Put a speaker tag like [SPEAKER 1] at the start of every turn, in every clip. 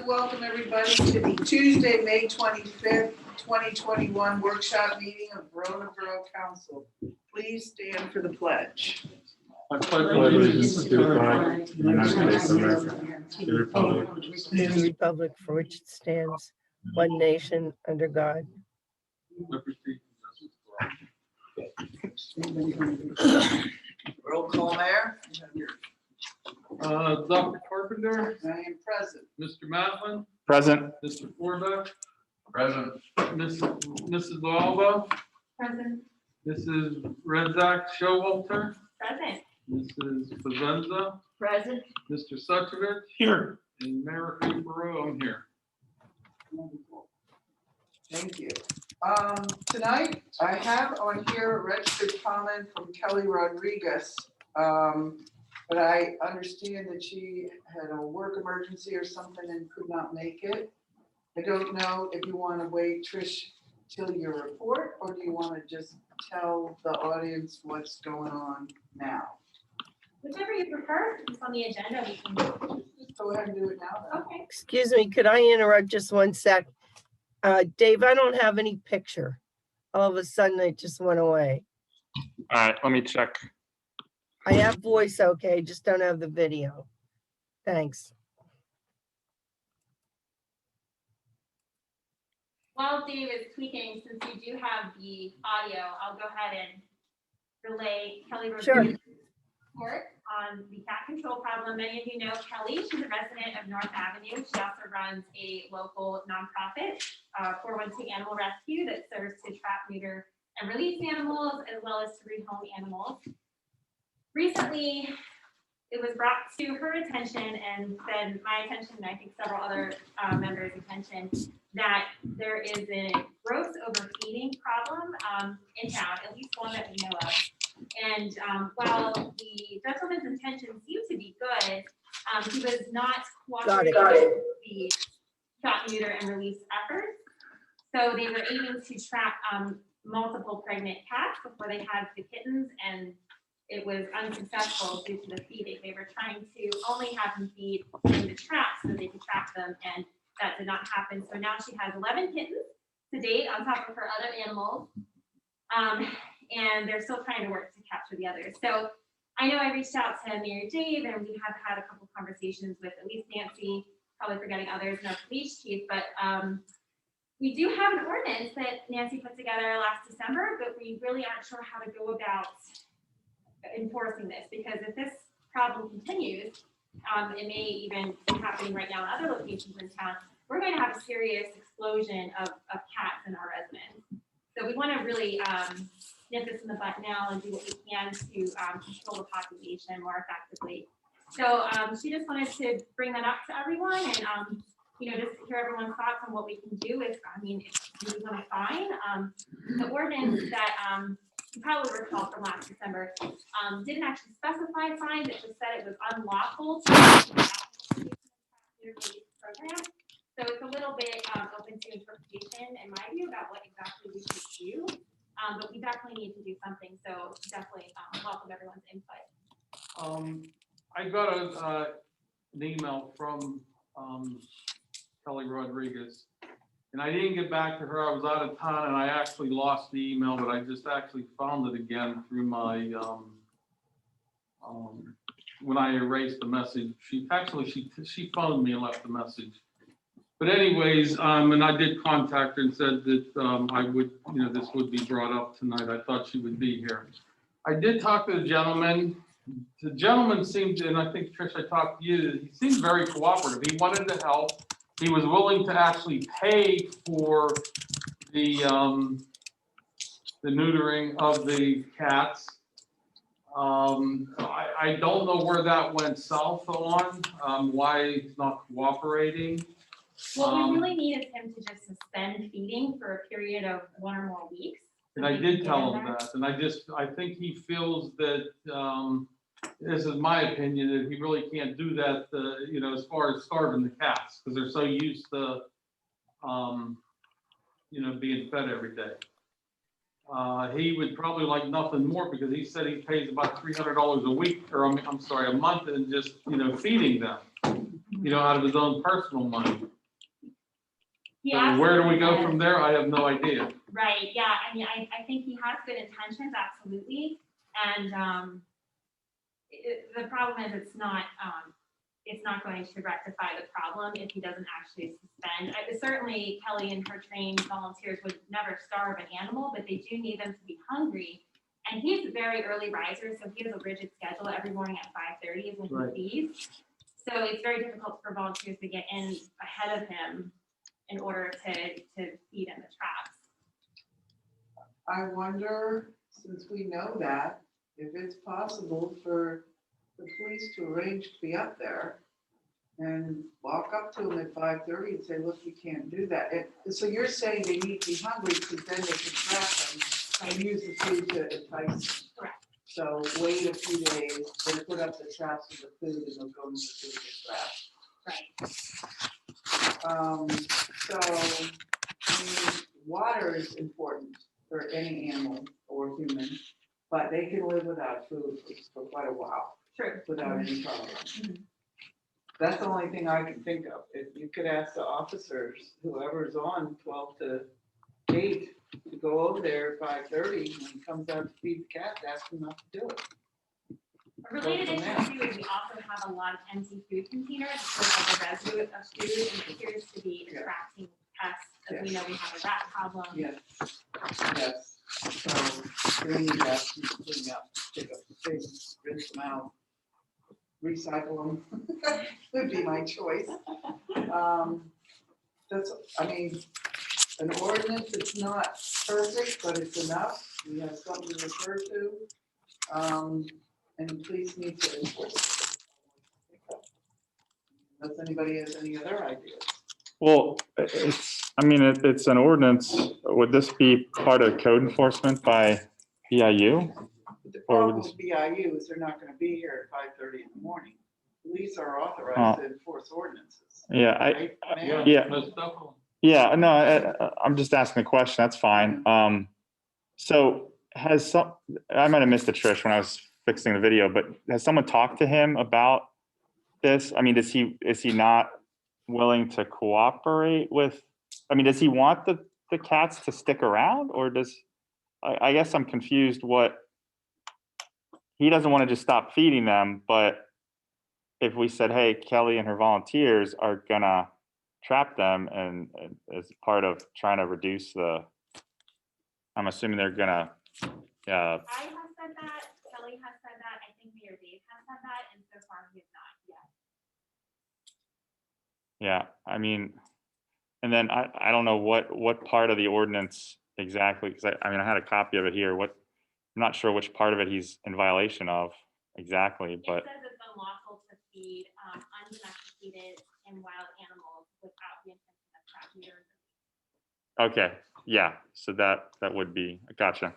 [SPEAKER 1] to welcome everybody to the Tuesday, May 25th, 2021 workshop meeting of Verona Borough Council. Please stand for the pledge.
[SPEAKER 2] I pledge allegiance to the flag of the United States of America, to the republic
[SPEAKER 3] The republic for which it stands, one nation, under God.
[SPEAKER 2] liberty and justice for all.
[SPEAKER 1] Roll call, Mayor.
[SPEAKER 2] Dr. Carpenter,
[SPEAKER 1] I am present.
[SPEAKER 2] Mr. Matlin,
[SPEAKER 4] Present.
[SPEAKER 2] Mr. Forbeck,
[SPEAKER 4] Present.
[SPEAKER 2] Mrs. Alba,
[SPEAKER 5] Present.
[SPEAKER 2] Mrs. Redzak Showalter,
[SPEAKER 5] Present.
[SPEAKER 2] Mrs. Fazenza,
[SPEAKER 5] Present.
[SPEAKER 2] Mr. Suchovich,
[SPEAKER 4] Here.
[SPEAKER 2] and Mayor Borough, I'm here.
[SPEAKER 1] Wonderful. Thank you. Tonight, I have on here a registered comment from Kelly Rodriguez. But I understand that she had a work emergency or something and could not make it. I don't know if you want to wait, Trish, till your report, or do you want to just tell the audience what's going on now?
[SPEAKER 5] Whichever you prefer, it's on the agenda. We can.
[SPEAKER 1] Just go ahead and do it now then.
[SPEAKER 5] Okay.
[SPEAKER 3] Excuse me, could I interrupt just one sec? Dave, I don't have any picture. All of a sudden, it just went away.
[SPEAKER 4] All right, let me check.
[SPEAKER 3] I have voice, okay, just don't have the video. Thanks.
[SPEAKER 5] While Dave is tweaking, since you do have the audio, I'll go ahead and relay Kelly
[SPEAKER 3] Sure.
[SPEAKER 5] Rodriguez's report on the cat control problem. Many of you know Kelly. She's a resident of North Avenue. She also runs a local nonprofit, 412 Animal Rescue, that serves to trap, neuter, and release animals, as well as to rehome animals. Recently, it was brought to her attention and then my attention, and I think several other members' attention, that there is a gross overfeeding problem in town, at least one that we know of. And while the gentleman's intentions seem to be good, he was not cooperating with the trap, neuter, and release efforts. So they were aiming to trap multiple pregnant cats before they had the kittens, and it was unsuccessful due to the feeding. They were trying to only have them feed in the trap so they could trap them, and that did not happen. So now she has 11 kittens to date on top of her other animals. And they're still trying to work to capture the others. So I know I reached out to Mary Dave, and we have had a couple conversations with at least Nancy, probably forgetting others, and our police chief, but we do have an ordinance that Nancy put together last December, but we really aren't sure how to go about enforcing this, because if this problem continues, it may even be happening right now in other locations in town, we're going to have a serious explosion of cats in our residence. So we want to really nip this in the butt now and do what we can to control the population more effectively. So she just wanted to bring that up to everyone and just hear everyone's thoughts on what we can do. If we want to fine the ordinance that you probably recall from last December didn't actually specify fines. It just said it was unlawful to program. So it's a little bit open to interpretation, in my view, about what exactly we should do. But we definitely need to do something. So definitely welcome everyone's input.
[SPEAKER 2] I got an email from Kelly Rodriguez, and I didn't get back to her. I was out of town, and I actually lost the email, but I just actually found it again through my when I erased the message. She phoned me and left a message. But anyways, and I did contact her and said that I would, this would be brought up tonight. I thought she would be here. I did talk to the gentleman. The gentleman seemed, and I think Trish, I talked to you, he seemed very cooperative. He wanted to help. He was willing to actually pay for the neutering of the cats. I don't know where that went south on, why he's not cooperating.
[SPEAKER 5] What we really need is him to just suspend feeding for a period of 1 or more weeks.
[SPEAKER 2] And I did tell him that, and I think he feels that, this is my opinion, that he really can't do that, as far as starving the cats, because they're so used to, being fed every day. He would probably like nothing more, because he said he pays about $300 a week, or I'm sorry, a month, and just, feeding them. out of his own personal money.
[SPEAKER 5] He
[SPEAKER 2] So where do we
[SPEAKER 5] absolutely
[SPEAKER 2] go
[SPEAKER 5] does.
[SPEAKER 2] from there? I have no idea.
[SPEAKER 5] Right, yeah, I mean, I think he has good intentions, absolutely, and, the problem is it's not going to rectify the problem if he doesn't actually suspend. Certainly Kelly and her trained volunteers would never starve an animal, but they do need them to be hungry. And he's a very early riser, so he has a rigid schedule. Every morning at 5:30 is when
[SPEAKER 2] Right.
[SPEAKER 5] he feeds. So it's very difficult for volunteers to get in ahead of him in order to feed in the traps.
[SPEAKER 1] I wonder, since we know that, if it's possible for the police to arrange to be up there and walk up to them at 5:30 and say, look, you can't do that. So you're saying they need to be hungry because then they can trap them and use the food to entice.
[SPEAKER 5] Correct.
[SPEAKER 1] So wait a few days, then put up the traps with the food and they'll go into the food and trap.
[SPEAKER 5] Right.
[SPEAKER 1] So, I mean, water is important for any animal or human, but they can live without food for quite a while
[SPEAKER 5] True.
[SPEAKER 1] without any problem. That's the only thing I can think of. If you could ask the officers, whoever's on 12 to 8, to go over there at 5:30, when he comes out to feed the cats, ask him not to do it.
[SPEAKER 5] A related issue too is we also have a lot of empty food containers, so like a residue of food and appears to be attracting pests. As we know, we have a rat problem.
[SPEAKER 1] Yes, yes. So they need to ask them to clean up, pick up the things, rinse them out, recycle them, would be my choice. I mean, an ordinance, it's not perfect, but it's enough. We have something to refer to. And the police need to enforce it. Unless anybody has any other ideas.
[SPEAKER 4] Well, it's an ordinance. Would this be part of code enforcement by BIU?
[SPEAKER 1] But the
[SPEAKER 4] Or
[SPEAKER 1] problem
[SPEAKER 4] would
[SPEAKER 1] with BIU is they're not gonna be here at 5:30 in the morning. Police are authorized to enforce ordinances.
[SPEAKER 4] Yeah,
[SPEAKER 1] Right?
[SPEAKER 4] Yeah.
[SPEAKER 2] Most definitely.
[SPEAKER 4] yeah, no, I'm just asking the question. That's fine. So I might have missed it, Trish, when I was fixing the video, but has someone talked to him about this? I mean, is he not willing to cooperate with, does he want the cats to stick around, or I guess I'm confused he doesn't want to just stop feeding them, but if we said, hey, Kelly and her volunteers are gonna trap them and as part of trying to reduce I'm assuming they're gonna,
[SPEAKER 5] I have said that, Kelly has said that, I think Mayor Dave has said that, and so far he has not yet.
[SPEAKER 4] yeah, and then I don't know what part of the ordinance exactly, because I had a copy of it here. I'm not sure which part of it he's in violation of exactly, but.
[SPEAKER 5] It says it's unlawful to feed undomesticated and wild animals without the intention of trapping or.
[SPEAKER 4] Okay, yeah, so that would be, gotcha.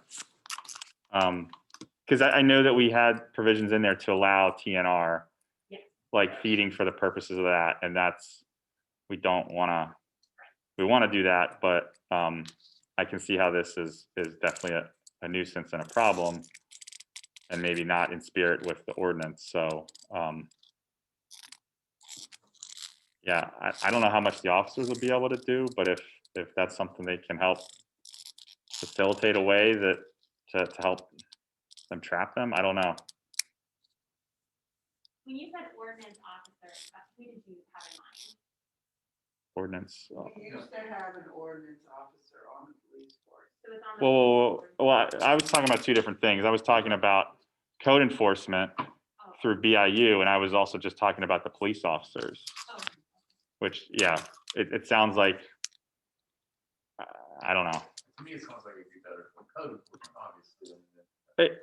[SPEAKER 4] Because I know that we had provisions in there to allow TNR,
[SPEAKER 5] Yes.
[SPEAKER 4] like feeding for the purposes of that, and we want to do that, but I can see how this is definitely a nuisance and a problem, and maybe not in spirit with the ordinance, so. Yeah, I don't know how much the officers will be able to do, but if that's something they can help facilitate a way that to help them trap them, I don't know.
[SPEAKER 5] When you said ordinance officer, who did you have in mind?
[SPEAKER 4] Ordinance.
[SPEAKER 1] We used to have an ordinance officer on the police force.
[SPEAKER 5] So it's on the.
[SPEAKER 4] Well, I was talking about two different things. I was talking about code enforcement through BIU, and I was also just talking about the police officers.
[SPEAKER 5] Oh.
[SPEAKER 4] Which, yeah, it sounds like, I don't know.
[SPEAKER 6] To me, it sounds like it'd be better for code enforcement, obviously.
[SPEAKER 4] Hey.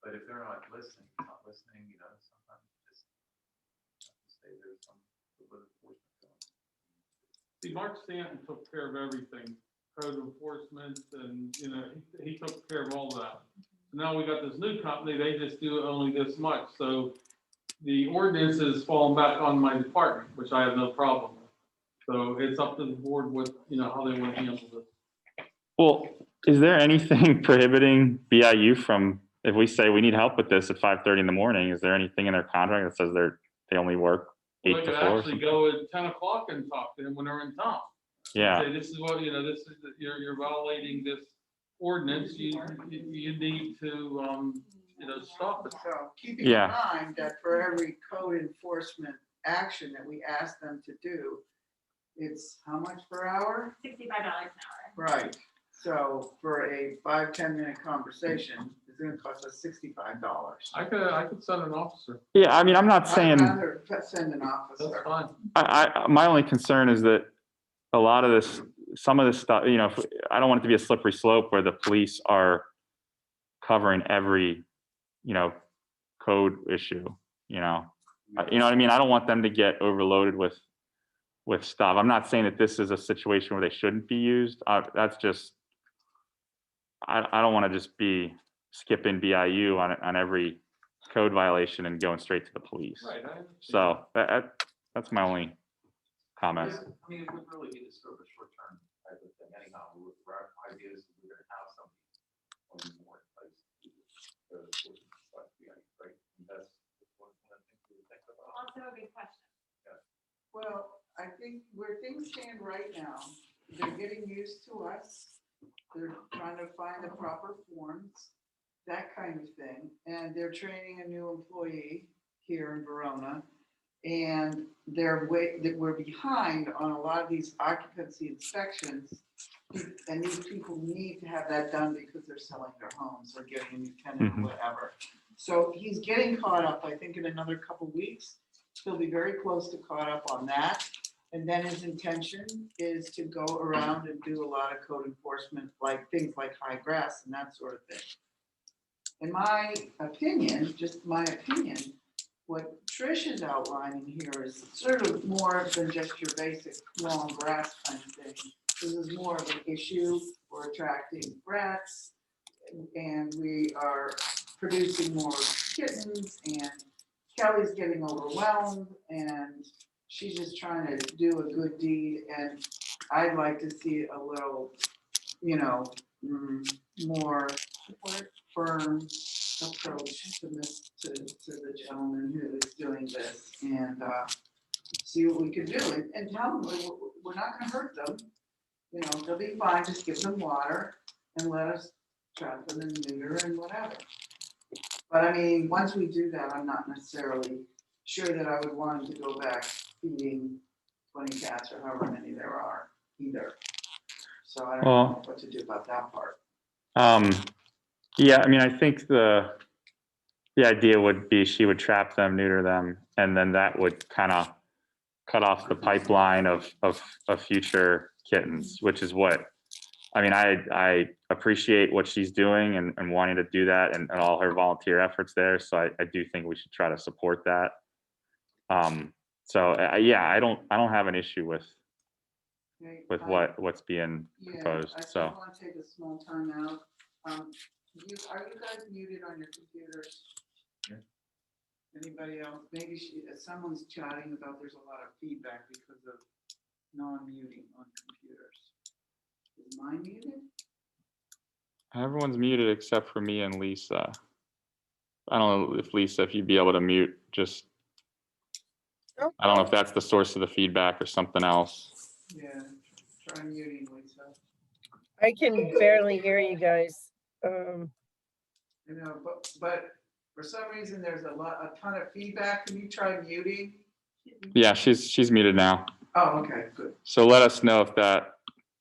[SPEAKER 6] But if they're not listening, sometimes just have to say there's some enforcement going.
[SPEAKER 2] See, Mark Stanton took care of everything, code enforcement, and, he took care of all that. Now we got this new company, they just do only this much, so the ordinance is falling back on my department, which I have no problem with. So it's up to the board how they want to handle this.
[SPEAKER 4] Well, is there anything prohibiting BIU from, if we say we need help with this at 5:30 in the morning, is there anything in their contract that says they only work 8
[SPEAKER 2] They
[SPEAKER 4] to
[SPEAKER 2] could
[SPEAKER 4] 4. or
[SPEAKER 2] actually
[SPEAKER 4] something.
[SPEAKER 2] go at 10 o'clock and talk to them when they're in town.
[SPEAKER 4] Yeah,
[SPEAKER 2] Say, this is what, this is, you're violating this ordinance, you need to, stop it.
[SPEAKER 1] So keeping
[SPEAKER 4] Yeah.
[SPEAKER 1] in mind that for every code enforcement action that we ask them to do, it's how much per hour?
[SPEAKER 5] $65 an hour.
[SPEAKER 1] Right. So for a 5-10 minute conversation, it's gonna cost us $65.
[SPEAKER 2] I could send an officer,
[SPEAKER 4] yeah, I mean, I'm not
[SPEAKER 1] I'd
[SPEAKER 4] saying,
[SPEAKER 1] rather send an
[SPEAKER 2] that's
[SPEAKER 1] officer.
[SPEAKER 2] fine.
[SPEAKER 4] my only concern is that a lot of this, some of this stuff, I don't want it to be a slippery slope where the police are covering every, code issue, you know what I mean? I don't want them to get overloaded with stuff. I'm not saying that this is a situation where they shouldn't be used. That's just, I don't want to just be skipping BIU on every code violation and going straight to the police.
[SPEAKER 2] Right. I understand.
[SPEAKER 4] So that's my only comment.
[SPEAKER 6] I mean, it would really be sort of a short-term type of thing anyhow. Our idea is we're gonna have something more in place. Right? And that's one of the things we think about.
[SPEAKER 5] Also a good question.
[SPEAKER 1] Well, I think where things stand right now, they're getting used to us. They're trying to find the proper forms, that kind of thing. And they're training a new employee here in Verona. And we're behind on a lot of these occupancy inspections. And these people need to have that done because they're selling their homes or getting a new tenant or whatever. So he's getting caught up, I think in another couple weeks. He'll be very close to caught up on that. And then his intention is to go around and do a lot of code enforcement, like things like high grass and that sort of thing. In my opinion, just my opinion, what Trish is outlining here is sort of more than just your basic long grass kind of thing. This is more of an issue. We're attracting rats and we are producing more kittens, and Kelly's getting overwhelmed and she's just trying to do a good deed. And I'd like to see a little, more firm approach to the gentleman who is doing this, and see what we can do and tell them we're not gonna hurt them. They'll be fine, just give them water and let us trap them and neuter and whatever. But I mean, once we do that, I'm not necessarily sure that I would want him to go back feeding 20 cats or however many there are either. So I don't know what to do about that part.
[SPEAKER 4] Yeah, I mean, I think the idea would be she would trap them, neuter them, and then that would kind of cut off the pipeline of future kittens, which is what, I mean, I appreciate what she's doing and wanting to do that and all her volunteer efforts there. So I do think we should try to support that. Yeah, I don't have an issue with what's being proposed.
[SPEAKER 1] I
[SPEAKER 4] So
[SPEAKER 1] just want to take a small time out. Are you guys muted on your computers?
[SPEAKER 6] Yeah.
[SPEAKER 1] Anybody else? Maybe someone's chatting about there's a lot of feedback because of non-muting on computers. Is mine muted?
[SPEAKER 4] everyone's muted except for me and Lisa. I don't know if Lisa, if you'd be able to mute, just, I don't know if that's the source of the feedback or something else.
[SPEAKER 1] Yeah, try muting, Lisa.
[SPEAKER 3] I can barely hear you guys.
[SPEAKER 1] But for some reason, there's a ton of feedback. Can you try muting?
[SPEAKER 4] Yeah, she's muted now.
[SPEAKER 1] Oh, okay, good.
[SPEAKER 4] So let us know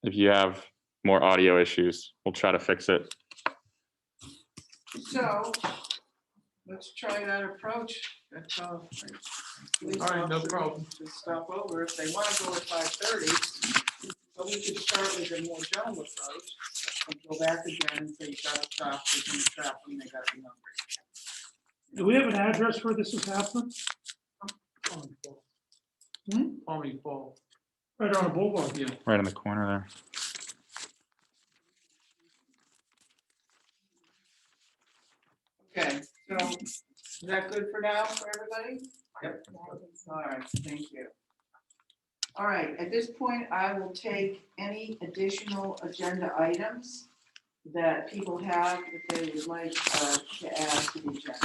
[SPEAKER 4] if you have more audio issues. We'll try to fix it.
[SPEAKER 1] So let's try that approach. That's all.
[SPEAKER 2] All right, no problem.
[SPEAKER 1] Just stop over. If they want to go at 5:30, but we could start with a more gentle approach and go back again and say, you gotta stop, they're gonna trap them, they gotta be hungry.
[SPEAKER 7] Do we have an address where this is happening?
[SPEAKER 2] Palmy Fall.
[SPEAKER 7] Right on the boulevard.
[SPEAKER 2] Yeah.
[SPEAKER 4] Right in the corner there.
[SPEAKER 1] Okay, so is that good for now for everybody?
[SPEAKER 6] Yep.
[SPEAKER 1] All right, thank you. All right, at this point, I will take any additional agenda items that people have that they would like to add to the agenda?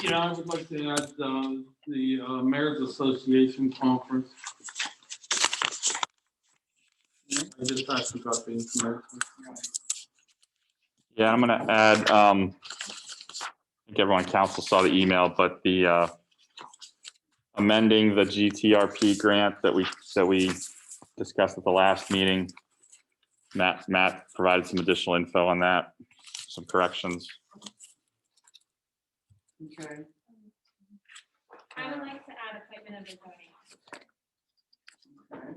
[SPEAKER 2] Yeah, I would like to add the Mayor's Association Conference. I just actually got the information.
[SPEAKER 4] Yeah, I'm gonna add, I think everyone on council saw the email, but the amending the GTRP grant that we discussed at the last meeting. Matt provided some additional info on that, some corrections.
[SPEAKER 1] Okay.
[SPEAKER 5] I would like to add appointment of the zoning officer.
[SPEAKER 1] Okay.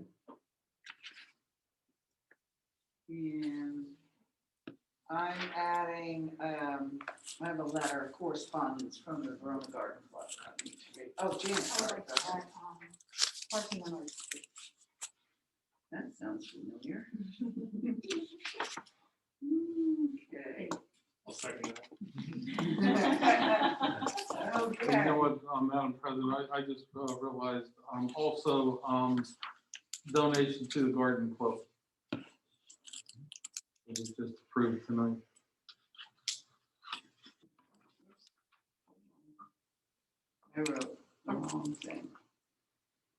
[SPEAKER 1] And I'm adding, I have a letter of correspondence from the Verona Garden Club. I need to read. Oh, Janet, sorry. go ahead.
[SPEAKER 5] Parking on North Street.
[SPEAKER 1] That sounds familiar. Okay.
[SPEAKER 8] I'll second that.
[SPEAKER 2] You
[SPEAKER 1] Okay.
[SPEAKER 2] know what, Madam President, I just realized, also donation to the Garden Club. It was just approved tonight.
[SPEAKER 1] I wrote the wrong thing.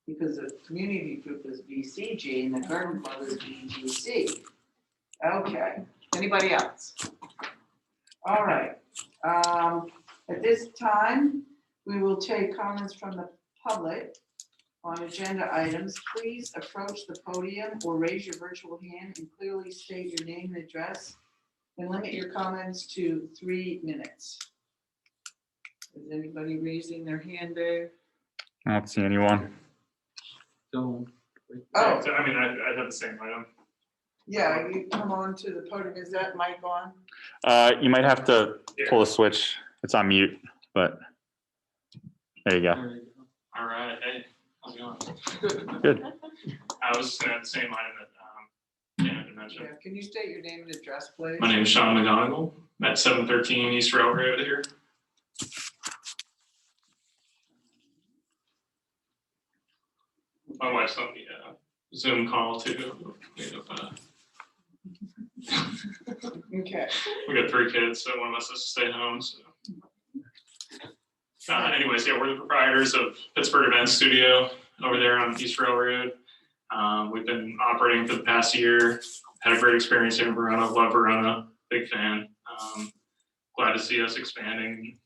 [SPEAKER 1] Because the community group is VCG and the garden club is VGC. Okay, anybody else? All right, at this time, we will take comments from the public on agenda items. Please approach the podium or raise your virtual hand and clearly state your name and address. And limit your comments to 3 minutes. Is anybody raising their hand there?
[SPEAKER 4] I don't see anyone.
[SPEAKER 2] Don't.
[SPEAKER 1] Oh,
[SPEAKER 8] I mean, I have the same item.
[SPEAKER 1] yeah, you come on to the podium. Is that mic on?
[SPEAKER 4] You might have to pull the switch. It's on mute, but there you go.
[SPEAKER 2] There you go.
[SPEAKER 8] All right, hey, how's it going?
[SPEAKER 2] Good.
[SPEAKER 4] Good.
[SPEAKER 8] I was just gonna have the same item that Janet had mentioned.
[SPEAKER 1] Yeah, can you state your name and address, please?
[SPEAKER 8] My name is Sean McGonigal, at 713 East Railroad here. My wife's on the Zoom call too.
[SPEAKER 1] Okay,
[SPEAKER 8] We got 3 kids, so one of us has to stay home, so. Anyways, yeah, we're the proprietors of Pittsburgh Event Studio over there on East Railroad. We've been operating for the past year, had a great experience here in Verona, love Verona, big fan. Glad to see us expanding.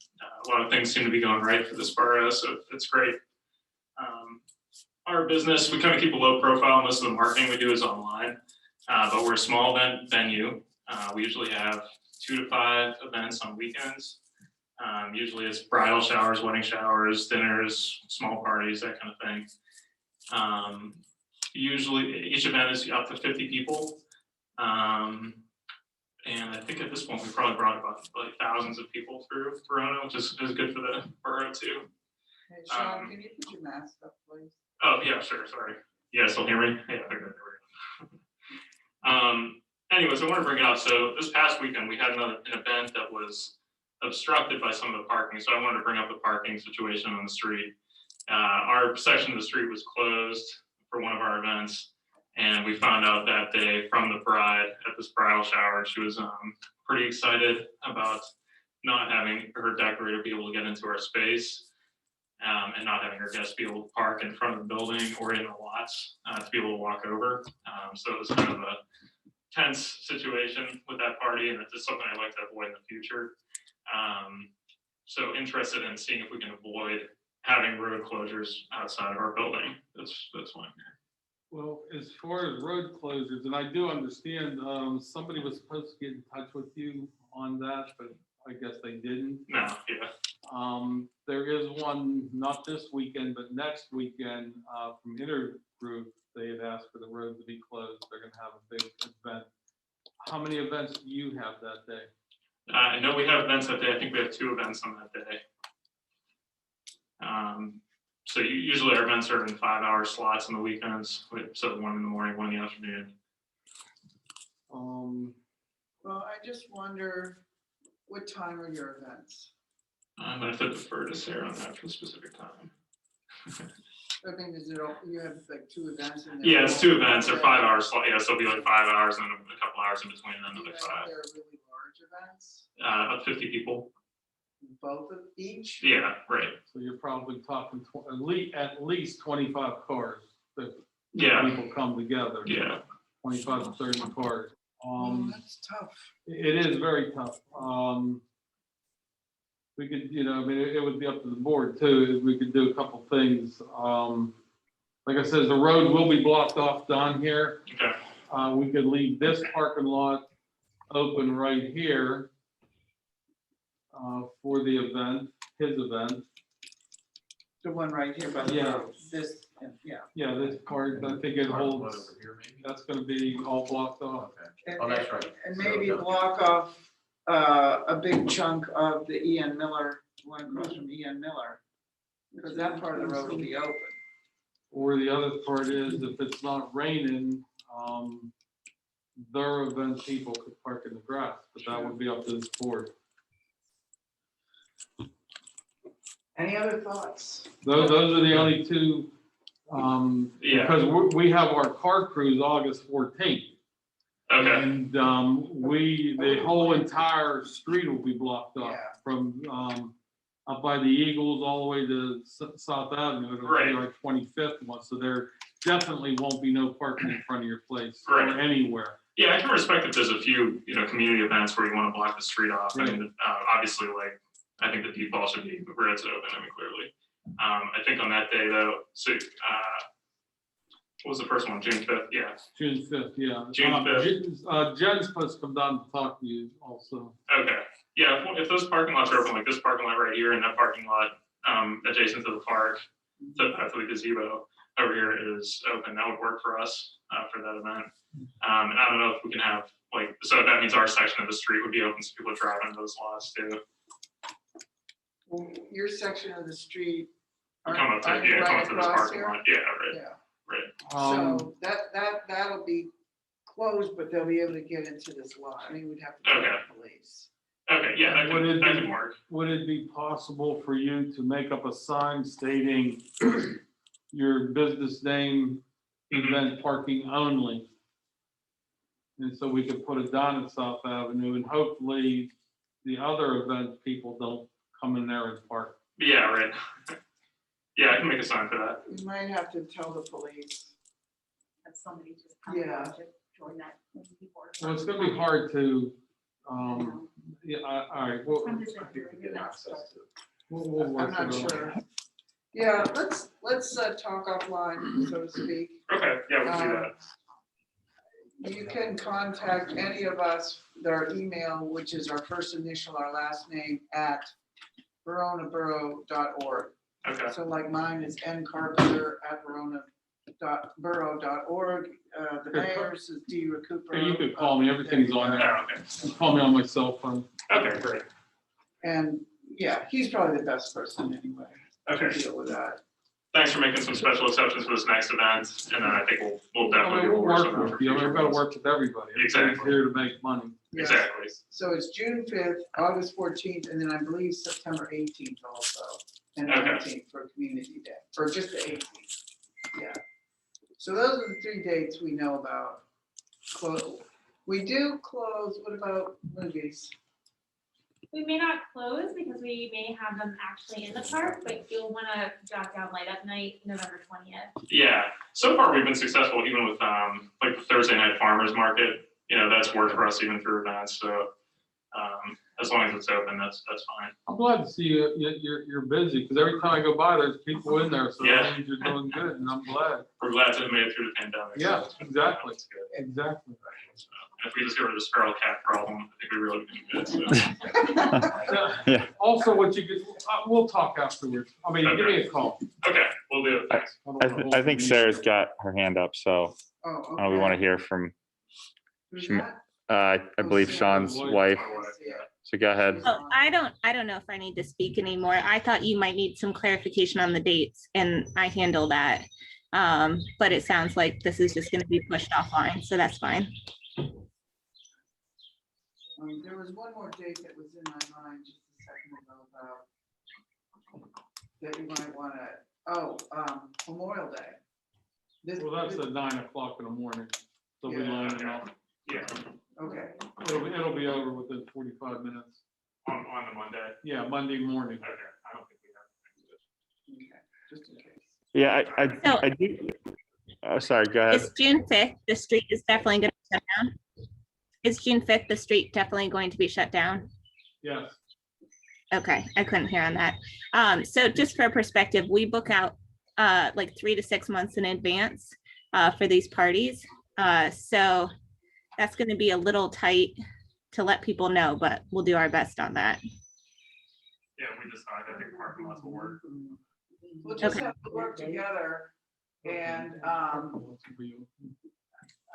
[SPEAKER 8] A lot of things seem to be going right for this borough, so it's great. Our business, we kind of keep a low profile. Most of the marketing we do is online, but we're a small event venue. We usually have 2 to 5 events on weekends. Usually it's bridal showers, wedding showers, dinners, small parties, that kind of thing. Usually each event is up to 50 people. And I think at this point, we probably brought about like thousands of people through Verona, which is good for the borough too.
[SPEAKER 1] hey, Sean, can you put your mask up, please?
[SPEAKER 8] Oh, yeah, sure, sorry. You guys still hear me? Yeah, there we go. Anyways, I want to bring it up. So this past weekend, we had an event that was obstructed by some of the parking. So I wanted to bring up the parking situation on the street. Our section of the street was closed for one of our events. And we found out that day from the bride at this bridal shower, she was pretty excited about not having her decorator be able to get into our space. And not having her guests be able to park in front of the building or in the lots to be able to walk over. So it was kind of a tense situation with that party, and it's just something I'd like to avoid in the future. So interested in seeing if we can avoid having road closures outside of our building. That's why I'm here.
[SPEAKER 2] Well, as far as road closures, and I do understand, somebody was supposed to get in touch with you on that, but I guess they didn't.
[SPEAKER 8] No, yeah.
[SPEAKER 2] There is one, not this weekend, but next weekend, from Intergroup. They had asked for the road to be closed. They're gonna have a big event. How many events do you have that day?
[SPEAKER 8] I know we have events that day. I think we have 2 events on that day. So usually our events are in 5-hour slots on the weekends. So 1 in the morning, 1 in the afternoon.
[SPEAKER 1] Well, I just wonder, what time are your events?
[SPEAKER 8] I'm gonna have to defer to Sarah on that for the specific time.
[SPEAKER 1] I mean, is it, you have like 2 events in there?
[SPEAKER 8] Yeah, it's 2 events. They're 5-hour slot. Yeah, so it'll be like 5 hours and then a couple hours in between, and then another 5.
[SPEAKER 1] They're really large events?
[SPEAKER 8] About 50 people.
[SPEAKER 1] Both of each?
[SPEAKER 8] Yeah, right.
[SPEAKER 2] So you're probably talking at least 25 cars that
[SPEAKER 8] Yeah,
[SPEAKER 2] people come together.
[SPEAKER 8] yeah.
[SPEAKER 2] 25 to 30 cars.
[SPEAKER 1] That's tough.
[SPEAKER 2] It is very tough. We could, I mean, it would be up to the board too, if we could do a couple things. Like I said, the road will be blocked off down here.
[SPEAKER 8] Okay.
[SPEAKER 2] We could leave this parking lot open right here for the event, his event.
[SPEAKER 1] The one right here by the
[SPEAKER 2] Yeah.
[SPEAKER 1] road, this, yeah.
[SPEAKER 2] Yeah, this part, I think it
[SPEAKER 6] One
[SPEAKER 2] holds,
[SPEAKER 6] over here, maybe?
[SPEAKER 2] that's gonna be all blocked off.
[SPEAKER 6] Okay. Oh, that's right.
[SPEAKER 1] And
[SPEAKER 6] So,
[SPEAKER 1] maybe
[SPEAKER 6] yeah.
[SPEAKER 1] block off a big chunk of the Ian Miller, one across from Ian Miller. Because that part of the road will be open.
[SPEAKER 2] Or the other part is, if it's not raining, their event people could park in the grass, but that would be up to this board.
[SPEAKER 1] Any other thoughts?
[SPEAKER 2] Those are the only two,
[SPEAKER 8] Yeah.
[SPEAKER 2] because we have our car cruise August 14th.
[SPEAKER 8] Okay.
[SPEAKER 2] And the whole entire street will be blocked off
[SPEAKER 1] Yeah.
[SPEAKER 2] from up by the Eagles all the way to South Avenue. It'll be
[SPEAKER 8] Right.
[SPEAKER 2] our 25th one, so there definitely won't be no parking in front of your place or
[SPEAKER 8] Right.
[SPEAKER 2] anywhere.
[SPEAKER 8] Yeah, I can respect if there's a few, community events where you want to block the street off. I
[SPEAKER 2] Right.
[SPEAKER 8] mean, obviously, like, I think the default should be where it's open, I mean, clearly. I think on that day though, so, what was the first one, June 5th? Yeah,
[SPEAKER 2] June 5th, yeah.
[SPEAKER 8] June 5th.
[SPEAKER 2] Jen's supposed to come down to talk to you also.
[SPEAKER 8] okay. Yeah, if those parking lots are open, like this parking lot right here and that parking lot adjacent to the park, to the gazebo over here is open, that would work for us for that event. And I don't know if we can have, like, so that means our section of the street would be open so people drive on those lots too.
[SPEAKER 1] Well, your section of the street.
[SPEAKER 8] Come up to,
[SPEAKER 1] aren't you
[SPEAKER 8] yeah, come
[SPEAKER 1] right
[SPEAKER 8] up to this
[SPEAKER 1] across
[SPEAKER 8] parking
[SPEAKER 1] here?
[SPEAKER 8] lot, yeah, right,
[SPEAKER 1] Yeah,
[SPEAKER 8] right.
[SPEAKER 1] so that'll be closed, but they'll be able to get into this lot. I mean, we'd have to call
[SPEAKER 8] Okay.
[SPEAKER 1] the police.
[SPEAKER 8] Okay, yeah, that
[SPEAKER 2] Would it
[SPEAKER 8] that
[SPEAKER 2] be-
[SPEAKER 8] could work.
[SPEAKER 2] Would it be possible for you to make up a sign stating your business name, event parking only? And so we could put it down at South Avenue and hopefully the other event people don't come in there and park.
[SPEAKER 8] Yeah, right. Yeah, I can make a sign for that.
[SPEAKER 1] We might have to tell the police.
[SPEAKER 9] Have somebody just
[SPEAKER 1] Yeah.
[SPEAKER 9] to join that.
[SPEAKER 2] Well, it's gonna be hard to, yeah, all right, well,
[SPEAKER 9] I'm just saying,
[SPEAKER 6] Get access to it.
[SPEAKER 2] we'll
[SPEAKER 1] I'm
[SPEAKER 2] work
[SPEAKER 1] not
[SPEAKER 2] it
[SPEAKER 1] sure.
[SPEAKER 2] out.
[SPEAKER 1] Yeah, let's talk offline, so to speak.
[SPEAKER 8] Okay, yeah, we can do that.
[SPEAKER 1] You can contact any of us, our email, which is our first initial, our last name, at veronaborough.org.
[SPEAKER 8] Okay,
[SPEAKER 1] So like mine is ncarpenter@verona.borough.org. The mayor's is D. Recupero.
[SPEAKER 2] Hey, you could call me, everything's on there.
[SPEAKER 8] yeah, okay.
[SPEAKER 2] Just call me on my cell phone.
[SPEAKER 8] Okay, great.
[SPEAKER 1] And yeah, he's probably the best person anyway to
[SPEAKER 8] Okay,
[SPEAKER 1] deal with that.
[SPEAKER 8] thanks for making some special exceptions for this next event, and then I think we'll
[SPEAKER 2] I
[SPEAKER 8] definitely.
[SPEAKER 2] mean, we'll
[SPEAKER 8] work
[SPEAKER 2] work with you, we've got to work with everybody. Everybody's
[SPEAKER 8] Exactly.
[SPEAKER 2] here to make money.
[SPEAKER 1] Yeah.
[SPEAKER 8] Exactly.
[SPEAKER 1] So it's June 5th, August 14th, and then I believe September 18th also. And
[SPEAKER 8] Okay.
[SPEAKER 1] 19th for Community Day, or just the 18th. Yeah. So those are the 3 dates we know about. We do close, what about movies?
[SPEAKER 5] We may not close because we may have them actually in the park, but you'll want to jot down light up night, November 20th.
[SPEAKER 8] Yeah, so far we've been successful even with like the Thursday night farmers market. That's worked for us even through events. So as long as it's open, that's fine.
[SPEAKER 2] I'm glad to see you're busy, because every time I go by, there's people in there, so
[SPEAKER 8] Yeah.
[SPEAKER 2] that means you're doing good, and I'm glad.
[SPEAKER 8] We're glad to have made it through the pandemic. so
[SPEAKER 2] Yeah,
[SPEAKER 8] it's been-
[SPEAKER 2] exactly.
[SPEAKER 8] it's good.
[SPEAKER 2] Exactly.
[SPEAKER 8] So, if we just get rid of the feral cat problem, I think we really do good. So.
[SPEAKER 4] Yeah.
[SPEAKER 2] Also, what you could, we'll talk afterwards. I mean, give me a call.
[SPEAKER 8] Okay, we'll do it. Thanks.
[SPEAKER 4] I think Sarah's got her hand up, so
[SPEAKER 1] Oh,
[SPEAKER 4] we want to
[SPEAKER 1] okay.
[SPEAKER 4] hear from,
[SPEAKER 1] Who's
[SPEAKER 4] Shim-
[SPEAKER 1] that?
[SPEAKER 4] I believe Sean's wife.
[SPEAKER 1] Yeah.
[SPEAKER 4] So go ahead.
[SPEAKER 10] Oh, I don't know if I need to speak anymore. I thought you might need some clarification on the dates and I handle that. But it sounds like this is just gonna be pushed offline, so that's fine.
[SPEAKER 1] There was one more date that was in my mind just a second ago about that you might want to, Memorial Day.
[SPEAKER 2] Well, that's at 9 o'clock in the morning. So we
[SPEAKER 1] Yeah.
[SPEAKER 2] line it up.
[SPEAKER 8] Yeah.
[SPEAKER 1] Okay,
[SPEAKER 2] It'll be over within 45 minutes.
[SPEAKER 8] On the Monday.
[SPEAKER 2] Yeah, Monday morning.
[SPEAKER 8] Okay, I don't think we have.
[SPEAKER 1] okay, just in case.
[SPEAKER 4] Yeah,
[SPEAKER 10] So-
[SPEAKER 4] I do. Oh, sorry, go ahead.
[SPEAKER 10] It's June 5th. The street is definitely going to shut down. Is June 5th, the street definitely going to be shut down?
[SPEAKER 2] Yes.
[SPEAKER 10] Okay, I couldn't hear on that. So just for perspective, we book out like 3 to 6 months in advance for these parties. So that's going to be a little tight to let people know, but we'll do our best on that.
[SPEAKER 8] Yeah, we decide, I think parking lots will work.
[SPEAKER 1] We'll just
[SPEAKER 10] Okay.
[SPEAKER 1] have to work together, and,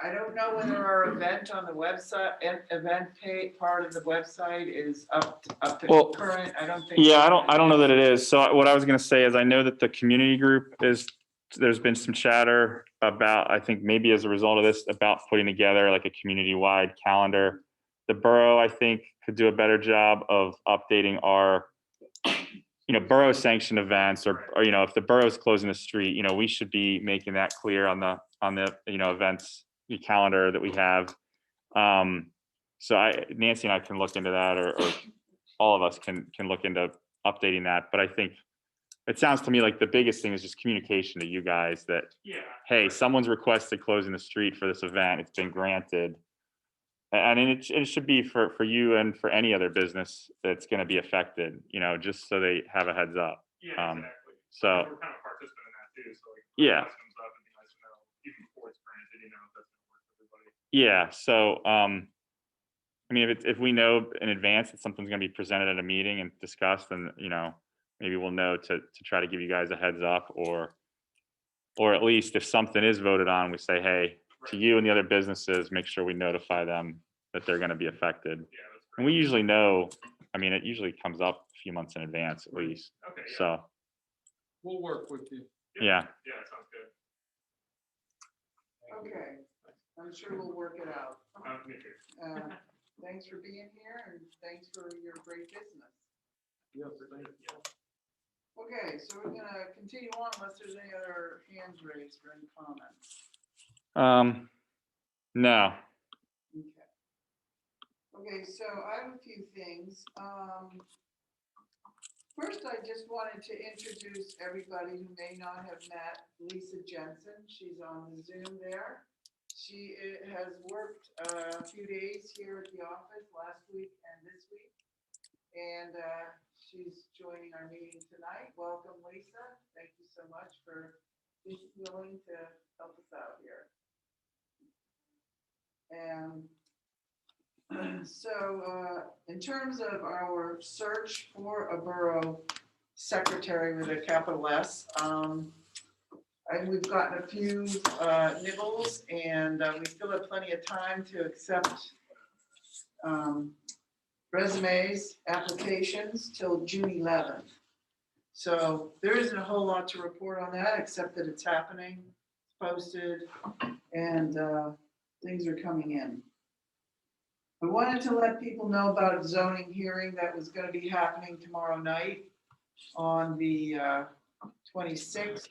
[SPEAKER 1] I don't know whether our event on the website, event pay part of the website is up to
[SPEAKER 4] Well,
[SPEAKER 1] current, I don't think.
[SPEAKER 4] Yeah, I don't know that it is. So what I was gonna say is I know that the community group there's been some chatter about, I think maybe as a result of this, about putting together like a community-wide calendar. The borough, I think, could do a better job of updating our, borough sanctioned events or, if the borough's closing the street, we should be making that clear on the, events, the calendar that we have. So Nancy and I can look into that, or all of us can look into updating that. But I think it sounds to me like the biggest thing is just communication to you guys that,
[SPEAKER 8] Yeah.
[SPEAKER 4] hey, someone's requested closing the street for this event. It's been granted. I mean, it should be for you and for any other business that's going to be affected, just so they have a heads up.
[SPEAKER 8] Yeah, exactly.
[SPEAKER 4] So,
[SPEAKER 8] We're kind of participant in that too, so like. if
[SPEAKER 4] Yeah.
[SPEAKER 8] request comes up, it'd be nice to know, even before it's granted, if that's gonna work for everybody.
[SPEAKER 4] yeah. So, I mean, if we know in advance that something's going to be presented at a meeting and discussed, then, maybe we'll know to try to give you guys a heads up, or at least if something is voted on, we say, hey, to you and the other businesses, make sure we notify them that they're going to be affected.
[SPEAKER 8] Yeah, that's
[SPEAKER 4] And
[SPEAKER 8] great.
[SPEAKER 4] we usually know, I mean, it usually comes up a few months in advance at least.
[SPEAKER 8] Okay, yeah.
[SPEAKER 4] So,
[SPEAKER 2] We'll work with you.
[SPEAKER 4] yeah.
[SPEAKER 8] Yeah, that sounds good.
[SPEAKER 1] Okay, I'm sure we'll work it out.
[SPEAKER 8] Me too.
[SPEAKER 1] Thanks for being here, and thanks for your great business.
[SPEAKER 2] Yes, thank you.
[SPEAKER 1] Okay, so we're gonna continue on unless there's any other hands raised or any comments.
[SPEAKER 4] No.
[SPEAKER 1] Okay. Okay, so I have a few things. First, I just wanted to introduce everybody who may not have met Lisa Jensen. She's on the Zoom there. She has worked a few days here at the office last week and this week. And she's joining our meeting tonight. Welcome, Lisa. Thank you so much for being willing to help us out here. And so in terms of our search for a borough secretary with a capital S, we've gotten a few nibbles, and we still have plenty of time to accept resumes, applications till June 11th. So there isn't a whole lot to report on that, except that it's happening, it's posted, and things are coming in. I wanted to let people know about a zoning hearing that was going to be happening tomorrow night on the 26th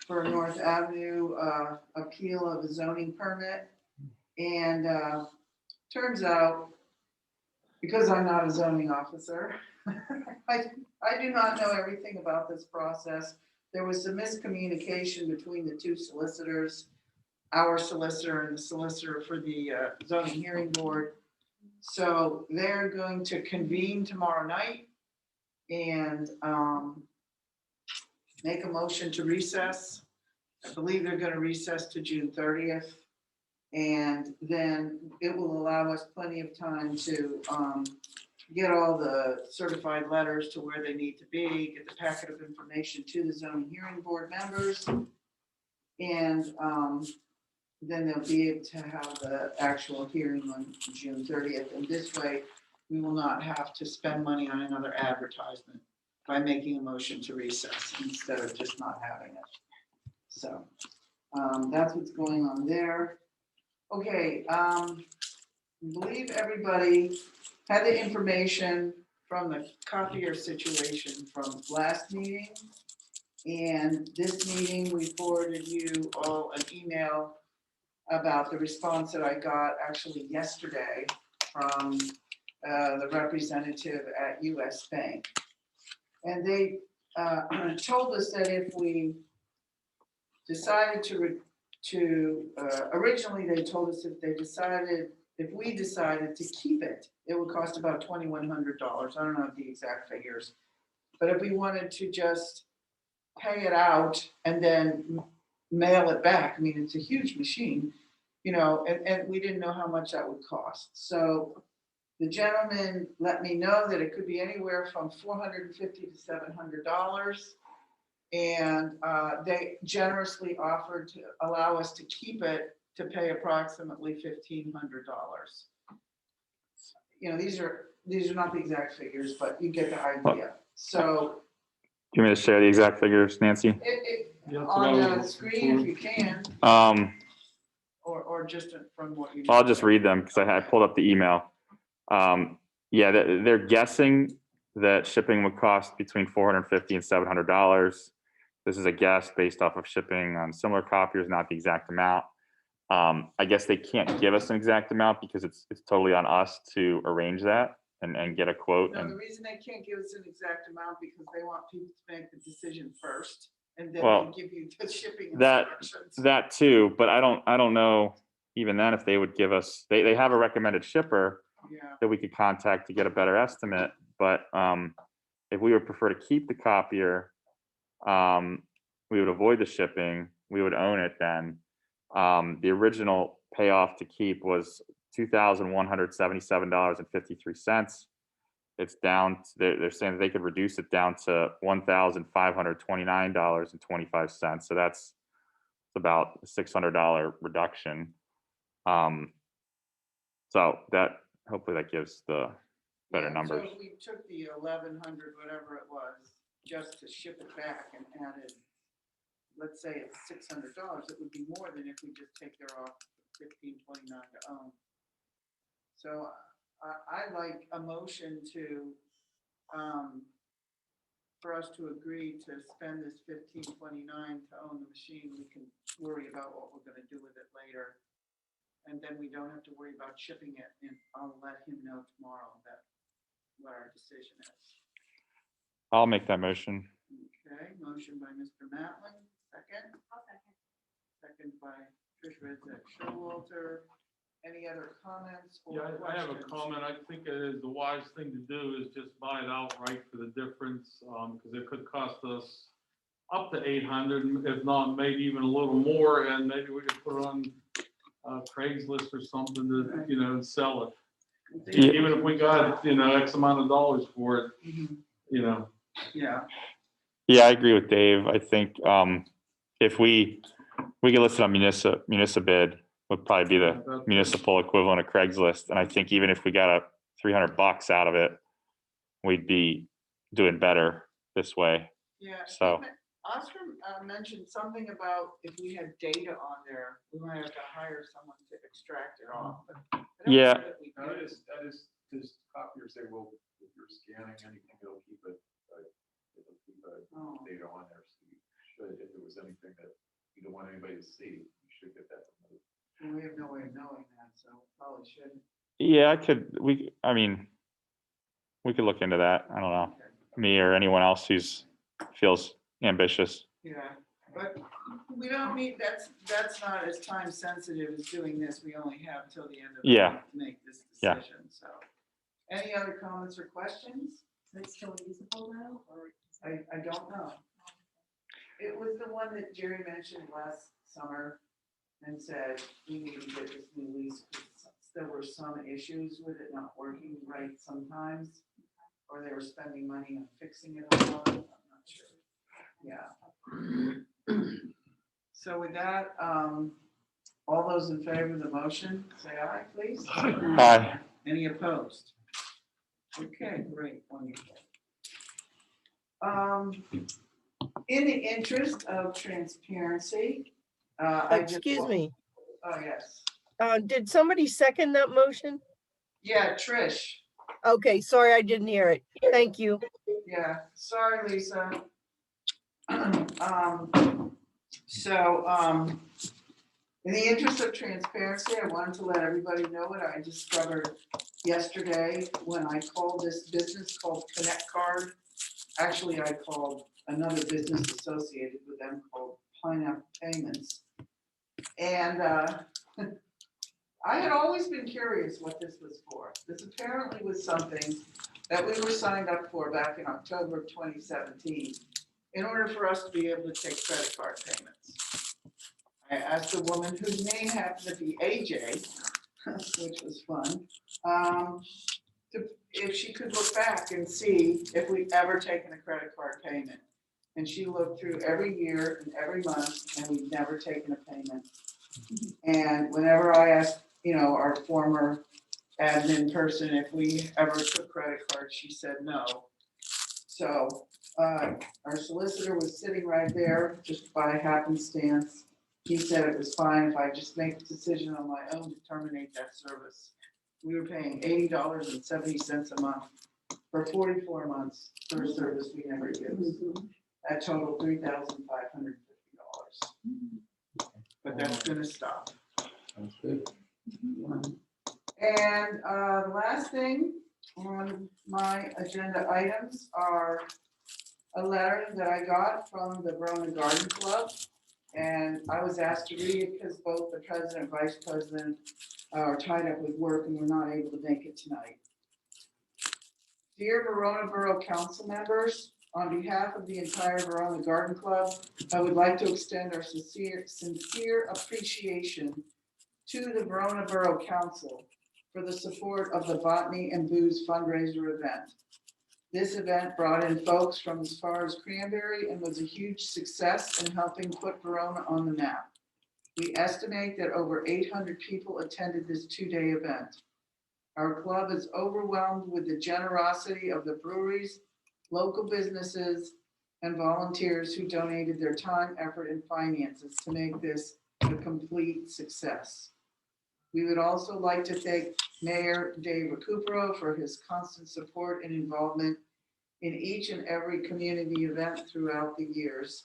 [SPEAKER 1] for North Avenue appeal of a zoning permit. And turns out, because I'm not a zoning officer, I do not know everything about this process. There was some miscommunication between the two solicitors, our solicitor and the solicitor for the zoning hearing board. So they're going to convene tomorrow night and make a motion to recess. I believe they're going to recess to June 30th. And then it will allow us plenty of time to get all the certified letters to where they need to be, get the packet of information to the zoning hearing board members. And then they'll be able to have the actual hearing on June 30th. And this way, we will not have to spend money on another advertisement by making a motion to recess instead of just not having it. So that's what's going on there. Okay, I believe everybody had the information from the copier situation from last meeting. And this meeting, we forwarded you all an email about the response that I got actually yesterday from the representative at US Bank. And they told us that if we decided originally they told us if we decided to keep it, it would cost about $2,100. I don't know the exact figures. But if we wanted to just pay it out and then mail it back, I mean, it's a huge machine, you know, and we didn't know how much that would cost. So the gentleman let me know that it could be anywhere from $450 to $700. And they generously offered to allow us to keep it to pay approximately $1,500. You know, these are not the exact figures, but you get the idea. So
[SPEAKER 4] Do you want me to share the exact figures, Nancy?
[SPEAKER 2] Yeah, that's what I
[SPEAKER 1] on the
[SPEAKER 2] was
[SPEAKER 1] screen, if
[SPEAKER 2] looking
[SPEAKER 1] you can, or just from what you.
[SPEAKER 4] I'll just read them because I pulled up the email. Yeah, they're guessing that shipping would cost between $450 and $700. This is a guess based off of shipping on similar copiers, not the exact amount. I guess they can't give us an exact amount because it's totally on us to arrange that and get a quote.
[SPEAKER 1] No, the
[SPEAKER 4] And
[SPEAKER 1] reason they can't give us an exact amount because they want people to make the decision first, and then
[SPEAKER 4] Well,
[SPEAKER 1] they give you the shipping
[SPEAKER 4] that
[SPEAKER 1] instructions.
[SPEAKER 4] that too, but I don't know even then if they would give us. They have a recommended shipper
[SPEAKER 1] Yeah,
[SPEAKER 4] that we could contact to get a better estimate. But if we would prefer to keep the copier, we would avoid the shipping. We would own it then. The original payoff to keep was $2,177.53. It's down. They're saying that they could reduce it down to $1,529.25. So that's about a $600 reduction. So that hopefully that gives the better
[SPEAKER 1] yeah,
[SPEAKER 4] numbers.
[SPEAKER 1] So if we took the 1,100, whatever it was, just to ship it back and added, let's say it's $600, it would be more than if we just take their off $1,529 to own. So I like a motion to, for us to agree to spend this $1,529 to own the machine. We can worry about what we're gonna do with it later. And then we don't have to worry about shipping it, and I'll let him know tomorrow what our decision is.
[SPEAKER 4] I'll make that motion.
[SPEAKER 1] Okay, motion by Mr. Matling, second.
[SPEAKER 5] I'll second.
[SPEAKER 1] Second by Trish Rizek Showalter. Any other comments or
[SPEAKER 2] Yeah, I have a
[SPEAKER 1] questions?
[SPEAKER 2] comment. I think it is the wise thing to do is just buy it outright for the difference, because it could cost us up to 800, if not maybe even a little more, and maybe we could put it on Craigslist or something to, you know, sell it.
[SPEAKER 4] Yeah.
[SPEAKER 2] Even if we got, you know, X amount of dollars for it,
[SPEAKER 1] Mhm.
[SPEAKER 2] you know.
[SPEAKER 1] Yeah,
[SPEAKER 4] Yeah, I agree with Dave. I think if we could list it on Municipal would probably be the municipal equivalent of Craigslist. And I think even if we got a $300 out of it, we'd be doing better this way.
[SPEAKER 1] yeah.
[SPEAKER 4] So-
[SPEAKER 1] Oscar mentioned something about if we had data on there, we might have to hire someone to extract it off. But I don't
[SPEAKER 4] Yeah.
[SPEAKER 1] know that we
[SPEAKER 6] Now,
[SPEAKER 1] do.
[SPEAKER 6] that is, this copier say, well, if you're scanning anything, it'll keep it, it'll keep
[SPEAKER 1] Oh.
[SPEAKER 6] data on there. So you should, if there was anything that you don't want anybody to see, you should get that removed.
[SPEAKER 1] And we have no way of knowing that, so probably shouldn't.
[SPEAKER 4] Yeah, I mean, we could look into that. I don't know. Me or anyone else who's feels ambitious.
[SPEAKER 1] Yeah, but we don't need, that's not as time sensitive as doing this. We only have till the end of the
[SPEAKER 4] Yeah.
[SPEAKER 1] month to make this
[SPEAKER 4] Yeah.
[SPEAKER 1] decision, so. Any other comments or questions?
[SPEAKER 9] Is it still usable now, or?
[SPEAKER 1] I don't know. It was the one that Jerry mentioned last summer and said we need to get this new lease because there were some issues with it not working right sometimes. Or they were spending money on fixing it a lot, I'm not sure. Yeah. So with that, all those in favor of the motion, say aye, please.
[SPEAKER 4] Aye.
[SPEAKER 1] Any opposed? Okay, great, wonderful. In the interest of transparency, I just.
[SPEAKER 3] Excuse me.
[SPEAKER 1] Oh, yes.
[SPEAKER 3] Did somebody second that motion?
[SPEAKER 1] Yeah, Trish.
[SPEAKER 3] Okay, sorry, I didn't hear it. Thank you.
[SPEAKER 1] Yeah, sorry, Lisa. In the interest of transparency, I wanted to let everybody know what I discovered yesterday when I called this business called Connect Card. Actually, I called another business associated with them called Pineapple Payments. And I had always been curious what this was for. This apparently was something that we were signed up for back in October of 2017 in order for us to be able to take credit card payments. I asked a woman whose name happened to be AJ, which was fun, if she could look back and see if we'd ever taken a credit card payment. And she looked through every year and every month, and we'd never taken a payment. And whenever I asked, our former admin person if we ever took credit cards, she said no. So our solicitor was sitting right there just by happenstance. He said it was fine if I just make the decision on my own to terminate that service. We were paying $80.70 a month for 44 months for a service we never used. That totaled $3,550. But that's gonna stop.
[SPEAKER 6] Sounds good.
[SPEAKER 1] And the last thing on my agenda items are a letter that I got from the Verona Garden Club. And I was asked to read it because both the president and vice president are tied up with work and we're not able to make it tonight. Dear Verona Borough Council members, on behalf of the entire Verona Garden Club, I would like to extend our sincere appreciation to the Verona Borough Council for the support of the Botany and Booze fundraiser event. This event brought in folks from as far as Cranberry and was a huge success in helping put Verona on the map. We estimate that over 800 people attended this two-day event. Our club is overwhelmed with the generosity of the breweries, local businesses, and volunteers who donated their time, effort, and finances to make this a complete success. We would also like to thank Mayor Dave Recupero for his constant support and involvement in each and every community event throughout the years,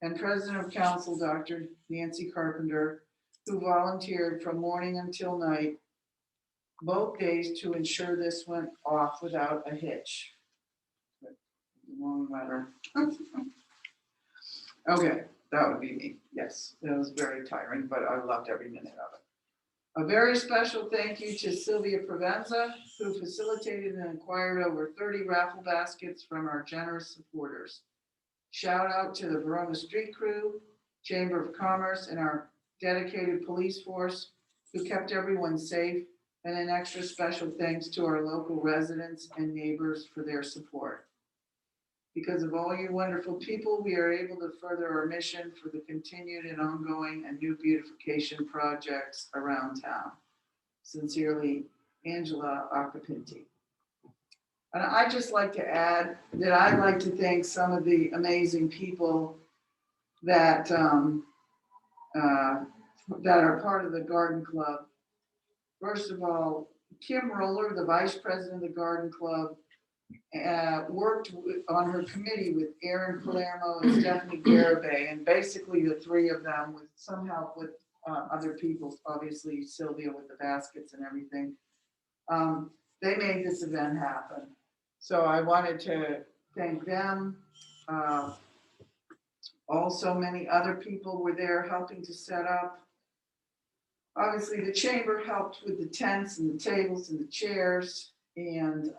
[SPEAKER 1] and President of Council, Dr. Nancy Carpenter, who volunteered from morning until night, both days to ensure this went off without a hitch. Long letter. Okay, that would be me. Yes, it was very tiring, but I loved every minute of it. A very special thank you to Sylvia Provenza, who facilitated and acquired over 30 raffle baskets from our generous supporters. Shout out to the Verona Street Crew, Chamber of Commerce, and our dedicated police force who kept everyone safe, and an extra special thanks to our local residents and neighbors for their support. Because of all you wonderful people, we are able to further our mission for the continued and ongoing and new beautification projects around town. Sincerely, Angela Acapinti. And I'd just like to add that I'd like to thank some of the amazing people that that are part of the Garden Club. First of all, Kim Roller, the vice president of the Garden Club, worked on her committee with Aaron Palermo and Stephanie Garibay, and basically the three of them with some help with other people, obviously Sylvia with the baskets and everything. They made this event happen. So I wanted to thank them. Also, many other people were there helping to set up. Obviously, the chamber helped with the tents and the tables and the chairs, and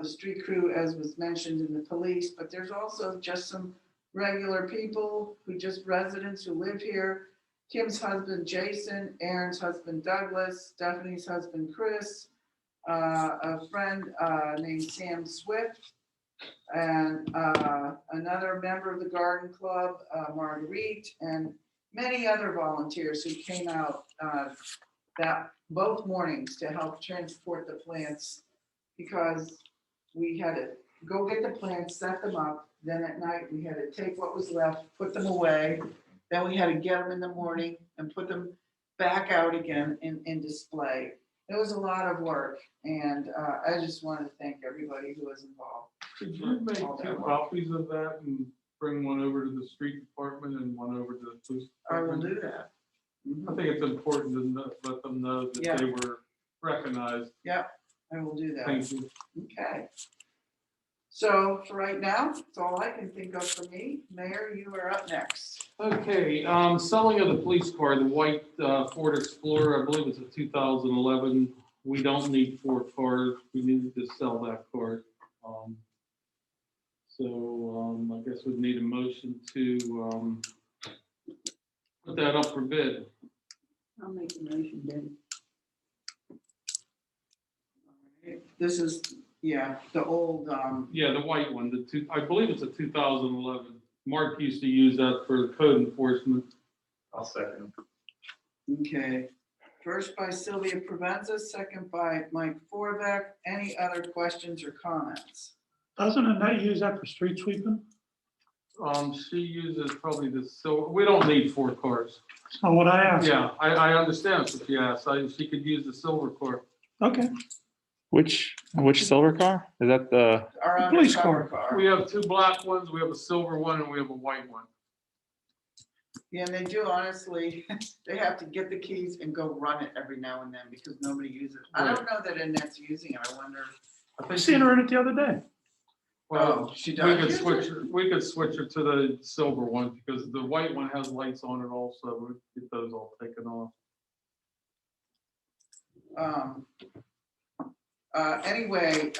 [SPEAKER 1] the street crew, as was mentioned, in the police, but there's also just some regular people residents who live here. Kim's husband, Jason, Aaron's husband, Douglas, Stephanie's husband, Chris, a friend named Sam Swift, and another member of the Garden Club, Marguerite, and many other volunteers who came out that both mornings to help transport the plants, because we had to go get the plants, set them up. Then at night, we had to take what was left, put them away. Then we had to get them in the morning and put them back out again in display. It was a lot of work. And I just wanted to thank everybody who was involved.
[SPEAKER 2] Could you make 2 copies of that and bring one over to the street department and one over to the police
[SPEAKER 1] I will
[SPEAKER 2] department.
[SPEAKER 1] do that. Mhm.
[SPEAKER 2] I think it's important to let them know that
[SPEAKER 1] Yeah.
[SPEAKER 2] they were recognized.
[SPEAKER 1] I will do that.
[SPEAKER 2] Thank you.
[SPEAKER 1] Okay. So for right now, that's all I can think of for me. Mayor, you are up next.
[SPEAKER 2] Okay, selling of the police car, the white Ford Explorer, I believe it's a 2011. We don't need 4 cars. We need to sell that car. So I guess we'd need a motion to put that up for bid.
[SPEAKER 9] I'll make a motion then.
[SPEAKER 1] This is, yeah, the old,
[SPEAKER 2] Yeah, the white one, I believe it's a 2011. Mark used to use that for code enforcement.
[SPEAKER 6] I'll second.
[SPEAKER 1] okay. First by Sylvia Provenza, second by Mike Forbeck. Any other questions or comments?
[SPEAKER 7] Doesn't Annette use that for street sweeping?
[SPEAKER 2] She uses probably the silver, we don't need 4 cars.
[SPEAKER 7] That's not what I asked.
[SPEAKER 2] Yeah, I understand what she asked. She could use the silver car.
[SPEAKER 7] Okay,
[SPEAKER 4] Which silver car? Is that the,
[SPEAKER 1] Our
[SPEAKER 7] Police
[SPEAKER 1] undercover
[SPEAKER 7] car.
[SPEAKER 1] car.
[SPEAKER 2] We have 2 black ones, we have a silver one, and we have a white one.
[SPEAKER 1] Yeah, and they do honestly, they have to get the keys and go run it every now and then because nobody uses it. I don't know that Annette's using it. I wonder.
[SPEAKER 7] I seen her in it the other day.
[SPEAKER 2] Well,
[SPEAKER 1] She
[SPEAKER 2] we
[SPEAKER 1] does.
[SPEAKER 2] could
[SPEAKER 1] use
[SPEAKER 2] switch
[SPEAKER 1] it?
[SPEAKER 2] her, we could switch her to the silver one because the white one has lights on it also. We get those all taken off.
[SPEAKER 1] Anyway,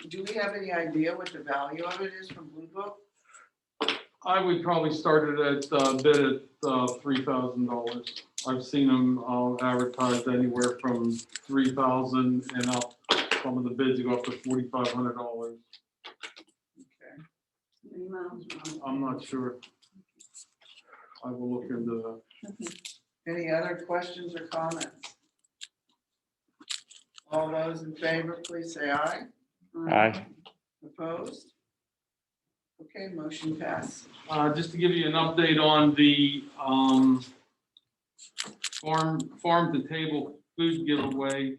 [SPEAKER 1] do we have any idea what the value of it is from Blue Book?
[SPEAKER 2] I would probably start it at bid at $3,000. I've seen them advertised anywhere from 3,000 and up. Some of the bids go up to $4,500.
[SPEAKER 1] Okay.
[SPEAKER 9] Many miles wrong.
[SPEAKER 2] I'm not sure. I will look into that.
[SPEAKER 1] Any other questions or comments? All those in favor, please say aye.
[SPEAKER 4] aye,
[SPEAKER 1] Opposed? Okay, motion passed.
[SPEAKER 2] Just to give you an update on the farm to table food giveaway.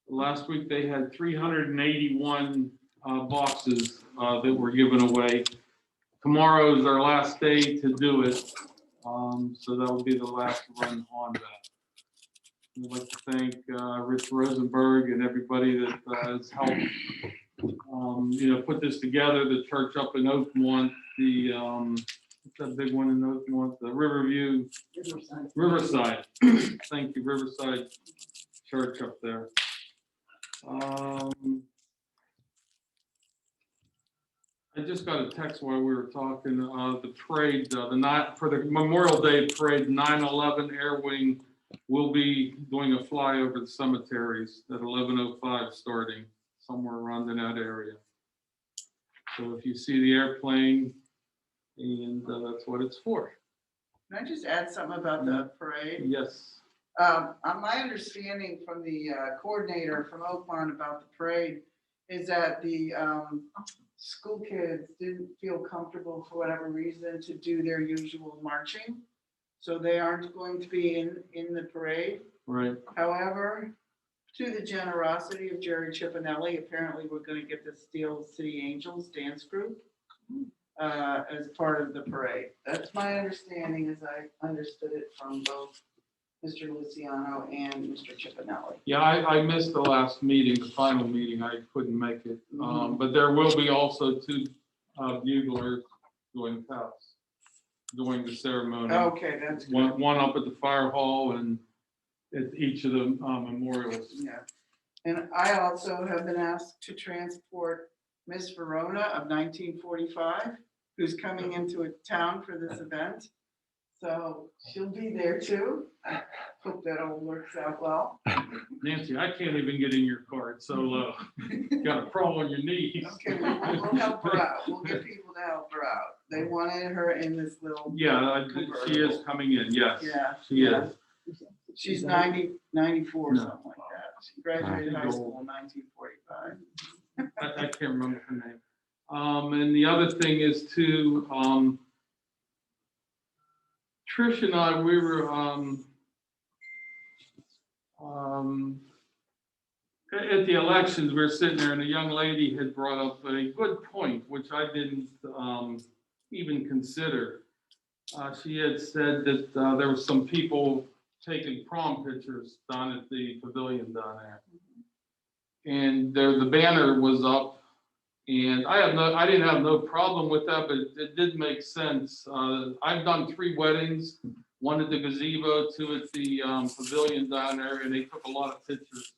[SPEAKER 2] Last week, they had 381 boxes that were given away. Tomorrow is our last day to do it. So that will be the last run on that. I'd like to thank Rich Rosenberg and everybody that has helped put this together. The church up in Oakmont, what's that big one in Oakmont? The Riverview, Riverside. Thank you, Riverside Church up there. I just got a text while we were talking, the parade, for the Memorial Day parade, 9/11 Air Wing will be doing a fly over the cemeteries at 11:05 starting somewhere around in that area. So if you see the airplane, and that's what it's for.
[SPEAKER 1] Can I just add something about the parade?
[SPEAKER 2] Yes.
[SPEAKER 1] My understanding from the coordinator from Oakmont about the parade is that the school kids didn't feel comfortable for whatever reason to do their usual marching. So they aren't going to be in the parade.
[SPEAKER 2] Right.
[SPEAKER 1] However, to the generosity of Jerry Chipinelli, apparently we're going to get the Steel City Angels dance group as part of the parade. That's my understanding as I understood it from both Mr. Luciano and Mr. Chipinelli.
[SPEAKER 2] Yeah, I missed the last meeting, the final meeting. I couldn't make it. But there will be also 2 buglers doing taps during the ceremony.
[SPEAKER 1] Okay, that's good.
[SPEAKER 2] One up at the fire hall and at each of the memorials.
[SPEAKER 1] Yeah. And I also have been asked to transport Miss Verona of 1945, who's coming into a town for this event. So she'll be there too. I hope that all works out well.
[SPEAKER 2] Nancy, I can't even get in your car. It's so low. Got a problem on your knees.
[SPEAKER 1] Okay, we'll help her out. We'll get people to help her out. They wanted her in this little.
[SPEAKER 2] Yeah, she is coming in. Yes.
[SPEAKER 1] Yeah.
[SPEAKER 2] She is.
[SPEAKER 1] She's 94,
[SPEAKER 2] No.
[SPEAKER 1] something like that. She graduated high school in 1945.
[SPEAKER 2] I can't remember her name. And the other thing is too, Trish and I, we were at the elections, we were sitting there and a young lady had brought up a good point, which I didn't even consider. She had said that there were some people taking prom pictures down at the pavilion down there. And there, the banner was up, and I didn't have no problem with that, but it did make sense. I've done 3 weddings, one at the gazebo, 2 at the pavilion down there, and they took a lot of pictures.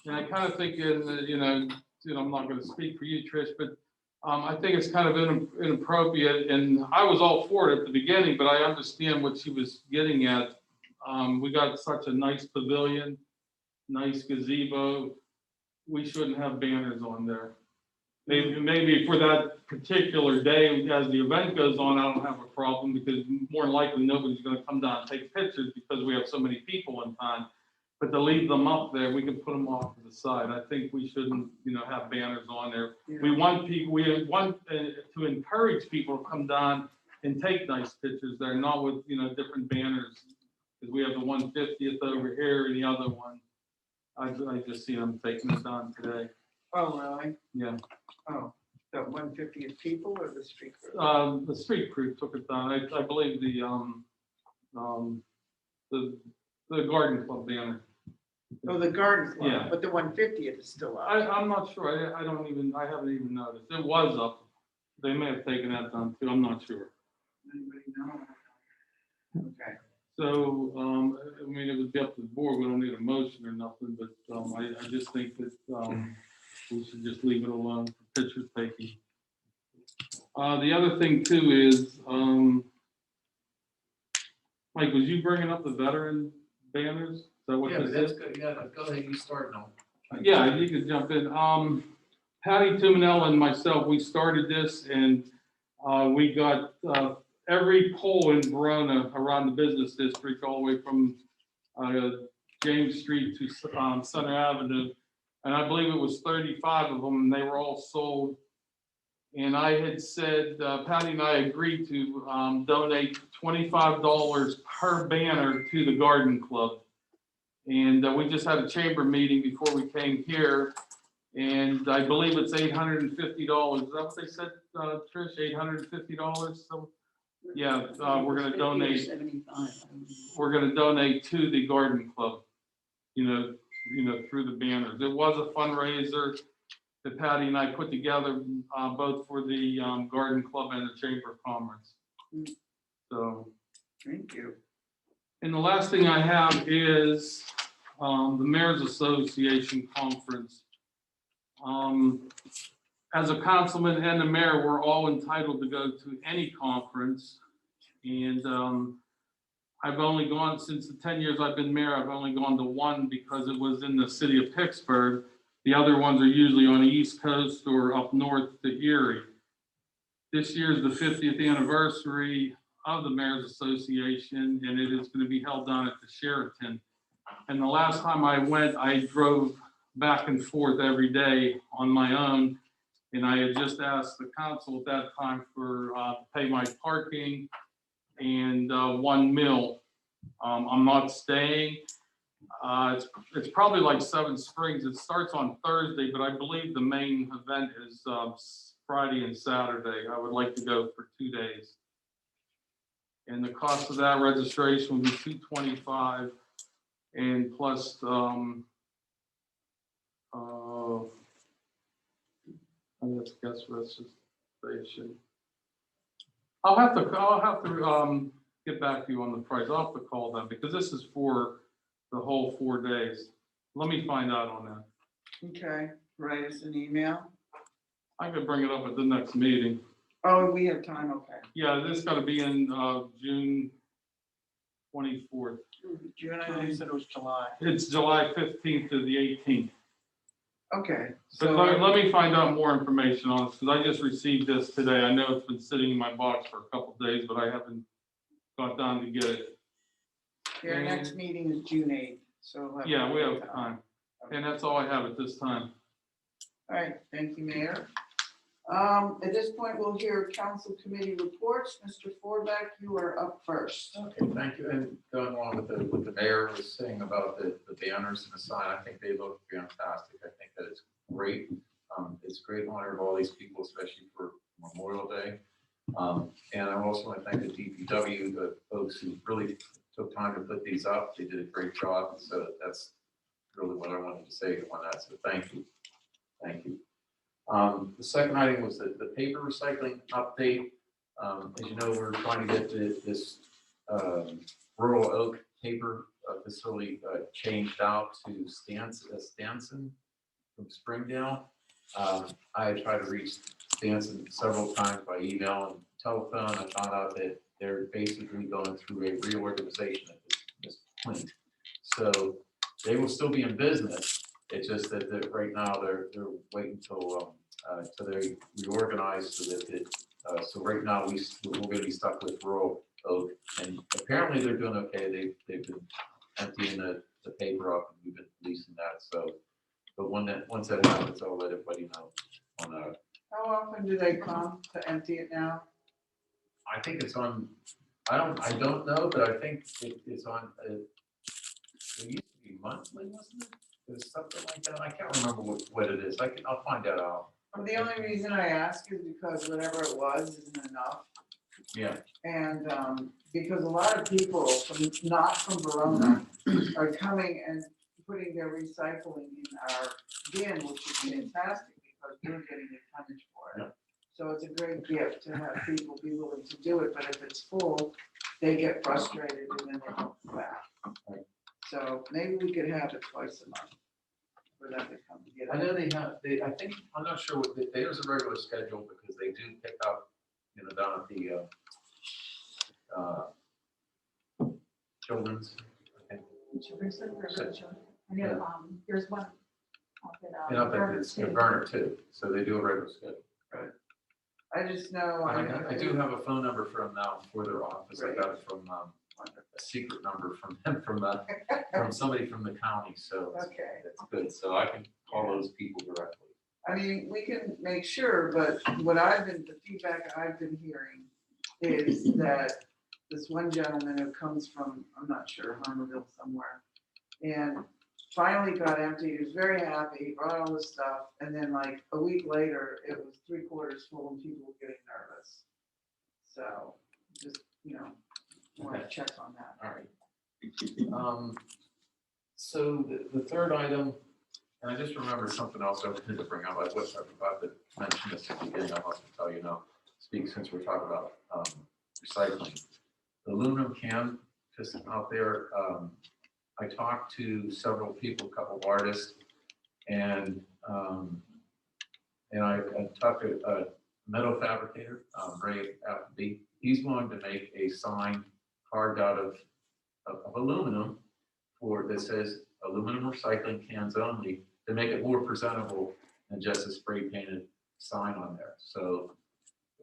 [SPEAKER 2] And I kind of think, I'm not going to speak for you, Trish, but I think it's kind of inappropriate, and I was all for it at the beginning, but I understand what she was getting at. We got such a nice pavilion, nice gazebo. We shouldn't have banners on there. Maybe for that particular day, as the event goes on, I don't have a problem, because more than likely nobody's going to come down and take pictures because we have so many people in time. But to leave them up there, we can put them off to the side. I think we shouldn't, have banners on there. We want people, we want to encourage people to come down and take nice pictures there, not with, different banners. Because we have the 150th over here and the other one. I just see them taking it down today.
[SPEAKER 1] Oh, really?
[SPEAKER 2] Yeah.
[SPEAKER 1] Oh, the 150th people or the street crew?
[SPEAKER 2] The street crew took it down. I believe the garden club banner.
[SPEAKER 1] Oh, the garden club,
[SPEAKER 2] Yeah.
[SPEAKER 1] but the 150th is still up.
[SPEAKER 2] I'm not sure. I haven't even noticed. It was up. They may have taken that down too. I'm not sure.
[SPEAKER 1] Anybody know? Okay.
[SPEAKER 2] So, it would be up to the board. We don't need a motion or nothing, but I just think that we should just leave it alone for picture taking. The other thing too is, Mike, was you bringing up the veteran banners? Is that what
[SPEAKER 6] Yeah,
[SPEAKER 2] this
[SPEAKER 6] but that's
[SPEAKER 2] is?
[SPEAKER 6] good. Yeah, go ahead, you start now.
[SPEAKER 2] Yeah, you could jump in. Patty Tumanella and myself, we started this, and we got every pole in Verona around the business district, all the way from James Street to Center Avenue. And I believe it was 35 of them, and they were all sold. And I had said, Patty and I agreed to donate $25 per banner to the garden club. And we just had a chamber meeting before we came here. And I believe it's $850. Is that what they said, Trish? $850? So, yeah, we're going to donate.
[SPEAKER 9] 75.
[SPEAKER 2] We're going to donate to the garden club, through the banners. It was a fundraiser that Patty and I put together, both for the garden club and the Chamber of Commerce. So,
[SPEAKER 1] Thank you.
[SPEAKER 2] and the last thing I have is the Mayor's Association Conference. As a councilman and the mayor, we're all entitled to go to any conference. And I've only gone, since the 10 years I've been mayor, I've only gone to one because it was in the city of Pittsburgh. The other ones are usually on the East Coast or up north to Erie. This year is the 50th anniversary of the Mayor's Association, and it is going to be held down at the Sheraton. And the last time I went, I drove back and forth every day on my own. And I had just asked the council at that time for to pay my parking and 1 meal. I'm not staying. It's probably like Seven Springs. It starts on Thursday, but I believe the main event is Friday and Saturday. I would like to go for 2 days. And the cost of that registration would be $225, and plus I guess registration. I'll have to get back to you on the price. I'll have to call them because this is for the whole 4 days. Let me find out on that.
[SPEAKER 1] Okay, write us an email.
[SPEAKER 2] I could bring it up at the next meeting.
[SPEAKER 1] Oh, we have time, okay.
[SPEAKER 2] Yeah, this got to be in June 24th.
[SPEAKER 1] June, I think you said it was July.
[SPEAKER 2] It's July 15th to the 18th.
[SPEAKER 1] Okay.
[SPEAKER 2] So let me find out more information on this, because I just received this today. I know it's been sitting in my box for a couple of days, but I haven't got down to get it.
[SPEAKER 1] Your next meeting is June 8th, so. we'll
[SPEAKER 2] Yeah, we have time. And that's all I have at this time.
[SPEAKER 1] All right, thank you, Mayor. At this point, we'll hear council committee reports. Mr. Forbeck, you are up first.
[SPEAKER 6] Okay, thank you. And going along with the mayor was saying about the banners and the sign, I think they look fantastic. I think that it's great. It's great honor of all these people, especially for Memorial Day. And I also want to thank the DPW, the folks who really took time to put these up. They did a great job. So that's really what I wanted to say on that. So thank you. Thank you. The second item was the paper recycling update. As you know, we're trying to get this rural oak paper facility changed out to Stanson from Springdale. I tried to reach Stanson several times by email and telephone. I found out that they're basically going through a reorganization at this point. So they will still be in business. It's just that right now they're waiting till they reorganize so that so right now we're going to be stuck with rural oak, and apparently they're doing okay. They've been emptying the paper up and we've been releasing that. So, but once that happens, I'll let everybody know on that.
[SPEAKER 1] How often do they come to empty it now?
[SPEAKER 6] I think it's on. I don't know, but I think it's on. It used to be monthly, wasn't it? There's something like that. I can't remember what it is. I'll find that out.
[SPEAKER 1] Well, the only reason I ask is because whatever it was isn't enough.
[SPEAKER 6] Yeah.
[SPEAKER 1] And because a lot of people not from Verona are coming and putting their recycling in our bin, which is fantastic because we're getting the tonnage for it.
[SPEAKER 6] Yeah.
[SPEAKER 1] So it's a great gift to have people be willing to do it, but if it's full, they get frustrated and then they don't come back.
[SPEAKER 6] Right.
[SPEAKER 1] So maybe we could have it twice a month for them to come to get
[SPEAKER 6] I
[SPEAKER 1] it.
[SPEAKER 6] know I think, I'm not sure what, there's a regular schedule because they do pick up, down at the, children's, I think.
[SPEAKER 9] I know, there's one.
[SPEAKER 6] And up at it's Verona too, so they do a regular schedule.
[SPEAKER 1] I just know.
[SPEAKER 6] I do have a phone number from now for their office. I got it from, a secret number from them, from somebody from the county, so
[SPEAKER 1] Okay.
[SPEAKER 6] that's good. So I can call those people directly.
[SPEAKER 1] I mean, we can make sure, but the feedback I've been hearing is that this one gentleman who comes from, I'm not sure, Harmerville somewhere, and finally got empty. He was very happy. He brought all this stuff, and then like a week later, it was 3/4 full, and people were getting nervous. So just want to check on that.
[SPEAKER 6] All right. So the third item, and I just remembered something else I wanted to bring up. I forgot to mention this at the beginning. I must tell you now, speak since we're talking about recycling. The aluminum can just out there. I talked to several people, a couple of artists, and I talked to a metal fabricator, Ray Appleby. He's willing to make a sign carved out of aluminum that says aluminum recycling cans only, to make it more presentable than just a spray painted sign on there. So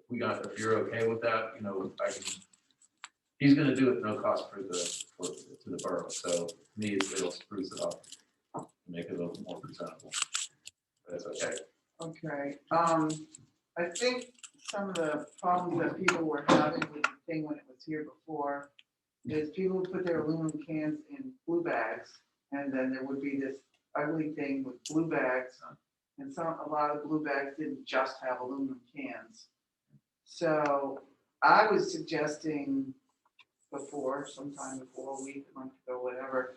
[SPEAKER 6] if you're okay with that, he's going to do it no cost to the borough. So to me, it'll spruce it up and make it a little more presentable. That's okay.
[SPEAKER 1] Okay. I think some of the problems that people were having with the thing when it was here before is people would put their aluminum cans in blue bags, and then there would be this ugly thing with blue bags, and a lot of blue bags didn't just have aluminum cans. So I was suggesting sometime before, a week, a month ago, whatever,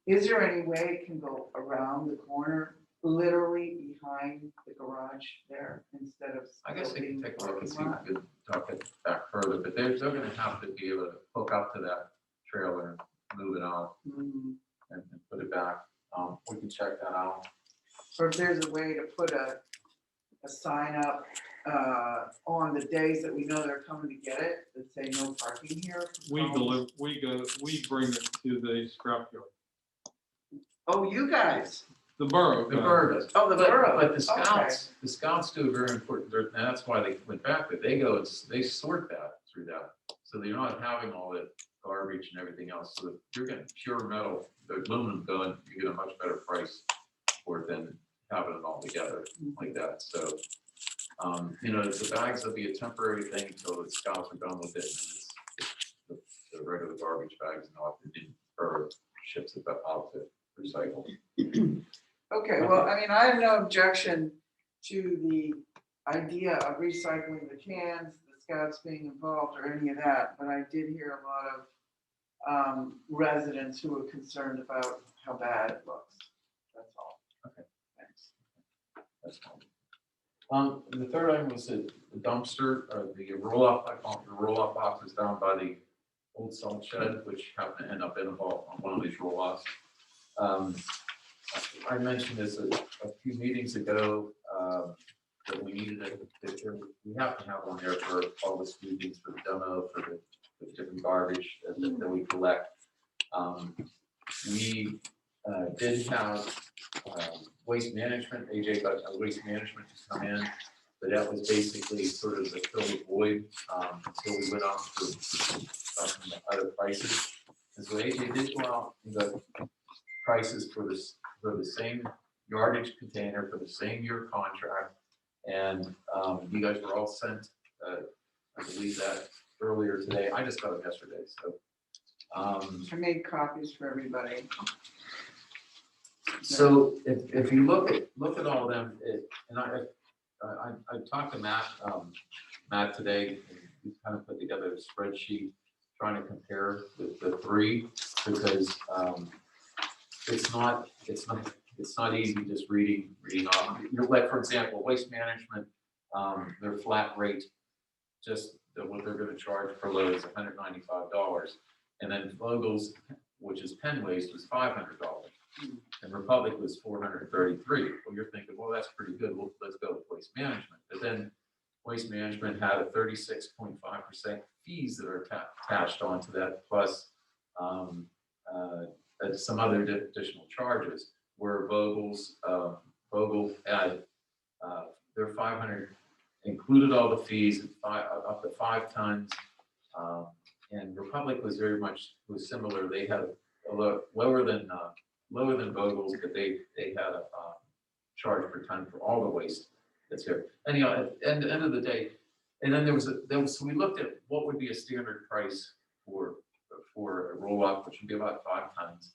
[SPEAKER 1] is there any way it can go around the corner, literally behind the garage there, instead of?
[SPEAKER 6] I guess they can take a look and see if we can talk it back further, but they're going to have to be able to hook up to that trailer and move it out and put it back. We can check that out.
[SPEAKER 1] Or if there's a way to put a sign up on the days that we know they're coming to get it, that say no parking here.
[SPEAKER 2] We bring it to the scrapyard.
[SPEAKER 1] Oh, you guys.
[SPEAKER 2] The borough.
[SPEAKER 6] The borough does.
[SPEAKER 1] Oh, the borough.
[SPEAKER 6] But the scouts do a very important, and that's why they went back, but they go, they sort that through that. So they're not having all that garbage and everything else. So if you're getting pure metal, the aluminum done, you get a much better price for it than having it all together like that. So, the bags will be a temporary thing until the scouts are done with it. And it's the regular garbage bags and all, or ships it out to recycle.
[SPEAKER 1] Okay, well, I mean, I have no objection to the idea of recycling the cans, the Scouts being involved or any of that, but I did hear a lot of residents who were concerned about how bad it looks. That's all.
[SPEAKER 6] Okay.
[SPEAKER 1] Thanks.
[SPEAKER 6] That's fine. The third item was the dumpster, or the roll-off, I call it the roll-off boxes down by the old salt shed, which happened to end up in on one of these roll-offs. I mentioned this a few meetings ago, that we needed we have to have one there for all the students, for the demo, for the different garbage that we collect. We did have waste management, AJ got waste management to come in, but that was basically sort of the fill the void until we went on to other prices. And so AJ did go out and got prices for the same yardage container for the same year contract. And you guys were all sent, I believe that earlier today. I just got it yesterday, so.
[SPEAKER 1] I made copies for everybody.
[SPEAKER 6] So if you look at all of them, and I talked to Matt today, and we kind of put together a spreadsheet trying to compare the three, because it's not easy just reading off. Like, for example, waste management, their flat rate, just what they're going to charge per load is $195, and then Vogel's, which is pen waste, was $500, and Republic was $433. Well, you're thinking, well, that's pretty good. Well, let's go with waste management. But then waste management had a 36.5% fees that are attached onto that, plus some other additional charges. Where Vogel had their 500 included all the fees up to 5 tons, and Republic was was similar. They had a lower than Vogel's, but they had a charge per ton for all the waste that's here. Anyhow, at the end of the day, and then so we looked at what would be a standard price for a roll-up, which would be about 5 tons.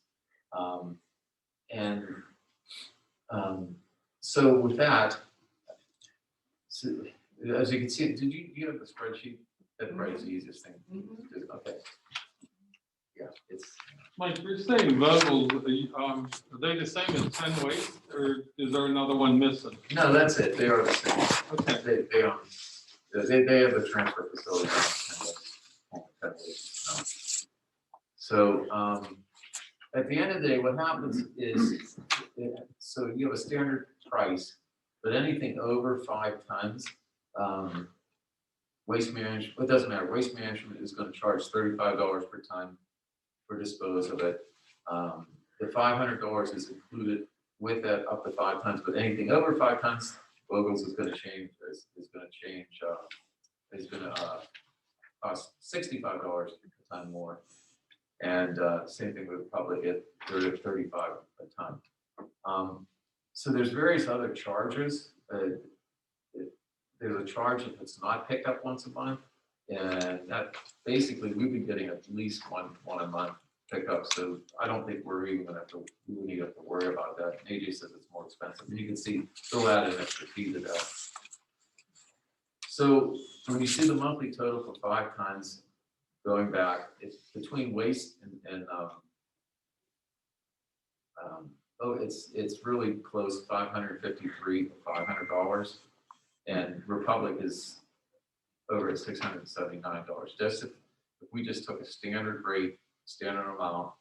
[SPEAKER 6] So with that, so as you can see, do you have the spreadsheet? That probably is the easiest thing. Okay. Yeah, it's.
[SPEAKER 2] Mike, you're saying Vogel's, are they the same as 10 waste, or is there another one missing?
[SPEAKER 6] No, that's it. They are the same.
[SPEAKER 2] Okay.
[SPEAKER 6] They have the transfer facility. So at the end of the day, what happens is, so you have a standard price, but anything over 5 tons, waste management, it doesn't matter. Waste management is going to charge $35 per ton for dispose of it. The $500 is included with that up to 5 tons, but anything over 5 tons, Vogel's is going to change. Is going to cost $65 per ton more, and same thing with Republic at $35 a ton. So there's various other charges. There's a charge if it's not picked up once a month, and that basically we've been getting at least one a month pickup. So I don't think we're even going to have to worry about that. AJ says it's more expensive, and you can see they'll add an extra fee to that. So when you see the monthly total for 5 tons going back, it's between waste and it's really close, $553 to $500, and Republic is over at $679. Just if we just took a standard rate, standard amount,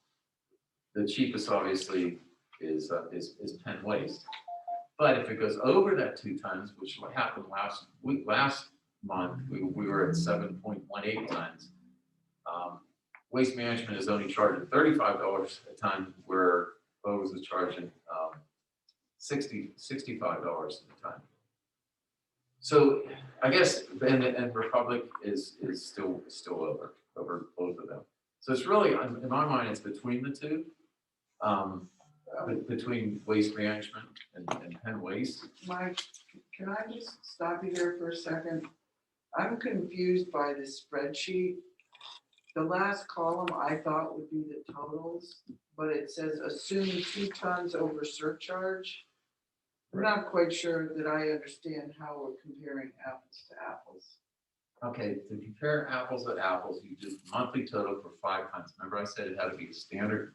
[SPEAKER 6] the cheapest obviously is pen waste. But if it goes over that 2 tons, which happened last month, we were at 7.18 tons. Waste management is only charging $35 a ton, where Bose is charging $65 a ton. So I guess, and Republic is still over both of them. So it's really, in my mind, it's between the two, between waste management and pen waste.
[SPEAKER 1] Mike, can I just stop you there for a second? I'm confused by this spreadsheet. The last column I thought would be the totals, but it says assume 2 tons over surcharge. I'm not quite sure that I understand how we're comparing apples to apples.
[SPEAKER 6] Okay, to compare apples to apples, you do monthly total for 5 tons. Remember I said it had to be a standard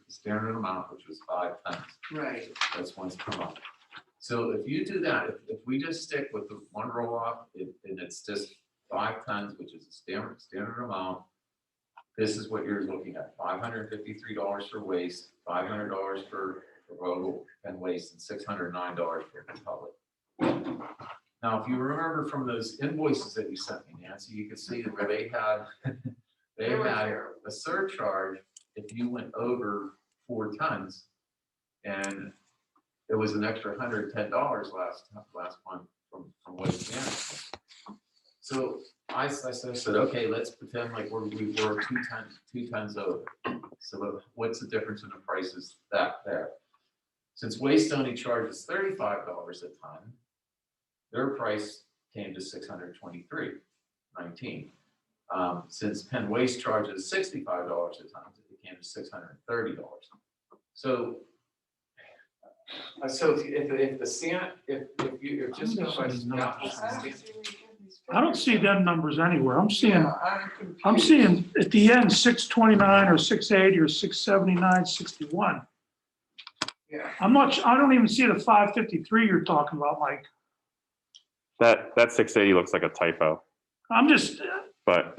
[SPEAKER 6] amount, which was 5 tons.
[SPEAKER 1] Right.
[SPEAKER 6] That's once per month. So if you do that, if we just stick with the one roll off, and it's just 5 tons, which is a standard amount, this is what you're looking at, $553 for waste, $500 for road and waste, and $609 for the public. Now, if you remember from those invoices that you sent me, Nancy, you could see where they had a surcharge if you went over 4 tons, and it was an extra $110 last month from waste management. So I said, okay, let's pretend like we were 2 tons over. So what's the difference in the prices there? Since waste only charges $35 a ton, their price came to $623.19. Since Penn Waste charges $65 a ton, it came to $630. So if you're just going by the apples and stands,
[SPEAKER 7] I don't see them numbers anywhere. I'm seeing,
[SPEAKER 1] Yeah,
[SPEAKER 7] I'm
[SPEAKER 1] confused.
[SPEAKER 7] seeing at the end, 629 or 680 or 679, 61.
[SPEAKER 1] Yeah,
[SPEAKER 7] I don't even see the 553 you're talking about, Mike.
[SPEAKER 4] That 680 looks like a typo,
[SPEAKER 7] I'm just,
[SPEAKER 4] but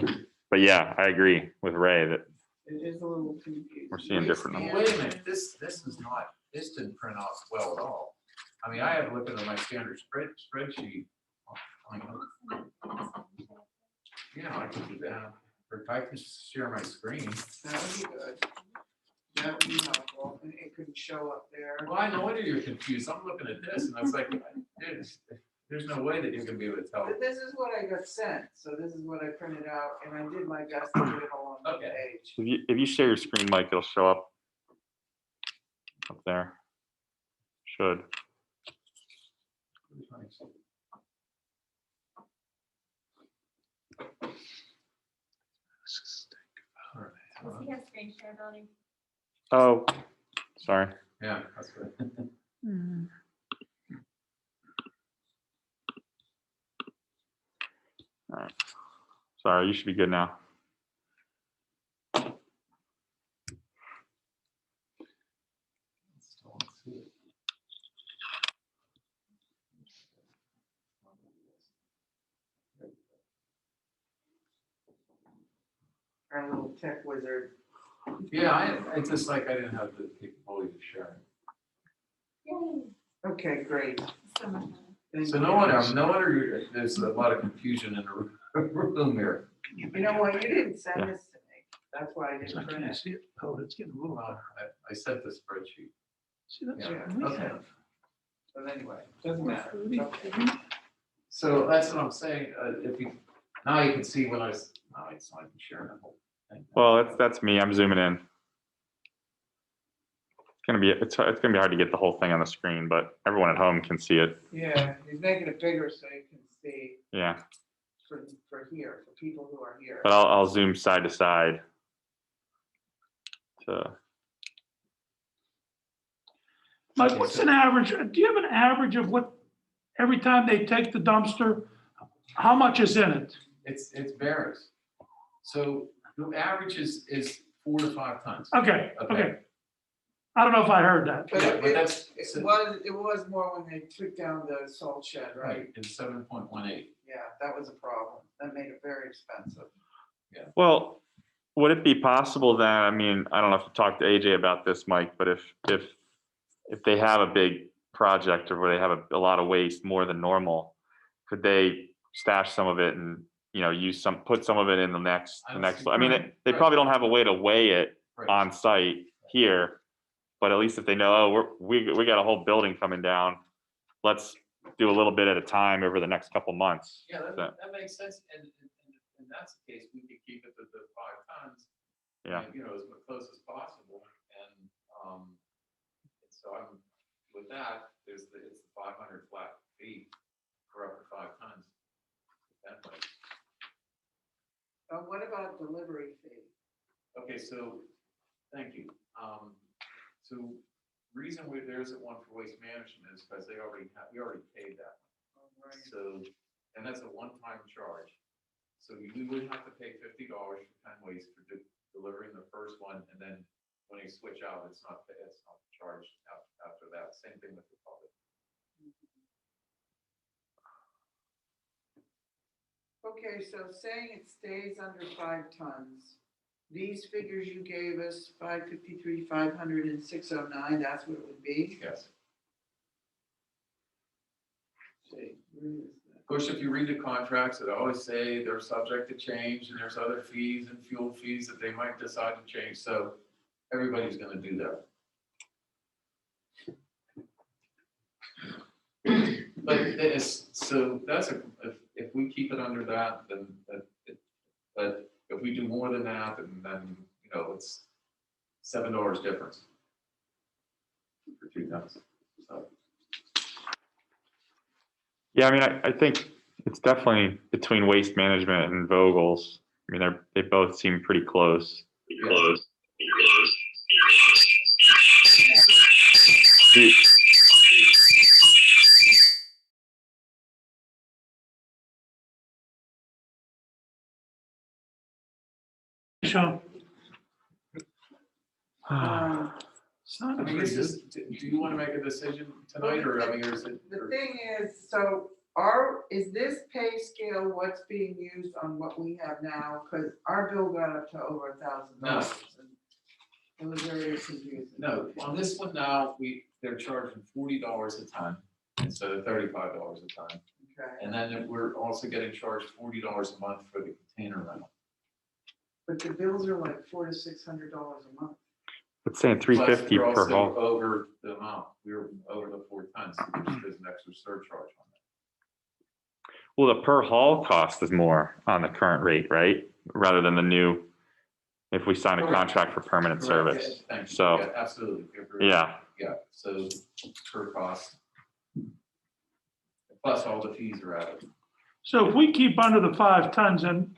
[SPEAKER 4] yeah, I agree with Ray that
[SPEAKER 1] it is a little confusing.
[SPEAKER 4] we're seeing different
[SPEAKER 6] Well,
[SPEAKER 4] numbers.
[SPEAKER 6] wait a minute, this didn't print out well at all. I mean, I have looked at my standard spreadsheet. Yeah, I can do that. Or if I could share my screen.
[SPEAKER 1] That would be good. That would be helpful, and it could show up there.
[SPEAKER 6] Well, I know wonder you're confused. I'm looking at this and I was like, there's no way that you're gonna be able to tell.
[SPEAKER 1] But this is what I got sent, so this is what I printed out, and I did my best to put it all on the
[SPEAKER 6] Okay.
[SPEAKER 1] page.
[SPEAKER 4] If you share your screen, Mike, it'll show up there. Should.
[SPEAKER 5] Does he have screen share ability?
[SPEAKER 4] Oh, sorry.
[SPEAKER 6] Yeah, that's good.
[SPEAKER 4] All right. Sorry, you should be good now.
[SPEAKER 1] Our little tech wizard.
[SPEAKER 6] Yeah, I just like, I didn't have the capability of sharing.
[SPEAKER 5] Yay.
[SPEAKER 1] Okay, great.
[SPEAKER 5] So much fun.
[SPEAKER 1] Thank
[SPEAKER 6] So
[SPEAKER 1] you.
[SPEAKER 6] no wonder there's a lot of confusion in the room here.
[SPEAKER 1] You know what, you didn't send this to me, that's why I
[SPEAKER 7] I
[SPEAKER 1] didn't print
[SPEAKER 7] can't
[SPEAKER 1] it.
[SPEAKER 7] see it. Oh, it's getting a little.
[SPEAKER 6] Well, I sent the spreadsheet.
[SPEAKER 7] See, that's
[SPEAKER 6] Yeah,
[SPEAKER 7] what we
[SPEAKER 6] okay.
[SPEAKER 7] have.
[SPEAKER 1] But anyway, doesn't matter. Okay.
[SPEAKER 6] So that's what I'm saying, if you, now you can see when now it's not even sharing the whole thing.
[SPEAKER 4] Well, that's me. I'm zooming in. It's gonna be hard to get the whole thing on the screen, but everyone at home can see it.
[SPEAKER 1] Yeah, he's making it bigger so you can see
[SPEAKER 4] Yeah,
[SPEAKER 1] for here, for people who are here.
[SPEAKER 4] but I'll zoom side to side.
[SPEAKER 7] Mike, what's an average, do you have an average of what, every time they take the dumpster, how much is in it?
[SPEAKER 6] It varies. So the average is 4 to 5 tons.
[SPEAKER 7] Okay. I don't know if I heard that.
[SPEAKER 1] But
[SPEAKER 6] Yeah, but that's-
[SPEAKER 1] it was more when they took down the salt shed, right?
[SPEAKER 6] It's 7.18.
[SPEAKER 1] Yeah, that was a problem. That made it very expensive.
[SPEAKER 4] Well, would it be possible then, I mean, I don't know if you talked to AJ about this, Mike, but if they have a big project or where they have a lot of waste more than normal, could they stash some of it and, put some of it in the next, I mean, they probably don't have a way to weigh it
[SPEAKER 6] Right.
[SPEAKER 4] on site here, but at least if they know, oh, we got a whole building coming down, let's do a little bit at a time over the next couple months.
[SPEAKER 6] Yeah,
[SPEAKER 4] So,
[SPEAKER 6] that makes sense. And that's the case, we could keep it to the 5 tons.
[SPEAKER 4] Yeah.
[SPEAKER 6] And, as close as possible. And so with that, it's the 500 flat feet for up to 5 tons. That way.
[SPEAKER 1] What about delivery fee?
[SPEAKER 6] Okay, so, thank you. So reason there isn't one for waste management is because we already paid that.
[SPEAKER 1] Right.
[SPEAKER 6] So, and that's a one-time charge. So we would have to pay $50 for 10 waste for delivering the first one, and then when they switch out, it's not charged after that. Same thing with the public.
[SPEAKER 1] Okay, so saying it stays under 5 tons, these figures you gave us, 553, 500, and 609, that's what it would be?
[SPEAKER 6] Yes.
[SPEAKER 1] See, where is that?
[SPEAKER 6] Of course, if you read the contracts, it always say they're subject to change, and there's other fees and fuel fees that they might decide to change, so everybody's gonna do that. But it's, so that's if we keep it under that, then but if we do more than that, then you know, it's $7 difference for 2 tons. So.
[SPEAKER 4] Yeah, I mean, I think it's definitely between Waste Management and Vogel's. I mean, they both seem pretty close.
[SPEAKER 7] Sean,
[SPEAKER 1] Um,
[SPEAKER 6] I
[SPEAKER 7] sounded
[SPEAKER 6] mean,
[SPEAKER 7] pretty
[SPEAKER 6] this
[SPEAKER 7] good.
[SPEAKER 6] is, do you want to make a decision tonight, or I mean, or is it?
[SPEAKER 1] The thing is, so is this pay scale what's being used on what we have now? Because our bill got up to over $1,000. and It was very confusing.
[SPEAKER 6] No, on this one now, they're charging $40 a ton instead of $35 a ton.
[SPEAKER 1] Okay,
[SPEAKER 6] And then we're also getting charged $40 a month for the container rental.
[SPEAKER 1] but the bills are like $400 to $600 a month.
[SPEAKER 4] It's saying 350
[SPEAKER 6] Plus,
[SPEAKER 4] per
[SPEAKER 6] we're also
[SPEAKER 4] haul.
[SPEAKER 6] over the amount, we were over the 4 tons, so there's an extra surcharge on that.
[SPEAKER 4] Well, the per haul cost is more on the current rate, right? Rather than the new, if we sign a
[SPEAKER 6] Correct.
[SPEAKER 4] contract for permanent
[SPEAKER 6] Correct.
[SPEAKER 4] service.
[SPEAKER 6] Yeah, thank you.
[SPEAKER 4] So,
[SPEAKER 6] Yeah, absolutely. Agree.
[SPEAKER 4] yeah,
[SPEAKER 6] Yeah, so per cost. Plus all the fees are added.
[SPEAKER 7] So if we keep under the 5 tons, then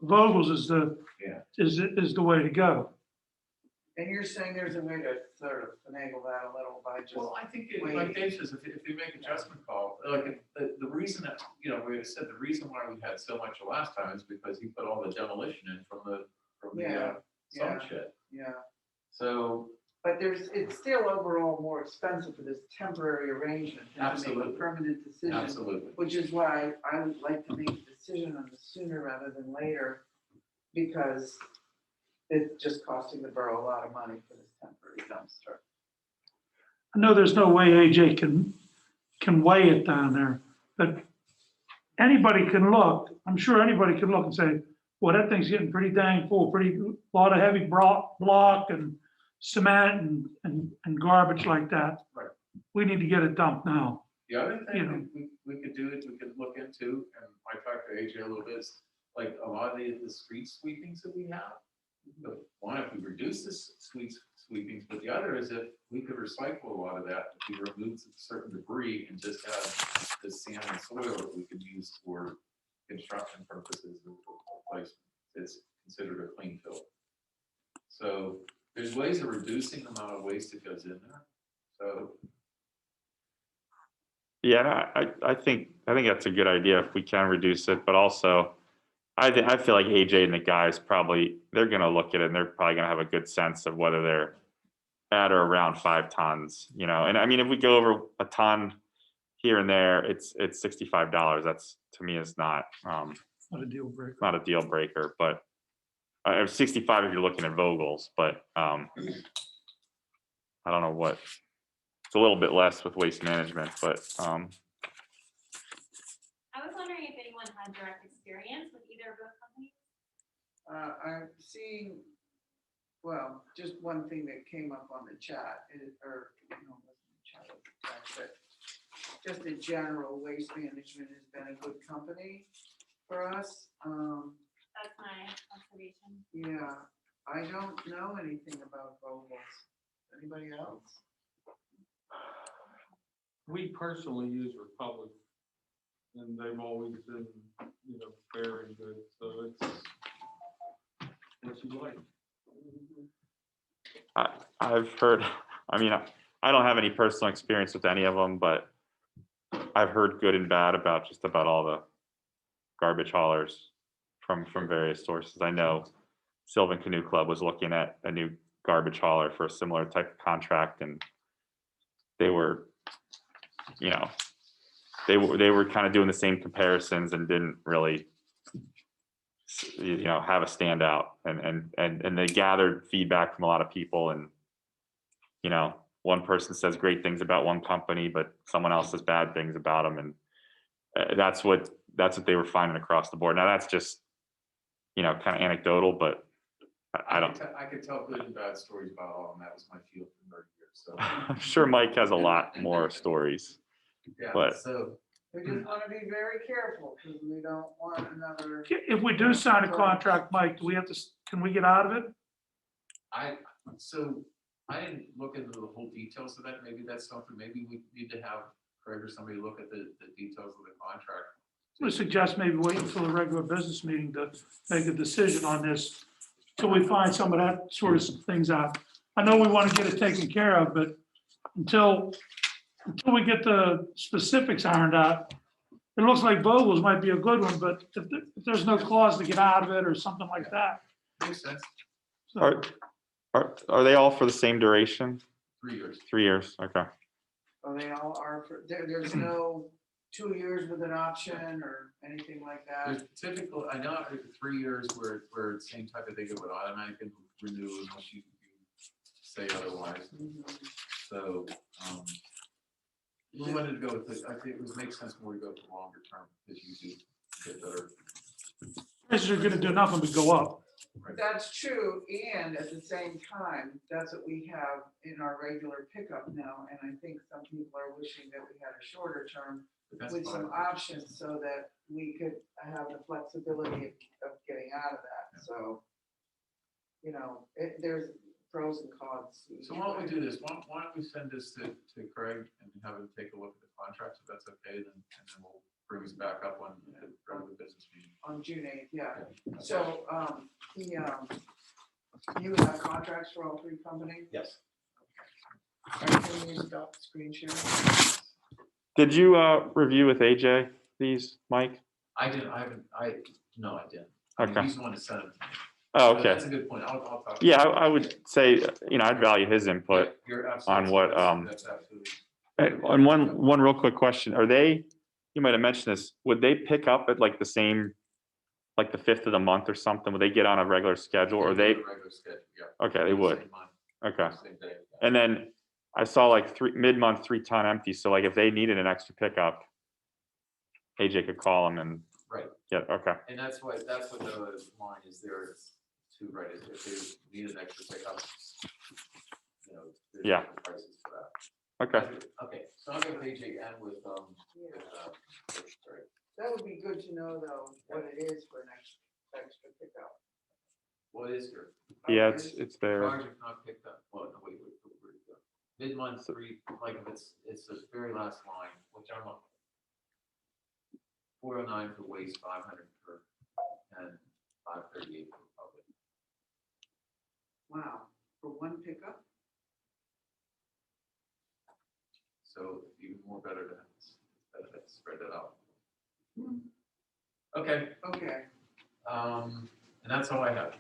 [SPEAKER 7] Vogel's is the,
[SPEAKER 6] Yeah.
[SPEAKER 7] is the way to go.
[SPEAKER 1] And you're saying there's a way to sort of finagle that a little by just,
[SPEAKER 6] Well, I think, like Dave says, if they make adjustment call, like, the reason that, you know, we had said, the reason why we had so much the last time is because he put all the demolition in from the
[SPEAKER 1] Yeah,
[SPEAKER 6] salt
[SPEAKER 1] yeah.
[SPEAKER 6] shed.
[SPEAKER 1] yeah.
[SPEAKER 6] So,
[SPEAKER 1] But it's still overall more expensive for this temporary arrangement than to make
[SPEAKER 6] Absolutely.
[SPEAKER 1] a permanent decision.
[SPEAKER 6] absolutely.
[SPEAKER 1] Which is why I would like to make a decision on this sooner rather than later, because it's just costing the borough a lot of money for this temporary dumpster.
[SPEAKER 7] I know there's no way AJ can weigh it down there, but anybody can look, I'm sure anybody can look and say, well, that thing's getting pretty dang full, lot of heavy block and cement and garbage like that.
[SPEAKER 6] Right.
[SPEAKER 7] We need to get it dumped now.
[SPEAKER 6] The other
[SPEAKER 7] You
[SPEAKER 6] thing we could do, we could look into, and I talked to AJ a little bit, is like a lot of the street sweepings that we have. The one, if we reduce this sweepings, but the other is if we could recycle a lot of that, if we remove certain debris and just have the sand and soil that we could use for construction purposes or replacement. It's considered a clean fill. So there's ways of reducing the amount of waste that goes in there. So
[SPEAKER 4] yeah, I think that's a good idea if we can reduce it, but also I feel like AJ and the guys they're gonna look at it and they're probably gonna have a good sense of whether they're at or around 5 tons, you know. And I mean, if we go over a ton here and there, it's $65. That's, to me, is not
[SPEAKER 7] Not a deal breaker.
[SPEAKER 4] not a deal breaker, but 65 if you're looking at Vogel's, but I don't know what, it's a little bit less with Waste Management, but
[SPEAKER 5] I was wondering if anyone had direct experience with either of those companies?
[SPEAKER 1] I'm seeing, well, just one thing that came up on the chat, or, no, it wasn't the chat, it was the chat, but just in general, Waste Management has been a good company for us.
[SPEAKER 5] That's my observation.
[SPEAKER 1] Yeah, I don't know anything about Vogel's. Anybody else?
[SPEAKER 2] We personally use Republic, and they've always been, you know, very good, so it's what you like.
[SPEAKER 4] I've heard, I mean, I don't have any personal experience with any of them, but I've heard good and bad about just about all the garbage haulers from various sources. I know Sylvan Canoe Club was looking at a new garbage hauler for a similar type of contract, and they were, you know, they were kind of doing the same comparisons and didn't really, you know, have a standout, and they gathered feedback from a lot of people, and, you know, one person says great things about one company, but someone else says bad things about them, and that's what they were finding across the board. Now that's just, you know, kind of anecdotal, but I don't.
[SPEAKER 6] I could tell good and bad stories about all of them. That was my field for 30 years, so.
[SPEAKER 4] I'm sure Mike has a lot more stories.
[SPEAKER 6] Yeah,
[SPEAKER 4] But-
[SPEAKER 6] so,
[SPEAKER 1] We just want to be very careful because we don't want another.
[SPEAKER 7] If we do sign a contract, Mike, do we have to, can we get out of it?
[SPEAKER 6] I didn't look into the whole details of that. Maybe that's something, maybe we need to have Craig or somebody look at the details of the contract.
[SPEAKER 7] We suggest maybe waiting until a regular business meeting to make a decision on this, till we find some of that sort of things out. I know we want to get it taken care of, but until we get the specifics ironed out, it looks like Vogel's might be a good one, but if there's no clause to get out of it or something like that.
[SPEAKER 6] Makes sense.
[SPEAKER 7] So,
[SPEAKER 4] Are they all for the same duration?
[SPEAKER 6] 3 years.
[SPEAKER 4] 3 years, okay.
[SPEAKER 1] Oh, they all are, there's no 2 years with an option or anything like that.
[SPEAKER 6] There's typical, I know 3 years where it's same type of thing, it would automatically renew unless you say otherwise. So, we wanted to go with this. I think it would make sense when we go to longer term, because you do get better.
[SPEAKER 7] prices are gonna do nothing but go up.
[SPEAKER 1] That's true, and at the same time, that's what we have in our regular pickup now, and I think some people are wishing that we had a shorter term
[SPEAKER 6] But that's
[SPEAKER 1] with some
[SPEAKER 6] fine.
[SPEAKER 1] options so that we could have the flexibility of getting out of that, so. You know, there's pros and cons.
[SPEAKER 6] So why don't we do this? Why don't we send this to Craig and have him take a look at the contracts, if that's okay, then, and then we'll bring this back up on the regular business meeting.
[SPEAKER 1] On June 8th, yeah. So, you would have contracts for all three companies?
[SPEAKER 6] Yes.
[SPEAKER 1] Are you going to use adopt screen share?
[SPEAKER 4] Did you review with AJ these, Mike?
[SPEAKER 6] I didn't, I haven't, no, I didn't.
[SPEAKER 4] Okay.
[SPEAKER 6] He's the one to send them.
[SPEAKER 4] Oh,
[SPEAKER 6] So
[SPEAKER 4] okay.
[SPEAKER 6] That's a good point. I'll talk.
[SPEAKER 4] Yeah, I would say, you know, I'd value his input.
[SPEAKER 6] You're absolutely.
[SPEAKER 4] on what,
[SPEAKER 6] That's absolutely.
[SPEAKER 4] And one real quick question, are they, you might have mentioned this, would they pick up at like the same, like the 5th of the month or something? Would they get on a regular schedule, or they,
[SPEAKER 6] Regular schedule, yeah.
[SPEAKER 4] okay, they would,
[SPEAKER 6] Same month,
[SPEAKER 4] okay.
[SPEAKER 6] same day.
[SPEAKER 4] And then I saw like mid-month 3-ton empty, so like if they needed an extra pickup, AJ could call them and,
[SPEAKER 6] Right.
[SPEAKER 4] yeah, okay,
[SPEAKER 6] And that's what the line is there too, right? If they need an extra pickup, you know, there's
[SPEAKER 4] Yeah.
[SPEAKER 6] different prices for that.
[SPEAKER 4] okay.
[SPEAKER 6] Okay, so I'm gonna page and with, sorry.
[SPEAKER 1] That would be good to know, though, what it is for an extra pickup.
[SPEAKER 6] What is your
[SPEAKER 4] Yeah,
[SPEAKER 1] Okay.
[SPEAKER 4] it's there.
[SPEAKER 6] project not picked up? Well, no, wait, where to go? Mid-month 3, like if it's the very last line, which I'm on. 409 for waste, 500 for, and 538 for public.
[SPEAKER 1] Wow, for one pickup?
[SPEAKER 6] So even more better to spread that out. Okay,
[SPEAKER 1] Okay,
[SPEAKER 6] and that's all I have.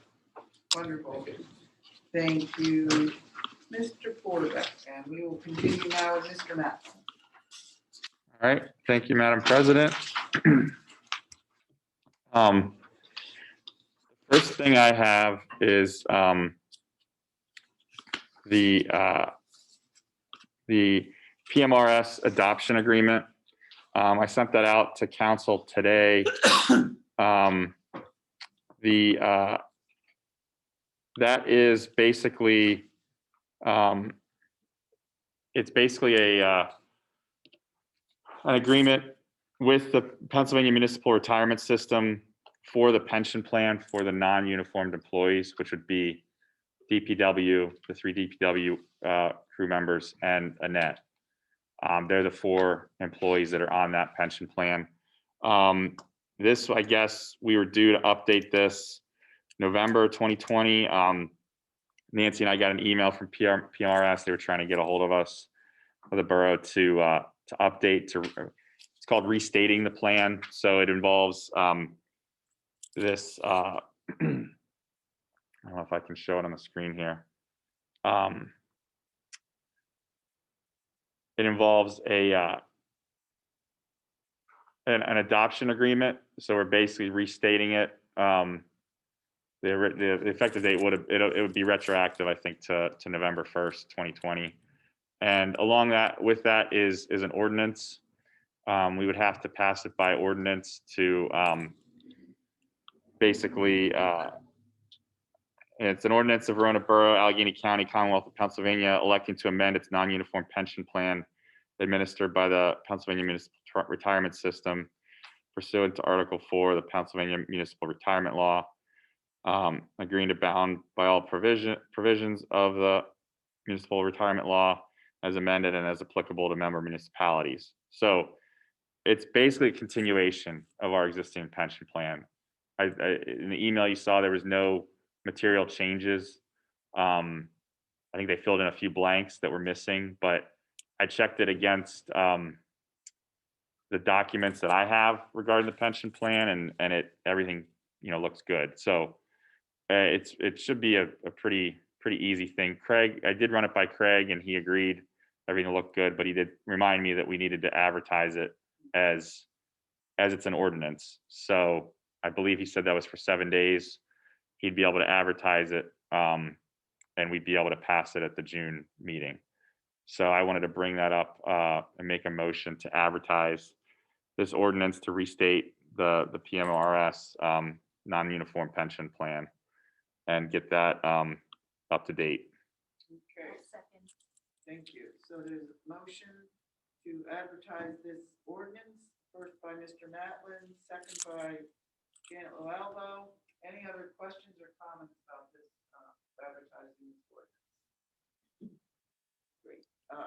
[SPEAKER 1] wonderful. Thank you, Mr. Porter, and we will continue now with Mr. Matt.
[SPEAKER 4] All right, thank you, Madam President. First thing I have is the PMRS adoption agreement. I sent that out to council today. That is basically, it's basically an agreement with the Pennsylvania Municipal Retirement System for the pension plan for the non-uniformed employees, which would be DPW, the 3 DPW crew members, and Annette. They're the 4 employees that are on that pension plan. This, I guess, we were due to update this November 2020. Nancy and I got an email from PMRS. They were trying to get a hold of us for the borough to update. It's called restating the plan. So it involves this, I don't know if I can show it on the screen here. It involves an adoption agreement. So we're basically restating it. The effective date it would be retroactive, I think, to November 1st, 2020. And along with that is an ordinance. We would have to pass it by ordinance to basically, it's an ordinance of Verona Borough, Allegheny County, Commonwealth of Pennsylvania, electing to amend its non-uniform pension plan administered by the Pennsylvania Municipal Retirement System pursuant to Article 4 of the Pennsylvania Municipal Retirement Law, agreeing to bound by all provisions of the Municipal Retirement Law as amended and as applicable to member municipalities. So it's basically a continuation of our existing pension plan. In the email you saw, there was no material changes. I think they filled in a few blanks that were missing, but I checked it against the documents that I have regarding the pension plan, and everything looks good. So it should be a pretty easy thing. Craig, I did run it by Craig, and he agreed everything looked good, but he did remind me that we needed to advertise it as it's an ordinance. So I believe he said that was for 7 days. He'd be able to advertise it, and we'd be able to pass it at the June meeting. So I wanted to bring that up and make a motion to advertise this ordinance to restate the PMRS non-uniform pension plan and get that up to date.
[SPEAKER 1] Okay, thank you. So there's a motion to advertise this ordinance, first by Mr. Matlin, second by Janet Loalvo. Any other questions or comments about this advertising this ordinance? Great.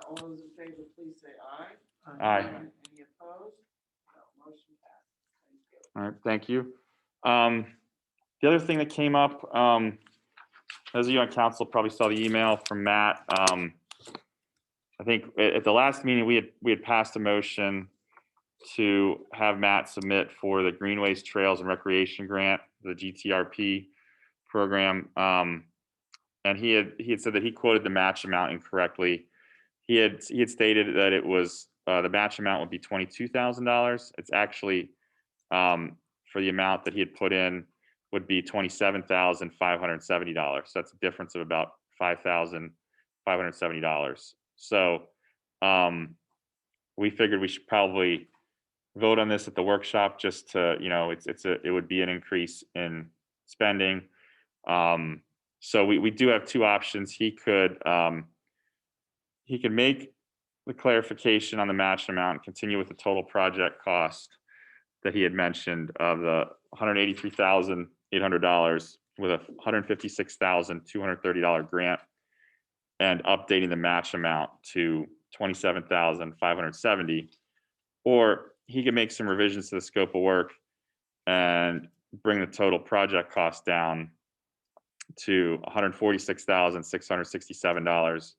[SPEAKER 1] All those in favor, please say aye.
[SPEAKER 4] Aye.
[SPEAKER 1] Any opposed? No, motion passes. Thank you.
[SPEAKER 4] All right, thank you. The other thing that came up, those of you on council probably saw the email from Matt. I think at the last meeting we had passed a motion to have Matt submit for the Greenways, Trails, and Recreation Grant, the GTRP program. And he had said that he quoted the match amount incorrectly. He had stated that it was the match amount would be $22,000. It's actually for the amount that he had put in would be $27,570. So that's a difference of about $5,570. So we figured we should probably vote on this at the workshop just to, it would be an increase in spending. So we do have two options. He could make the clarification on the match amount and continue with the total project cost that he had mentioned of the $183,800 with a $156,230 grant and updating the match amount to $27,570, or he could make some revisions to the scope of work and bring the total project cost down to $146,667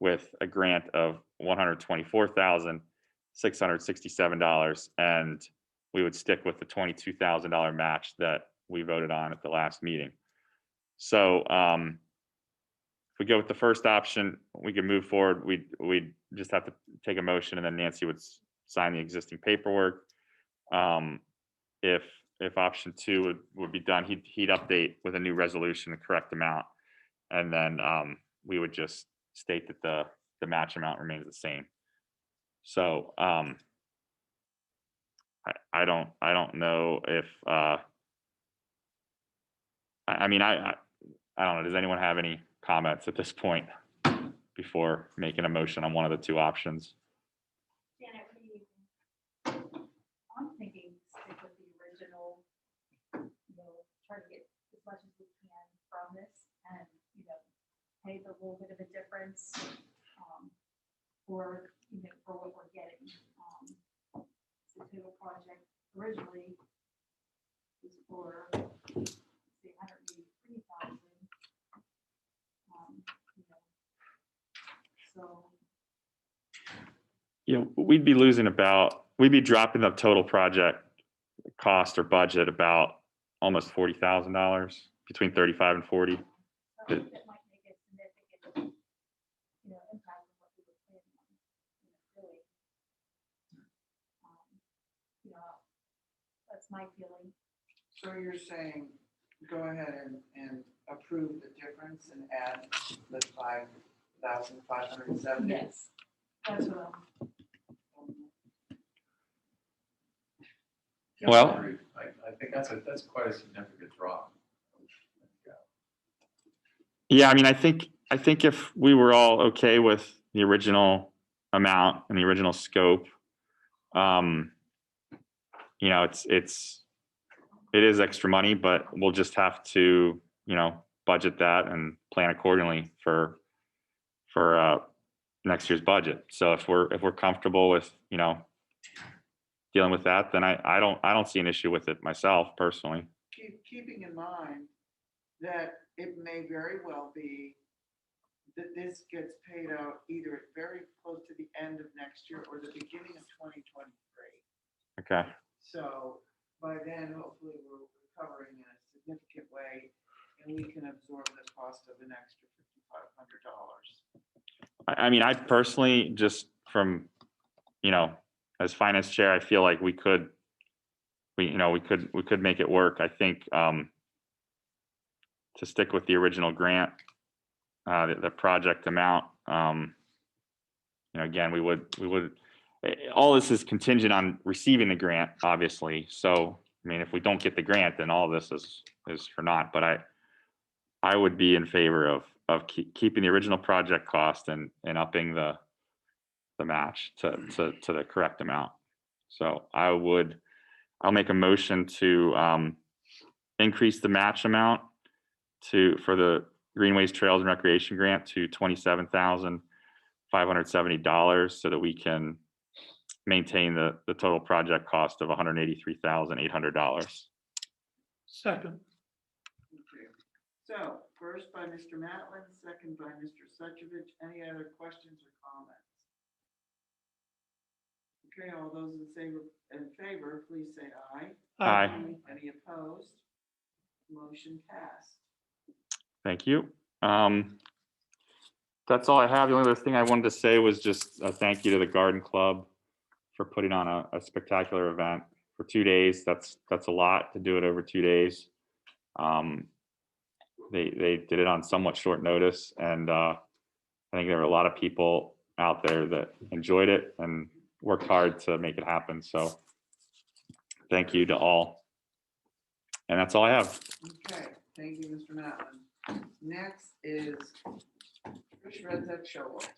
[SPEAKER 4] with a grant of $124,667, and we would stick with the $22,000 match that we voted on at the last meeting. So if we go with the first option, we can move forward. We'd just have to take a motion, and then Nancy would sign the existing paperwork. If option two would be done, he'd update with a new resolution the correct amount, and then we would just state that the match amount remains the same. So I don't know if I don't know. Does anyone have any comments at this point before making a motion on one of the two options?
[SPEAKER 5] Janet, what do you think?
[SPEAKER 9] I'm thinking stick with the original, try to get as much as we can from this and, pay the little bit of a difference for what we're getting. The total project originally was for, say, 183,000. So.
[SPEAKER 4] We'd be dropping the total project cost or budget about almost $40,000, between 35 and 40.
[SPEAKER 9] That might make a significant, impact on what we were planning on, really. You know, that's my feeling.
[SPEAKER 1] So you're saying, go ahead and approve the difference and add the 5,570?
[SPEAKER 9] Yes, that's what I'm.
[SPEAKER 4] Well-
[SPEAKER 6] I think that's quite a significant drop.
[SPEAKER 4] Yeah, I mean, I think if we were all okay with the original amount and the original scope, it is extra money, but we'll just have to, budget that and plan accordingly for next year's budget. So if we're comfortable with, dealing with that, then I don't see an issue with it myself personally.
[SPEAKER 1] Keeping in mind that it may very well be that this gets paid out either very close to the end of next year or the beginning of 2023.
[SPEAKER 4] Okay.
[SPEAKER 1] So by then, hopefully, we're recovering in a significant way, and we can absorb the cost of an extra $5,500.
[SPEAKER 4] I mean, I personally, just from, as finance chair, I feel like we could make it work. I think to stick with the original grant, the project amount, again, we would, all this is contingent on receiving the grant, obviously. So, I mean, if we don't get the grant, then all this is for naught. But I would be in favor of keeping the original project cost and upping the match to the correct amount. So I'll make a motion to increase the match amount for the Greenways, Trails and Recreation Grant to $27,570 so that we can maintain the total project cost of $183,800.
[SPEAKER 7] Second.
[SPEAKER 1] Okay. So first by Mr. Matlin, second by Mr. Suchovich. Any other questions or comments? Okay, all those in favor, please say aye.
[SPEAKER 4] Aye.
[SPEAKER 1] Any opposed? Motion passed.
[SPEAKER 4] Thank you. That's all I have. The only other thing I wanted to say was just a thank you to the Garden Club for putting on a spectacular event for 2 days. That's a lot to do it over 2 days. They did it on somewhat short notice, and I think there were a lot of people out there that enjoyed it and worked hard to make it happen. So thank you to all. And that's all I have.
[SPEAKER 1] Okay, thank you, Mr. Matlin. Next is Trish Redzak Showalter.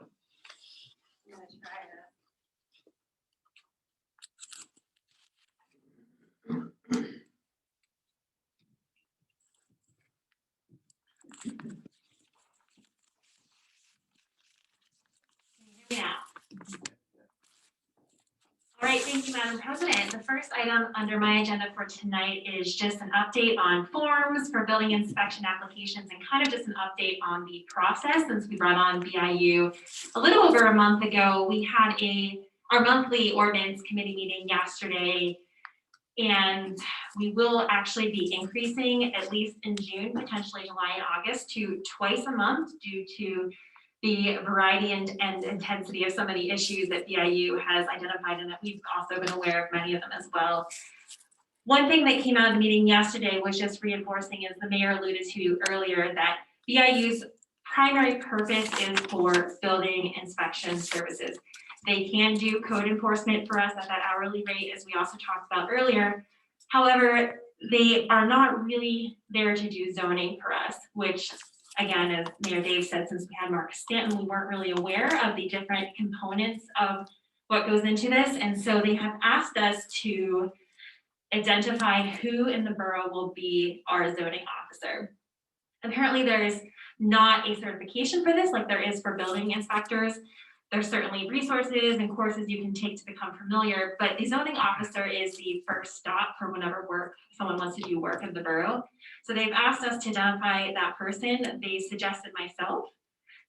[SPEAKER 5] I'm gonna try to- Yeah. All right, thank you, Madam President. The first item under my agenda for tonight is just an update on forms for building inspection applications and kind of just an update on the process since we brought on BIU a little over a month ago. We had our monthly ordinance committee meeting yesterday, and we will actually be increasing, at least in June, potentially July and August, to twice a month due to the variety and intensity of some of the issues that BIU has identified and that we've also been aware of many of them as well. One thing that came out of the meeting yesterday was just reinforcing, as the mayor alluded to earlier, that BIU's primary purpose is for building inspection services. They can do code enforcement for us at that hourly rate, as we also talked about earlier. However, they are not really there to do zoning for us, which, again, as Mayor Dave said, since we had Mark Stanton, we weren't really aware of the different components of what goes into this. And so they have asked us to identify who in the borough will be our zoning officer. Apparently there is not a certification for this like there is for building inspectors. There's certainly resources and courses you can take to become familiar, but the zoning officer is the first stop for whenever someone wants to do work in the borough. So they've asked us to identify that person. They suggested myself,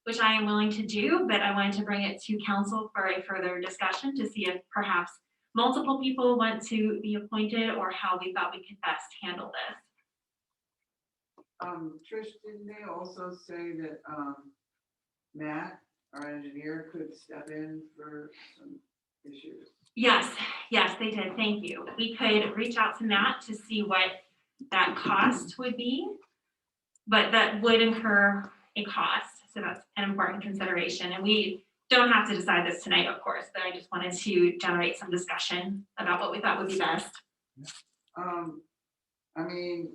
[SPEAKER 5] which I am willing to do, but I wanted to bring it to council for a further discussion to see if perhaps multiple people want to be appointed or how we thought we could best handle this.
[SPEAKER 1] Trish, didn't they also say that, Matt, our engineer, could step in for some issues?
[SPEAKER 5] Yes, yes, they did. Thank you. We could reach out to Matt to see what that cost would be, but that would incur a cost. So that's an important consideration. And we don't have to decide this tonight, of course, but I just wanted to generate some discussion about what we thought would be best.
[SPEAKER 1] I mean,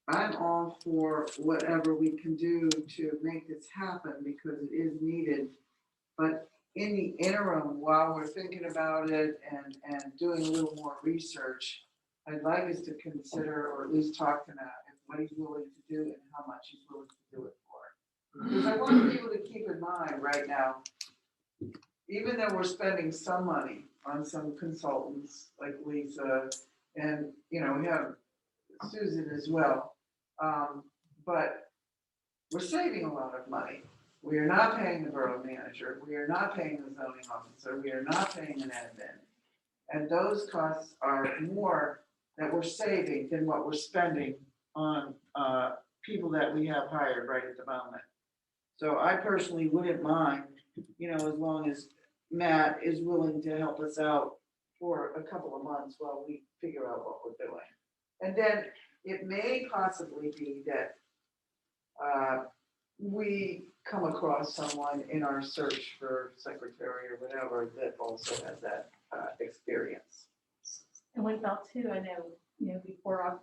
[SPEAKER 1] I'm all for whatever we can do to make this happen because it is needed. But in the interim, while we're thinking about it and doing a little more research, I'd like us to consider, or at least talk to Matt, what he's willing to do and how much he's willing to do it for. Because I want people to keep in mind right now, even though we're spending some money on some consultants like Lisa, and, you know, we have Susan as well, but we're saving a lot of money. We are not paying the borough manager. We are not paying the zoning officer. We are not paying an admin. And those costs are more that we're saving than what we're spending on people that we have hired right at the moment. So I personally wouldn't mind, you know, as long as Matt is willing to help us out for a couple of months while we figure out what we're doing. And then it may possibly be that we come across someone in our search for secretary or whatever that also has that experience.
[SPEAKER 9] And what about too, I know, you know, before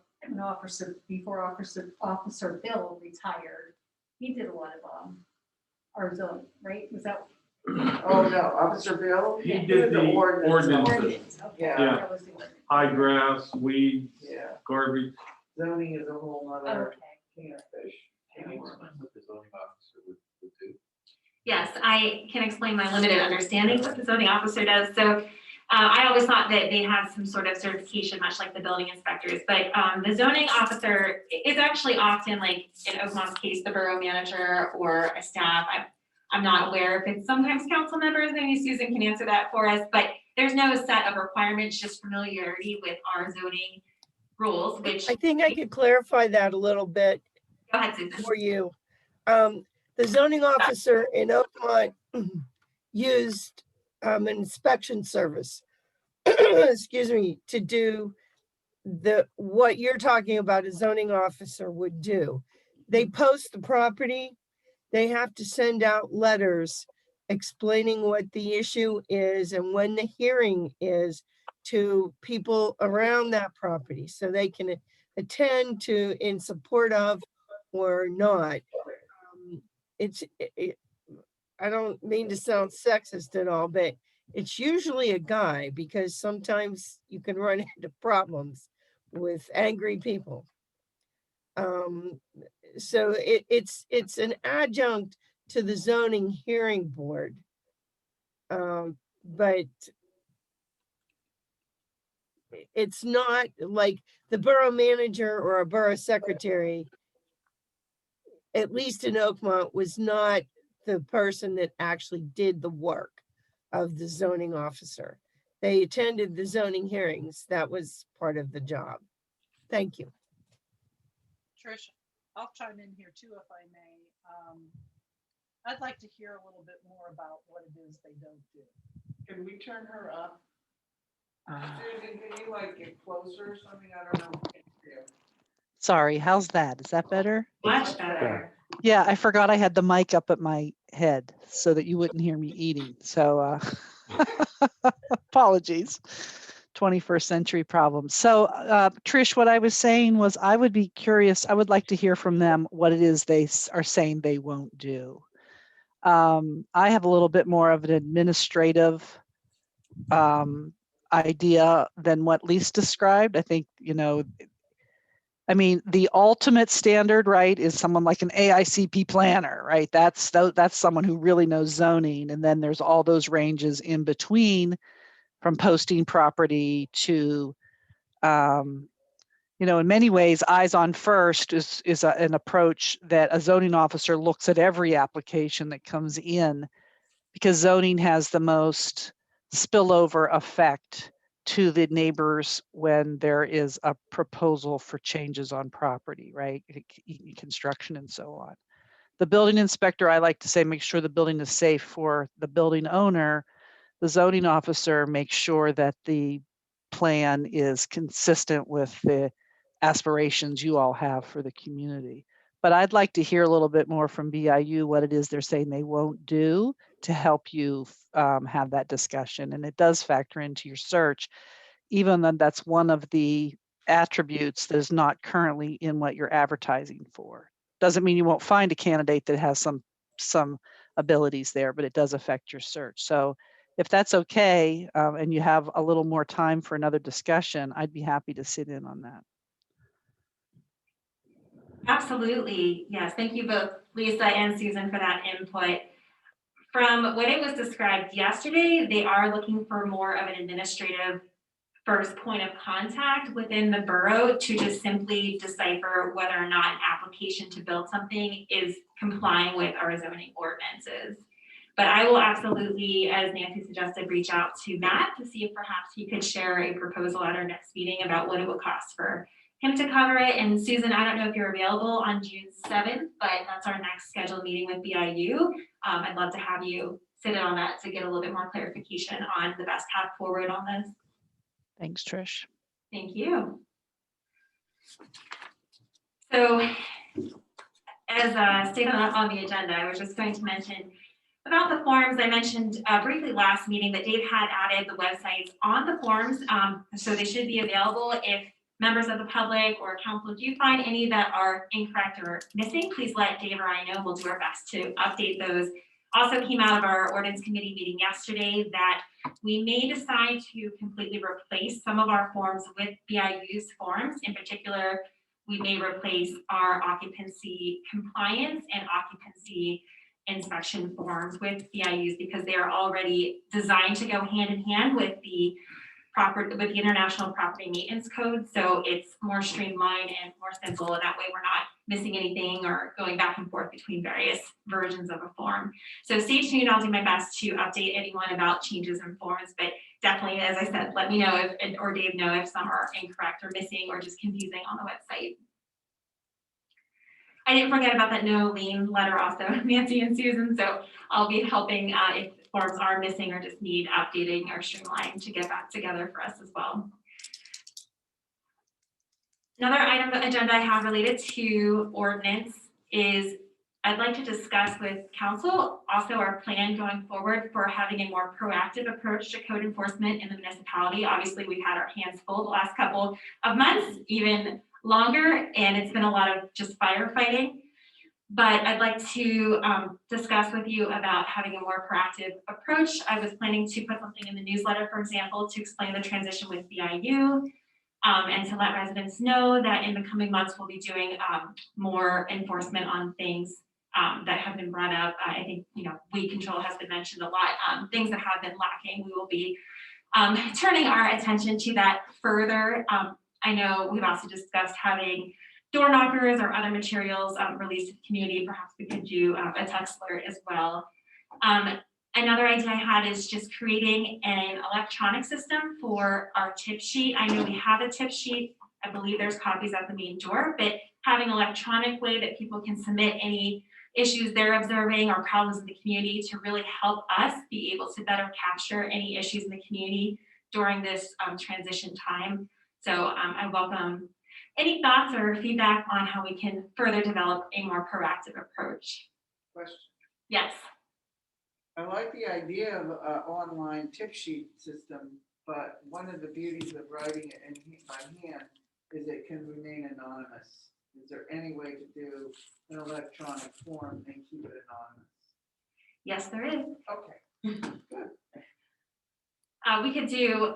[SPEAKER 9] Officer Bill retired, he did a lot of our zone, right? Was that?
[SPEAKER 1] Oh, no, Officer Bill?
[SPEAKER 2] He did the ordinances.
[SPEAKER 9] Ordinance, okay,
[SPEAKER 1] Yeah.
[SPEAKER 9] that was the ordinance.
[SPEAKER 2] High grass, weeds,
[SPEAKER 1] Yeah,
[SPEAKER 2] garbage.
[SPEAKER 1] zoning is a whole nother
[SPEAKER 9] Okay.
[SPEAKER 1] can of fish.
[SPEAKER 6] Can you explain what the zoning officer would do?
[SPEAKER 5] Yes, I can explain my limited understanding what the zoning officer does. So I always thought that they had some sort of certification, much like the building inspectors, but the zoning officer is actually often, like in Oakmont's case, the borough manager or a staff. I'm not aware if it's sometimes council members, maybe Susan can answer that for us, but there's no set of requirements, just familiarity with our zoning rules, which,
[SPEAKER 3] I think I could clarify that a little bit
[SPEAKER 5] go ahead, Susan.
[SPEAKER 3] for you. The zoning officer in Oakmont used an inspection service, excuse me, to do what you're talking about a zoning officer would do. They post the property, they have to send out letters explaining what the issue is and when the hearing is to people around that property so they can attend to in support of or not. I don't mean to sound sexist at all, but it's usually a guy because sometimes you can run into problems with angry people. So it's an adjunct to the zoning hearing board. But it's not like the borough manager or a borough secretary, at least in Oakmont, was not the person that actually did the work of the zoning officer. They attended the zoning hearings. That was part of the job. Thank you.
[SPEAKER 11] Trish, I'll chime in here too, if I may. I'd like to hear a little bit more about what it is they don't do.
[SPEAKER 1] Can we turn her up? Susan, can you like get closer or something? I don't know.
[SPEAKER 11] Sorry, how's that? Is that better?
[SPEAKER 5] Much better.
[SPEAKER 11] Yeah, I forgot I had the mic up at my head so that you wouldn't hear me eating. So apologies. 21st century problem. So Trish, what I was saying was I would be curious. I would like to hear from them what it is they are saying they won't do. I have a little bit more of an administrative idea than what Lise described. I think, you know, I mean, the ultimate standard, right, is someone like an AICP planner, right? That's someone who really knows zoning. And then there's all those ranges in between, from posting property to, you know, in many ways, eyes on first is an approach that a zoning officer looks at every application that comes in, because zoning has the most spillover effect to the neighbors when there is a proposal for changes on property, right? Construction and so on. The building inspector, I like to say, make sure the building is safe for the building owner. The zoning officer makes sure that the plan is consistent with the aspirations you all have for the community. But I'd like to hear a little bit more from BIU, what it is they're saying they won't do to help you have that discussion. And it does factor into your search, even though that's one of the attributes that is not currently in what you're advertising for. Doesn't mean you won't find a candidate that has some abilities there, but it does affect your search. So if that's okay, and you have a little more time for another discussion, I'd be happy to sit in on that.
[SPEAKER 5] Absolutely. Yes. Thank you both, Lisa and Susan, for that input. From what it was described yesterday, they are looking for more of an administrative first point of contact within the borough to just simply decipher whether or not an application to build something is complying with our zoning ordinances. But I will absolutely, as Nancy suggested, reach out to Matt to see if perhaps he could share a proposal at our next meeting about what it would cost for him to cover it. And Susan, I don't know if you're available on June 7th, but that's our next scheduled meeting with BIU. I'd love to have you sit in on that to get a little bit more clarification on the best path forward on this.
[SPEAKER 11] Thanks, Trish.
[SPEAKER 5] Thank you. So as stated on the agenda, I was just going to mention about the forms. I mentioned briefly last meeting that Dave had added the websites on the forms, so they should be available. If members of the public or council do find any that are incorrect or missing, please let Dave or I know. We'll do our best to update those. Also came out of our ordinance committee meeting yesterday that we may decide to completely replace some of our forms with BIU's forms. In particular, we may replace our occupancy compliance and occupancy inspection forms with BIU's because they are already designed to go hand in hand with the International Property Maintenance Code. So it's more streamlined and more simple. And that way we're not missing anything or going back and forth between various versions of a form. So stay tuned. I'll do my best to update anyone about changes in forms, but definitely, as I said, let me know if, or Dave know if some are incorrect or missing or just confusing on the website. I didn't forget about that no lien letter also, Nancy and Susan. So I'll be helping if forms are missing or just need updating or streamlining to get that together for us as well. Another item on the agenda I have related to ordinance is I'd like to discuss with council also our plan going forward for having a more proactive approach to code enforcement in the municipality. Obviously, we've had our hands full the last couple of months, even longer, and it's been a lot of just firefighting. But I'd like to discuss with you about having a more proactive approach. I was planning to put something in the newsletter, for example, to explain the transition with BIU and to let residents know that in the coming months, we'll be doing more enforcement on things that have been brought up. I think, weed control has been mentioned a lot. Things that have been lacking, we will be turning our attention to that further. I know we've also discussed having door knockers or other materials released to the community. Perhaps we could do a text alert as well. Another idea I had is just creating an electronic system for our tip sheet. I know we have a tip sheet. I believe there's copies at the main door, but having an electronic way that people can submit any issues they're observing or problems in the community to really help us be able to better capture any issues in the community during this transition time. So I welcome any thoughts or feedback on how we can further develop a more proactive approach.
[SPEAKER 1] Question.
[SPEAKER 5] Yes.
[SPEAKER 1] I like the idea of an online tip sheet system, but one of the beauties of writing it by hand is it can remain anonymous. Is there any way to do an electronic form and keep it anonymous?
[SPEAKER 5] Yes, there is.
[SPEAKER 1] Okay, good.
[SPEAKER 5] We could do,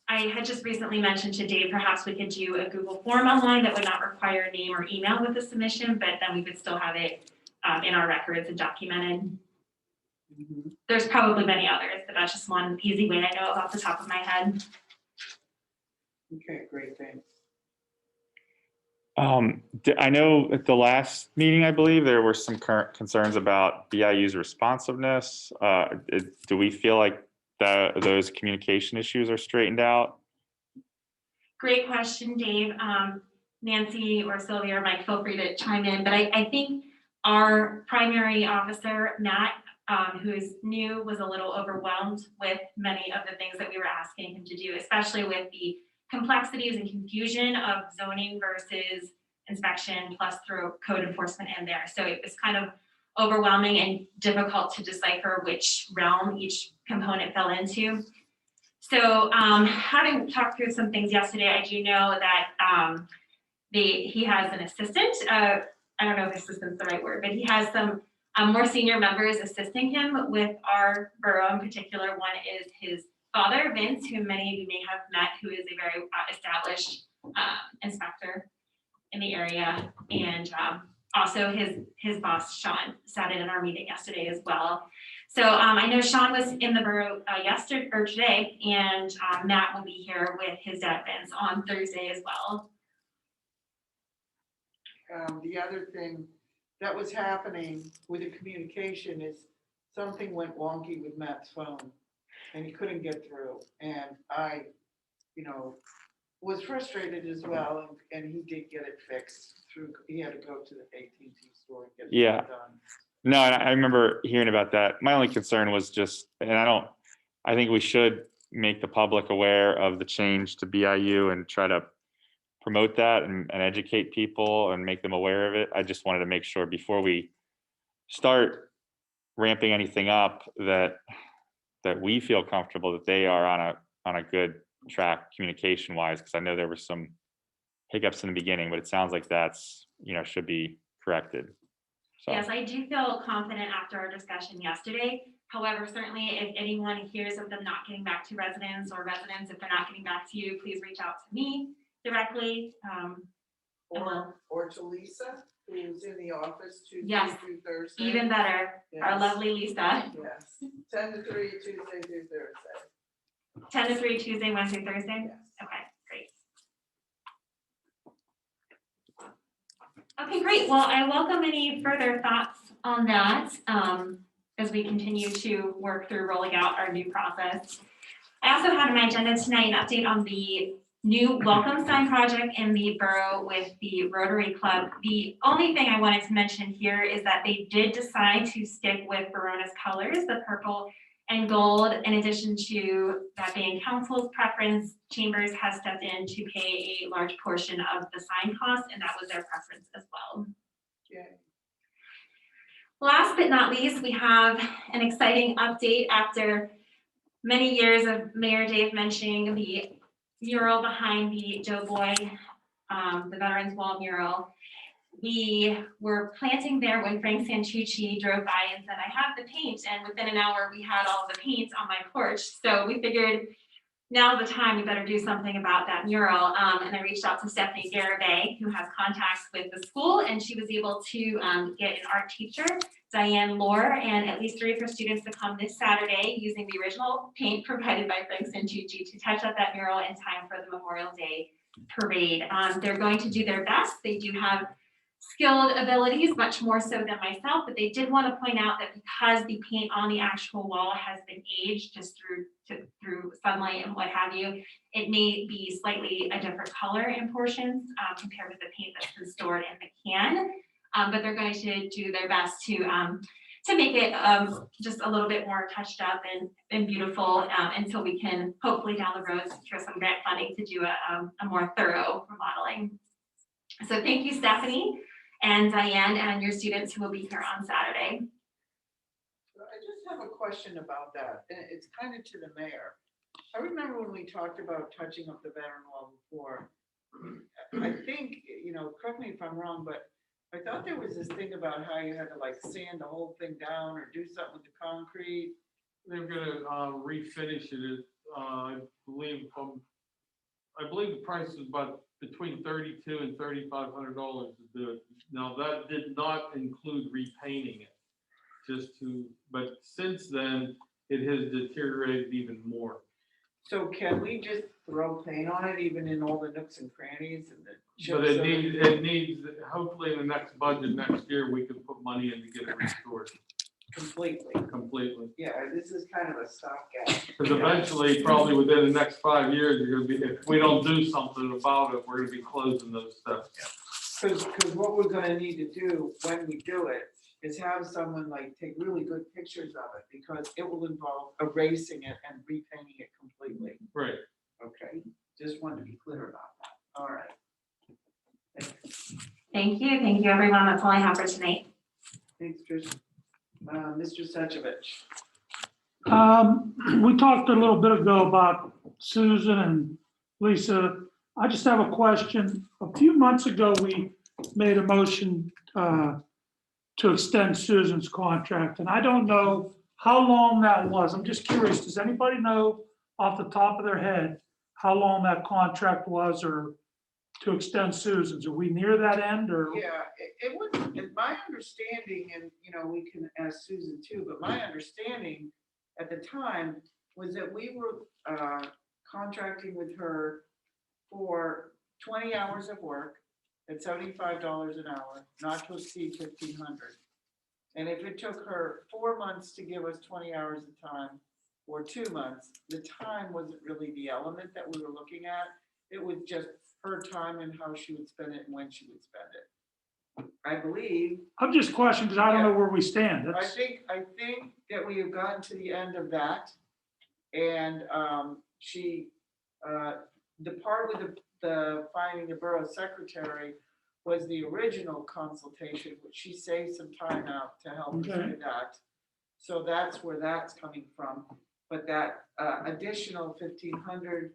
[SPEAKER 5] I had just recently mentioned to Dave, perhaps we could do a Google form online that would not require a name or email with the submission, but then we would still have it in our records and documented.
[SPEAKER 1] Mm-hmm.
[SPEAKER 5] There's probably many others, but that's just one easy way I know of off the top of my head.
[SPEAKER 1] Okay, great, thanks.
[SPEAKER 4] I know at the last meeting, I believe there were some current concerns about BIU's responsiveness. Do we feel like those communication issues are straightened out?
[SPEAKER 5] Great question, Dave. Nancy or Sylvia or Mike, feel free to chime in, but I think our primary officer, Matt, who is new, was a little overwhelmed with many of the things that we were asking him to do, especially with the complexities and confusion of zoning versus inspection plus through code enforcement in there. So it was kind of overwhelming and difficult to decipher which realm each component fell into. So having talked through some things yesterday, I do know that he has an assistant. I don't know if assistant's the right word, but he has some more senior members assisting him with our borough in particular. One is his father, Vince, who many of you may have met, who is a very established inspector in the area. And also his boss, Sean, sat in our meeting yesterday as well. So I know Sean was in the borough yesterday or today, and Matt will be here with his dad, Vince, on Thursday as well.
[SPEAKER 1] The other thing that was happening with the communication is something went wonky with Matt's phone and he couldn't get through. And I, was frustrated as well, and he did get it fixed through, he had to go to the AT&T store and get it done.
[SPEAKER 4] No, and I remember hearing about that. My only concern was just, and I think we should make the public aware of the change to BIU and try to promote that and educate people and make them aware of it. I just wanted to make sure before we start ramping anything up that we feel comfortable that they are on a good track communication wise, because I know there were some hiccups in the beginning, but it sounds like that's should be corrected. So.
[SPEAKER 5] Yes, I do feel confident after our discussion yesterday. However, certainly if anyone hears of them not getting back to residents, or residents, if they're not getting back to you, please reach out to me directly.
[SPEAKER 1] Or to Lisa, who's in the office Tuesday
[SPEAKER 5] Yes,
[SPEAKER 1] through Thursday.
[SPEAKER 5] even better, our
[SPEAKER 1] Yes.
[SPEAKER 5] lovely Lisa.
[SPEAKER 1] Yes, 10 to 3, Tuesday through Thursday.
[SPEAKER 5] 10 to 3, Tuesday, Wednesday, Thursday?
[SPEAKER 1] Yes.
[SPEAKER 5] Okay, great. Okay, great. Well, I welcome any further thoughts on that as we continue to work through rolling out our new process. I also had on my agenda tonight an update on the new welcome sign project in the borough with the Rotary Club. The only thing I wanted to mention here is that they did decide to stick with Verona's colors, the purple and gold. In addition to that being council's preference, Chambers has stepped in to pay a large portion of the sign cost, and that was their preference as well.
[SPEAKER 1] Okay.
[SPEAKER 5] Last but not least, we have an exciting update after many years of Mayor Dave mentioning the mural behind the Joe Boyd, the Veterans Wall mural. We were planting there when Frank Santucci drove by and said, I have the paint, and within an hour we had all the paint on my porch. So we figured now's the time, we better do something about that mural. And I reached out to Stephanie Garibay, who has contacts with the school, and she was able to get an art teacher, Diane Lohr, and at least 3 of her students to come this Saturday using the original paint provided by Frank Santucci to touch up that mural in time for the Memorial Day parade. They're going to do their best. They do have skilled abilities, much more so than myself, but they did want to point out that because the paint on the actual wall has been aged just through sunlight and what have you, it may be slightly a different color in portions compared with the paint that's been stored in the can. But they're going to do their best to make it just a little bit more touched up and beautiful until we can hopefully down the road secure some grant funding to do a more thorough remodeling. So thank you, Stephanie and Diane, and your students who will be here on Saturday.
[SPEAKER 1] I just have a question about that, and it's kind of to the mayor. I remember when we talked about touching up the veteran wall before. I think, correct me if I'm wrong, but I thought there was this thing about how you had to like sand the whole thing down or do something with the concrete.
[SPEAKER 2] They're gonna refinish it. I believe the price is about between $3,200 and $3,500 to do it. Now that did not include repainting it, but since then it has deteriorated even more.
[SPEAKER 1] So can we just throw paint on it, even in all the nooks and crannies and the chips?
[SPEAKER 2] But it needs, hopefully in the next budget next year, we can put money in to get it restored.
[SPEAKER 1] completely.
[SPEAKER 2] completely.
[SPEAKER 1] Yeah, this is kind of a stopgap.
[SPEAKER 2] Because eventually, probably within the next 5 years, you're gonna be, if we don't do something about it, we're gonna be closing those steps.
[SPEAKER 1] Because what we're gonna need to do when we do it is have someone like take really good pictures of it, because it will involve erasing it and repainting it completely.
[SPEAKER 2] Right.
[SPEAKER 1] Okay, just wanted to be clear about that. All right.
[SPEAKER 5] Thank you, everyone. That's all I have for tonight.
[SPEAKER 1] Thanks, Trish. Mr. Sechovich.
[SPEAKER 7] We talked a little bit ago about Susan and Lisa. I just have a question. A few months ago, we made a motion to extend Susan's contract, and I don't know how long that was. I'm just curious, does anybody know off the top of their head how long that contract was, or to extend Susan's? Are we near that end, or?
[SPEAKER 1] Yeah, it was, my understanding, and, you know, we can ask Susan too, but my understanding at the time was that we were contracting with her for 20 hours of work at $75 an hour, not to exceed 1,500. And if it took her 4 months to give us 20 hours of time, or 2 months, the time wasn't really the element that we were looking at. It was just her time and how she would spend it and when she would spend it. I believe.
[SPEAKER 7] I'm just questioning because I don't know where we stand.
[SPEAKER 1] I think that we have gotten to the end of that. And the part with the finding the borough secretary was the original consultation, which she saved some time out to help us do that. So that's where that's coming from. But that additional 1,500,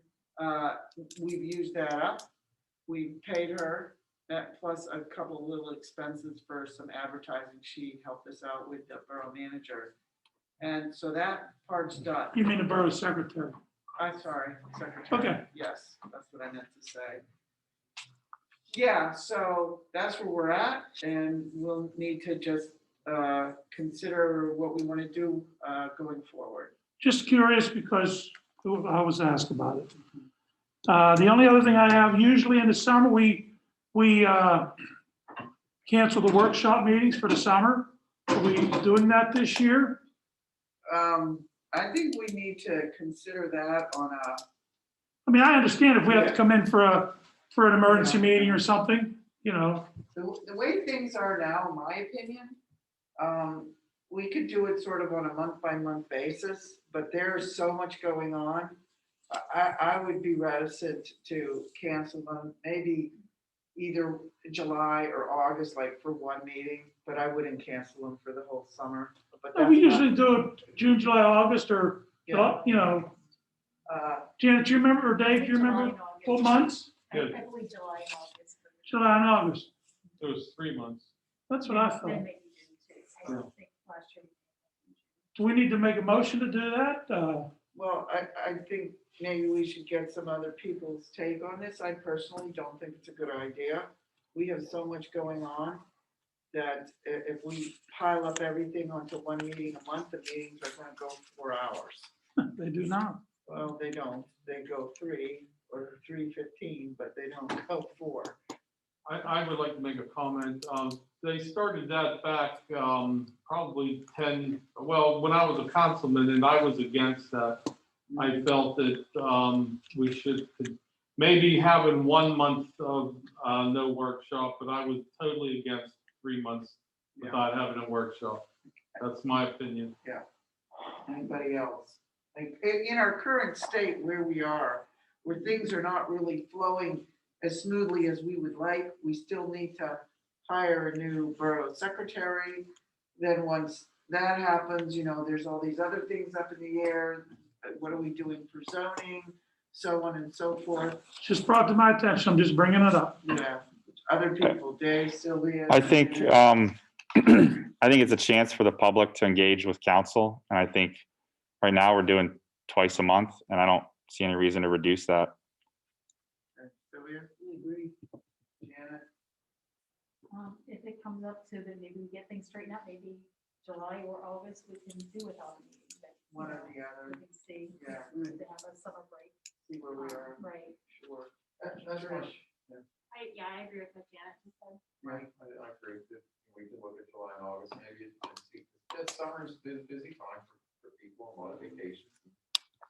[SPEAKER 1] we've used that up. We paid her that plus a couple of little expenses for some advertising. She helped us out with the borough manager. And so that part's done.
[SPEAKER 7] You mean the borough secretary?
[SPEAKER 1] I'm sorry, secretary.
[SPEAKER 7] Okay.
[SPEAKER 1] Yes, that's what I meant to say. Yeah, so that's where we're at, and we'll need to just consider what we want to do going forward.
[SPEAKER 7] Just curious because I was asked about it. The only other thing I have, usually in the summer, we cancel the workshop meetings for the summer. Are we doing that this year?
[SPEAKER 1] I think we need to consider that on a.
[SPEAKER 7] I mean, I understand if we have to come in for an emergency meeting or something, you know.
[SPEAKER 1] The way things are now, in my opinion, we could do it sort of on a month-by-month basis, but there's so much going on. I would be reticent to cancel them, maybe either July or August, like for one meeting, but I wouldn't cancel them for the whole summer. But
[SPEAKER 7] We usually do it June, July, August, or,
[SPEAKER 1] Yeah.
[SPEAKER 7] you know. Janet, do you remember, or Dave, do you remember what months?
[SPEAKER 9] I believe July and August.
[SPEAKER 7] July and August.
[SPEAKER 2] It was 3 months.
[SPEAKER 7] That's what I thought.
[SPEAKER 9] Then maybe June too. I don't think last year.
[SPEAKER 7] Do we need to make a motion to do that?
[SPEAKER 1] Well, I think maybe we should get some other people's take on this. I personally don't think it's a good idea. We have so much going on that if we pile up everything onto one meeting a month, the meetings are gonna go 4 hours.
[SPEAKER 7] They do not.
[SPEAKER 1] Well, they don't. They go 3 or 3:15, but they don't go 4.
[SPEAKER 2] I would like to make a comment. They started that back probably when I was a councilman, and I was against that. I felt that we should maybe having 1 month of no workshop, but I was totally against 3 months without having a workshop. That's my opinion.
[SPEAKER 1] Anybody else? Like in our current state where we are, where things are not really flowing as smoothly as we would like, we still need to hire a new borough secretary. Then once that happens, you know, there's all these other things up in the air. What are we doing for zoning? So on and so forth.
[SPEAKER 7] Just brought to my attention. I'm just bringing it up.
[SPEAKER 1] Yeah, other people, Dave, Sylvia.
[SPEAKER 4] I think it's a chance for the public to engage with council. And I think right now we're doing twice a month, and I don't see any reason to reduce that.
[SPEAKER 1] Sylvia, we agree. Janet.
[SPEAKER 9] If it comes up to that, maybe we get things straightened out, maybe July or August, we can do without a meeting. But,
[SPEAKER 1] One or the other.
[SPEAKER 9] we can see,
[SPEAKER 1] Yeah.
[SPEAKER 9] to have a summer break.
[SPEAKER 1] See where we are.
[SPEAKER 9] Right.
[SPEAKER 1] Sure.
[SPEAKER 5] I agree with what Janet just said.
[SPEAKER 1] Right.
[SPEAKER 6] I agree with you. We can look at July and August, maybe, and see. The summer's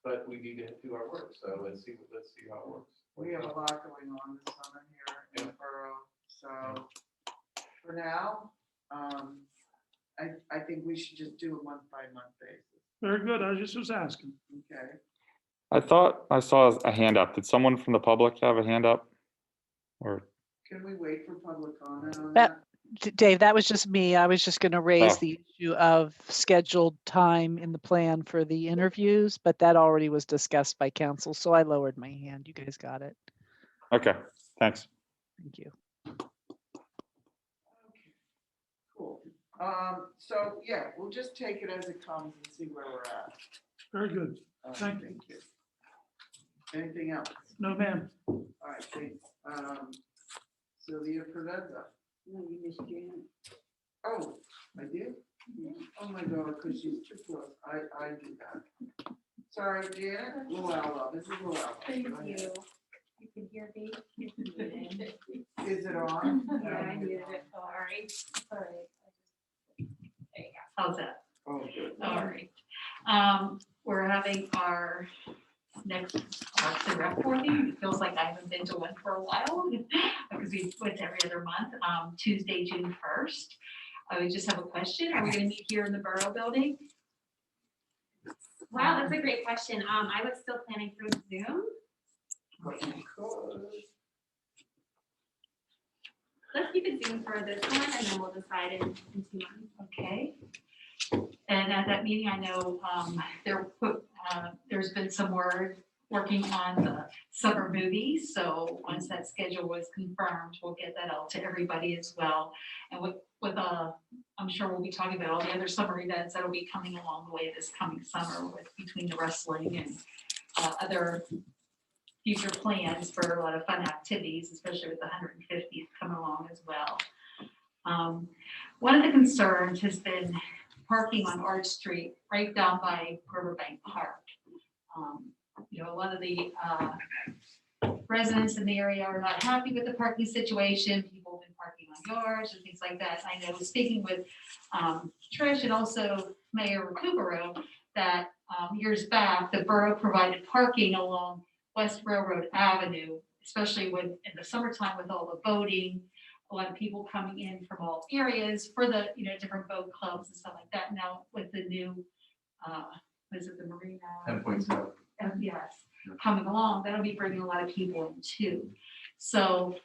[SPEAKER 6] but we need to do our work, so let's see how it works.
[SPEAKER 1] We have a lot going on this summer here in the borough, so for now, I think we should just do a month-by-month basis,
[SPEAKER 7] Very good. I just was asking.
[SPEAKER 1] okay?
[SPEAKER 4] I thought I saw a hand up. Did someone from the public have a hand up? Or,
[SPEAKER 1] Can we wait for public comment on
[SPEAKER 11] That-
[SPEAKER 1] that?
[SPEAKER 11] Dave, that was just me. I was just going to raise
[SPEAKER 4] Oh.
[SPEAKER 11] the issue of scheduled time in the plan for the interviews, but that already was discussed by council, so I lowered my hand. You guys got it.
[SPEAKER 4] okay, thanks.
[SPEAKER 11] Thank you.
[SPEAKER 1] Cool. So, yeah, we'll just take it as it comes and see where we're at.
[SPEAKER 7] Very good. Thank
[SPEAKER 1] Thank you. Anything else?
[SPEAKER 7] No, ma'am.
[SPEAKER 1] All right, thanks. Sylvia Provenza. No, you missed Janet. Oh, I did? Oh my God, because she's too close. I do that. Sorry, Janet. Luella, this is Luella.
[SPEAKER 9] Thank
[SPEAKER 1] Go ahead.
[SPEAKER 9] you. You can hear me?
[SPEAKER 1] Is it on?
[SPEAKER 9] Yeah, I muted it. Sorry. Sorry. There you go. How's that?
[SPEAKER 1] Oh, good.
[SPEAKER 9] All right. We're having our next Parks and Rec board meeting. It feels like I haven't been to one for a while because we went every other month, Tuesday, June 1st. I would just have a question. Are we going to meet here in the Borough Building?
[SPEAKER 5] Wow, that's a great question. I was still planning for Zoom. Let's keep it Zoom for this one and then we'll decide in 2 months.
[SPEAKER 9] Okay. And at that meeting, I know there's been some word working on the summer movies. So once that schedule was confirmed, we'll get that out to everybody as well. And I'm sure we'll be talking about all the other summer events that'll be coming along the way this coming summer between the wrestling and other future plans for a lot of fun activities, especially with the 150th coming along as well. One of the concerns has been parking on Arch Street, right down by Riverbank Park. A lot of the residents in the area are not happy with the parking situation. People have been parking on yards and things like that. I know speaking with Trish and also Mayor Recupero that years back, the borough provided parking along West Railroad Avenue, especially when in the summertime with all the boating, a lot of people coming in from all areas for the different boat clubs and stuff like that. Now with the new, was it the Marina?
[SPEAKER 6] 10.7.
[SPEAKER 9] Yes, coming along, that'll be bringing a lot of people in too. So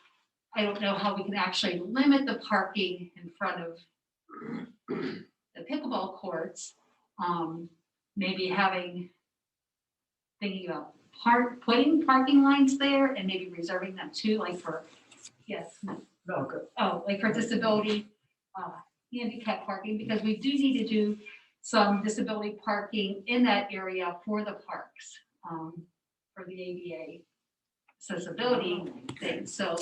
[SPEAKER 9] I don't know how we can actually limit the parking in front of the pickleball courts. Maybe thinking about putting parking lines there and maybe reserving them too, like for, yes.
[SPEAKER 1] No, good.
[SPEAKER 9] Oh, like for disability, handicap parking, because we do need to do some disability parking in that area for the parks, for the ADA accessibility thing. So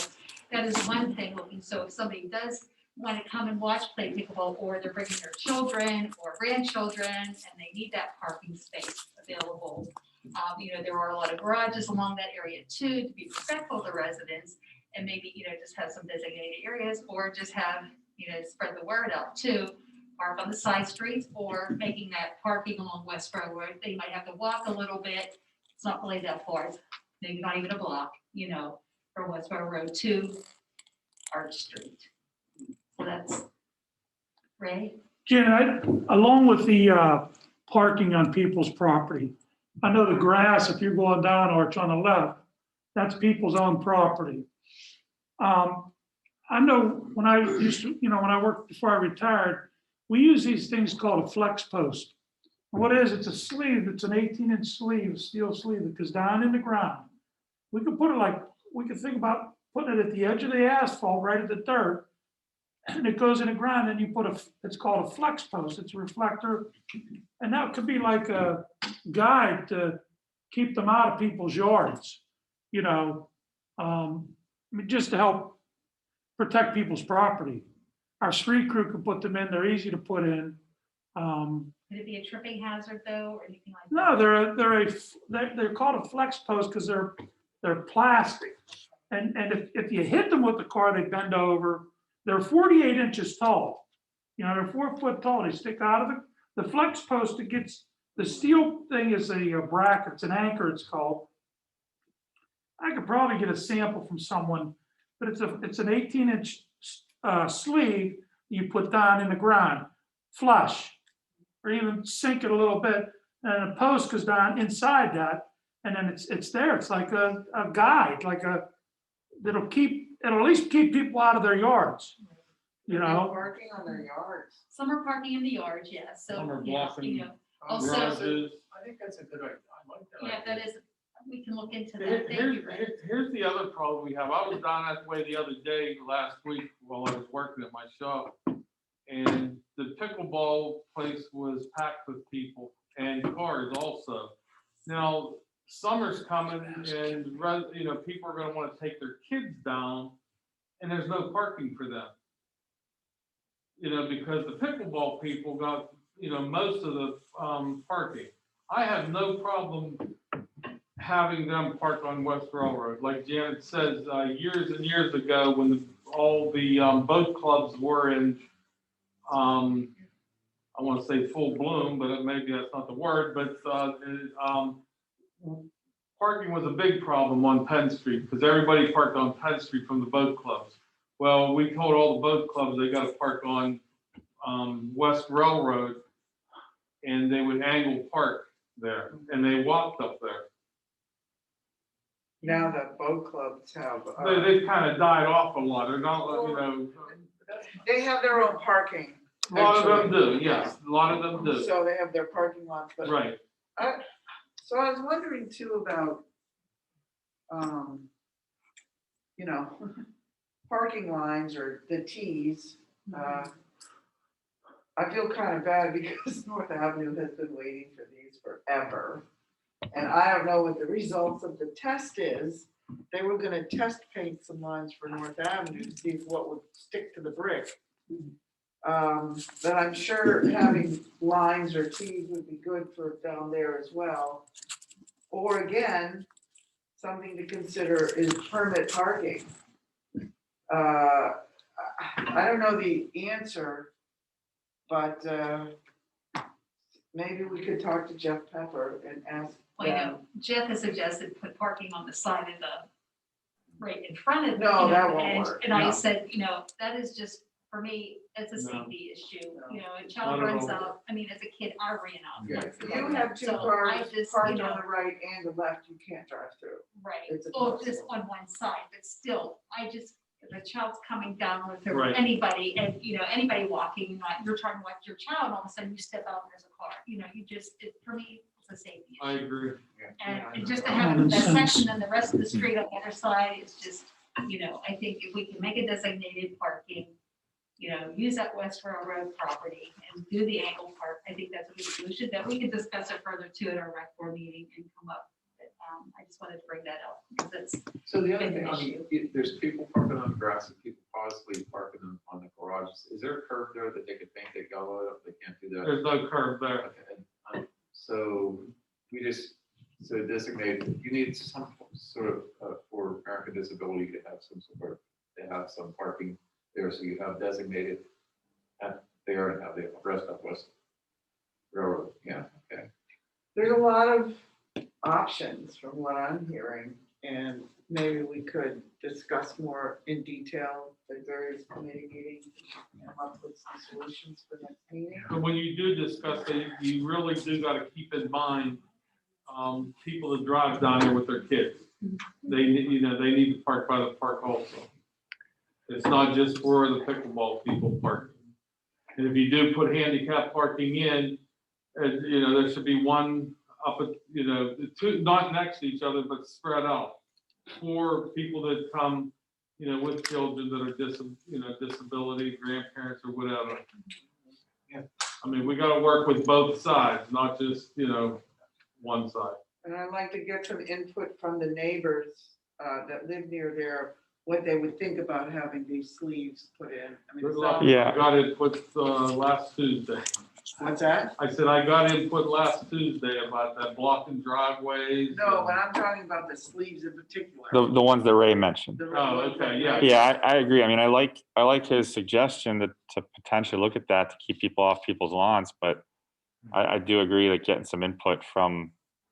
[SPEAKER 9] that is one thing looking. So if somebody does want to come and watch play pickleball, or they're bringing their children or grandchildren and they need that parking space available, there are a lot of garages along that area too, to be respectful of the residents, and maybe, just have some designated areas, or just have, spread the word out too, park on the side streets, or making that parking along West Railroad. They might have to walk a little bit. It's not really that far, it's maybe not even a block, from West Railroad to Arch Street. So that's, Ray?
[SPEAKER 7] Janet, along with the parking on people's property, I know the grass, if you're going down Arch on the left, that's people's own property. I know when I used to, when I worked before I retired, we use these things called a flex post. And what it is, it's a sleeve, it's an 18-inch sleeve, steel sleeve that goes down in the ground. We could put it we could think about putting it at the edge of the asphalt, right at the dirt, and it goes in the ground, and you it's called a flex post, it's a reflector. And that could be like a guide to keep them out of people's yards, just to help protect people's property. Our street crew could put them in, they're easy to put in.
[SPEAKER 9] Could it be a tripping hazard though, or anything like
[SPEAKER 7] No,
[SPEAKER 9] that?
[SPEAKER 7] they're called a flex post because they're plastic. And if you hit them with the car, they bend over. They're 48 inches tall. They're 4 foot tall. They stick out of it. The flex post, it gets The steel thing is a bracket, it's an anchor, it's called. I could probably get a sample from someone, but it's an 18-inch sleeve you put down in the ground, flush, or even sink it a little bit, and a post goes down inside that, and then it's there. It's like a guide, it'll at least keep people out of their yards, you know?
[SPEAKER 1] Parking on their yards.
[SPEAKER 9] Summer parking in the yards, yeah, so,
[SPEAKER 2] Summer
[SPEAKER 9] yeah,
[SPEAKER 2] blocking
[SPEAKER 9] you know, also,
[SPEAKER 2] Garages.
[SPEAKER 6] I think that's a good idea. I like that.
[SPEAKER 9] yeah,
[SPEAKER 6] idea.
[SPEAKER 9] that is, we can look into that. Thank you, Ray.
[SPEAKER 2] Here's the other problem we have. I was down that way the other day, last week, while I was working at my shop. And the pickleball place was packed with people and cars also. Now, summer's coming and, you know, people are gonna wanna take their kids down and there's no parking for them. You know, because the pickleball people got, you know, most of the, parking. I have no problem having them park on West Railroad. Like Janet says, years and years ago, when all the, boat clubs were in, I want to say full bloom, but maybe that's not the word, but parking was a big problem on Penn Street because everybody parked on Penn Street from the boat clubs. Well, we told all the boat clubs they got to park on West Railroad, and they would angle park there, and they walked up there.
[SPEAKER 1] Now that boat clubs have,
[SPEAKER 2] They've kind of died off a lot. They're not, you know,
[SPEAKER 1] they have their own parking.
[SPEAKER 2] a lot of them
[SPEAKER 1] actually.
[SPEAKER 2] do, yes, a lot of them do.
[SPEAKER 1] So they have their parking lots, but.
[SPEAKER 2] Right.
[SPEAKER 1] So I was wondering too about, you know, parking lines or the Ts. I feel kind of bad because North Avenue has been waiting for these forever. And I don't know what the results of the test is. They were gonna test paint some lines for North Avenue to see what would stick to the brick. But I'm sure having lines or Ts would be good for down there as well. Or again, something to consider is permit parking. I don't know the answer, but maybe we could talk to Jeff Pepper and ask
[SPEAKER 9] Well, you
[SPEAKER 1] them.
[SPEAKER 9] know, Jeff has suggested put parking on the side of right in front of.
[SPEAKER 1] No,
[SPEAKER 9] you know,
[SPEAKER 1] that won't
[SPEAKER 9] and-
[SPEAKER 1] work,
[SPEAKER 9] And I
[SPEAKER 1] no.
[SPEAKER 9] said, you know, that is just, for me, it's a
[SPEAKER 2] No.
[SPEAKER 9] safety issue,
[SPEAKER 1] No.
[SPEAKER 9] you know, a child
[SPEAKER 2] Not at
[SPEAKER 9] runs
[SPEAKER 2] all.
[SPEAKER 9] out, I mean, as a kid, I ran out.
[SPEAKER 6] Yeah.
[SPEAKER 9] once in
[SPEAKER 1] You
[SPEAKER 9] my
[SPEAKER 1] have
[SPEAKER 9] life.
[SPEAKER 1] two
[SPEAKER 9] So
[SPEAKER 1] cars
[SPEAKER 9] I just,
[SPEAKER 1] parked
[SPEAKER 9] you know,
[SPEAKER 1] on the right and the left, you can't drive through.
[SPEAKER 9] right,
[SPEAKER 1] it's
[SPEAKER 9] or just
[SPEAKER 1] impossible.
[SPEAKER 9] on one side, but still, I just, if a child's coming down with her,
[SPEAKER 2] Right.
[SPEAKER 9] anybody, and, you know, anybody walking, like, you're trying to watch your child, all of a sudden you step out and there's a car, you know, you just, for me, it's a safety
[SPEAKER 2] I
[SPEAKER 9] issue.
[SPEAKER 2] agree.
[SPEAKER 9] And just to
[SPEAKER 7] Common
[SPEAKER 9] have that
[SPEAKER 7] sense.
[SPEAKER 9] section and the rest of the street on the other side is just, you know, I think if we can make a designated parking, you know, use that West Railroad property and do the angle park, I think that's a good solution that we can discuss it further too at our rec board meeting and come up. But, I just wanted to bring that up because it's,
[SPEAKER 6] So the other
[SPEAKER 9] Big
[SPEAKER 6] thing, I mean, there's people parking on the grass and people possibly parking on the garages. Is there a curb there that they could paint the yellow up? They can't do that?
[SPEAKER 2] There's no curb there.
[SPEAKER 6] Okay, so we just, so designated, you need some sort of, for American Disability to have some sort of, to have some parking there, so you have designated at there and have the rest of West Railroad, yeah, okay.
[SPEAKER 1] There's a lot of options from what I'm hearing, and maybe we could discuss more in detail at various committee meetings and come up with some solutions for next meeting.
[SPEAKER 2] But when you do discuss it, you really do gotta keep in mind, people that drive down there with their kids. They, you know, they need to park by the park also. It's not just for the pickleball people parking. And if you do put handicap parking in, you know, there should be one up at, you know, two, not next to each other, but spread out for people that come, you know, with children that are disability, grandparents or whatever.
[SPEAKER 6] Yeah.
[SPEAKER 2] I mean, we gotta work with both sides, not just, you know, one side.
[SPEAKER 1] And I'd like to get some input from the neighbors that live near there, what they would think about having these sleeves put in. I mean,
[SPEAKER 2] Good
[SPEAKER 1] it
[SPEAKER 2] luck.
[SPEAKER 1] sounds-
[SPEAKER 4] Yeah.
[SPEAKER 2] I got input last Tuesday.
[SPEAKER 1] What's that?
[SPEAKER 2] I said I got input last Tuesday about that blocking driveways.
[SPEAKER 1] No, but I'm talking about the sleeves in particular.
[SPEAKER 4] The ones that Ray mentioned.
[SPEAKER 1] The
[SPEAKER 2] Oh,
[SPEAKER 1] ones that
[SPEAKER 2] okay, yeah.
[SPEAKER 1] Ray-
[SPEAKER 4] Yeah, I agree. I mean, I like his suggestion that to potentially look at that to keep people off people's lawns, but I do agree, like getting some input from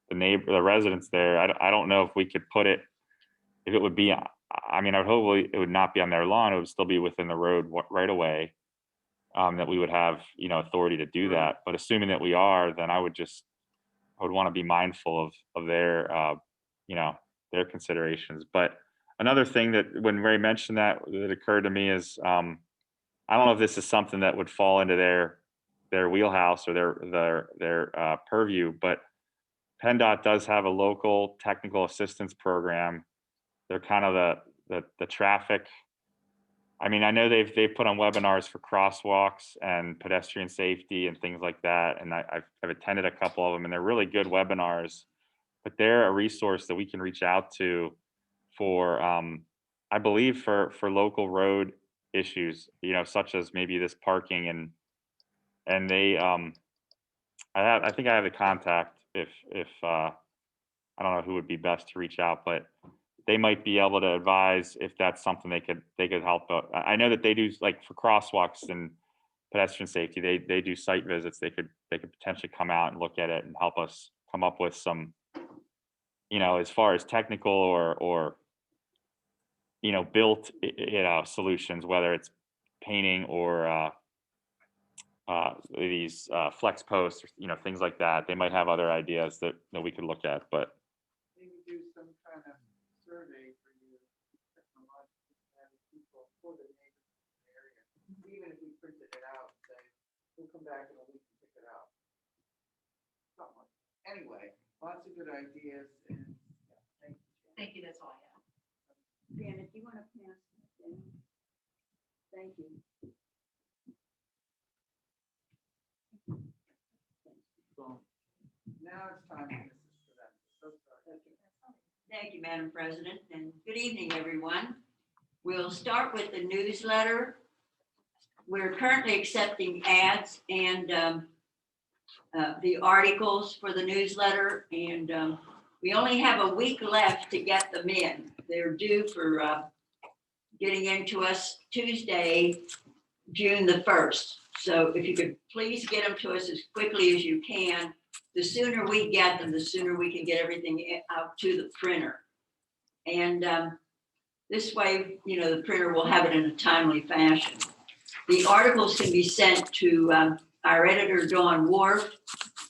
[SPEAKER 4] the residents there. I don't know if we could put it, if it would be, I mean, I would hopefully it would not be on their lawn. It would still be within the road right away. That we would have, authority to do that. But assuming that we are, then I would want to be mindful of their, their considerations. But another thing that when Ray mentioned that occurred to me is, I don't know if this is something that would fall into their wheelhouse or their purview, but PennDOT does have a local technical assistance program. They're kind of the traffic. I mean, I know they've put on webinars for crosswalks and pedestrian safety and things like that, and I've attended a couple of them, and they're really good webinars. But they're a resource that we can reach out to for, I believe, for local road issues, such as maybe this parking, and they, I think I have the contact if I don't know who would be best to reach out, but they might be able to advise if that's something they could help. I know that they do, like for crosswalks and pedestrian safety, they do site visits. They could potentially come out and look at it and help us come up with some, as far as technical or built, solutions, whether it's painting or these flex posts, things like that. They might have other ideas that we could look at, but
[SPEAKER 1] Maybe do some kind of survey for you, technologically savvy people for the neighborhood area. Even if we printed it out, say, we'll come back in a week and pick it out. Something like that. Anyway, lots of good ideas and yeah, thank you. Jan.
[SPEAKER 9] Thank you, that's all I have.
[SPEAKER 12] Janet, do you want to pass that down? Thank you.
[SPEAKER 2] So,
[SPEAKER 1] Now it's time for Mrs. Prudence. So sorry.
[SPEAKER 12] Thank you, Madam President, and good evening, everyone. We'll start with the newsletter. We're currently accepting ads and the articles for the newsletter, and we only have a week left to get them in. They're due for getting into us Tuesday, June the 1st. So if you could please get them to us as quickly as you can. The sooner we get them, the sooner we can get everything out to the printer. And this way, the printer will have it in a timely fashion. The articles can be sent to our editor, Dawn Wharf,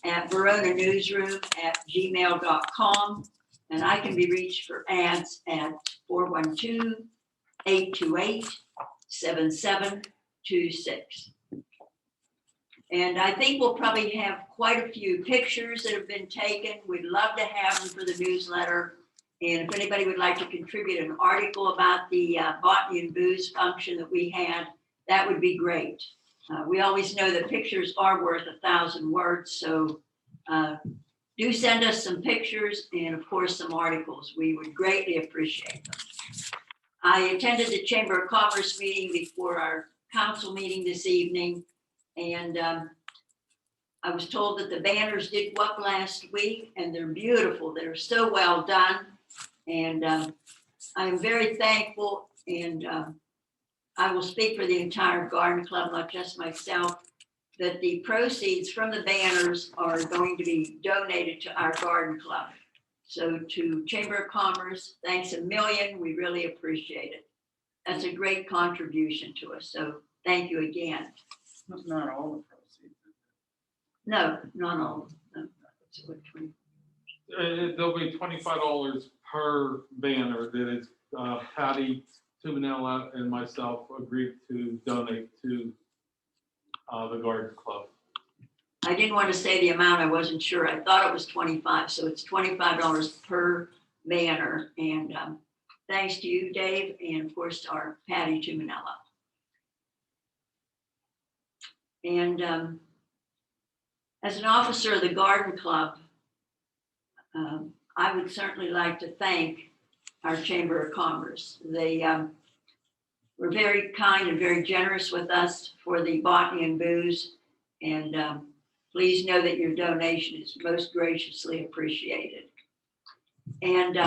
[SPEAKER 12] at veronanewsroom@gmail.com. And I can be reached for ads at 412-828-7726. And I think we'll probably have quite a few pictures that have been taken. We'd love to have them for the newsletter. And if anybody would like to contribute an article about the botany and booze function that we had, that would be great. We always know that pictures are worth 1,000 words. So do send us some pictures and of course some articles. We would greatly appreciate them. I attended the Chamber of Commerce meeting before our council meeting this evening. And I was told that the banners did go up last week and they're beautiful. They're so well done. And I'm very thankful, and I will speak for the entire garden club, not just myself, that the proceeds from the banners are going to be donated to our garden club. So to Chamber of Commerce, thanks a million. We really appreciate it. That's a great contribution to us. So thank you again.
[SPEAKER 1] Not all the proceeds.
[SPEAKER 12] No, not all. No.
[SPEAKER 2] there'll be $25 per banner that is Patty Tuminella and myself agreed to donate to the garden club.
[SPEAKER 12] I didn't want to say the amount. I wasn't sure. I thought it was 25. So it's $25 per banner. And thanks to you, Dave, and of course, our Patty Tuminella. And as an officer of the garden club, I would certainly like to thank our Chamber of Commerce. They were very kind and very generous with us for the botany and booze. And please know that your donation is most graciously appreciated. And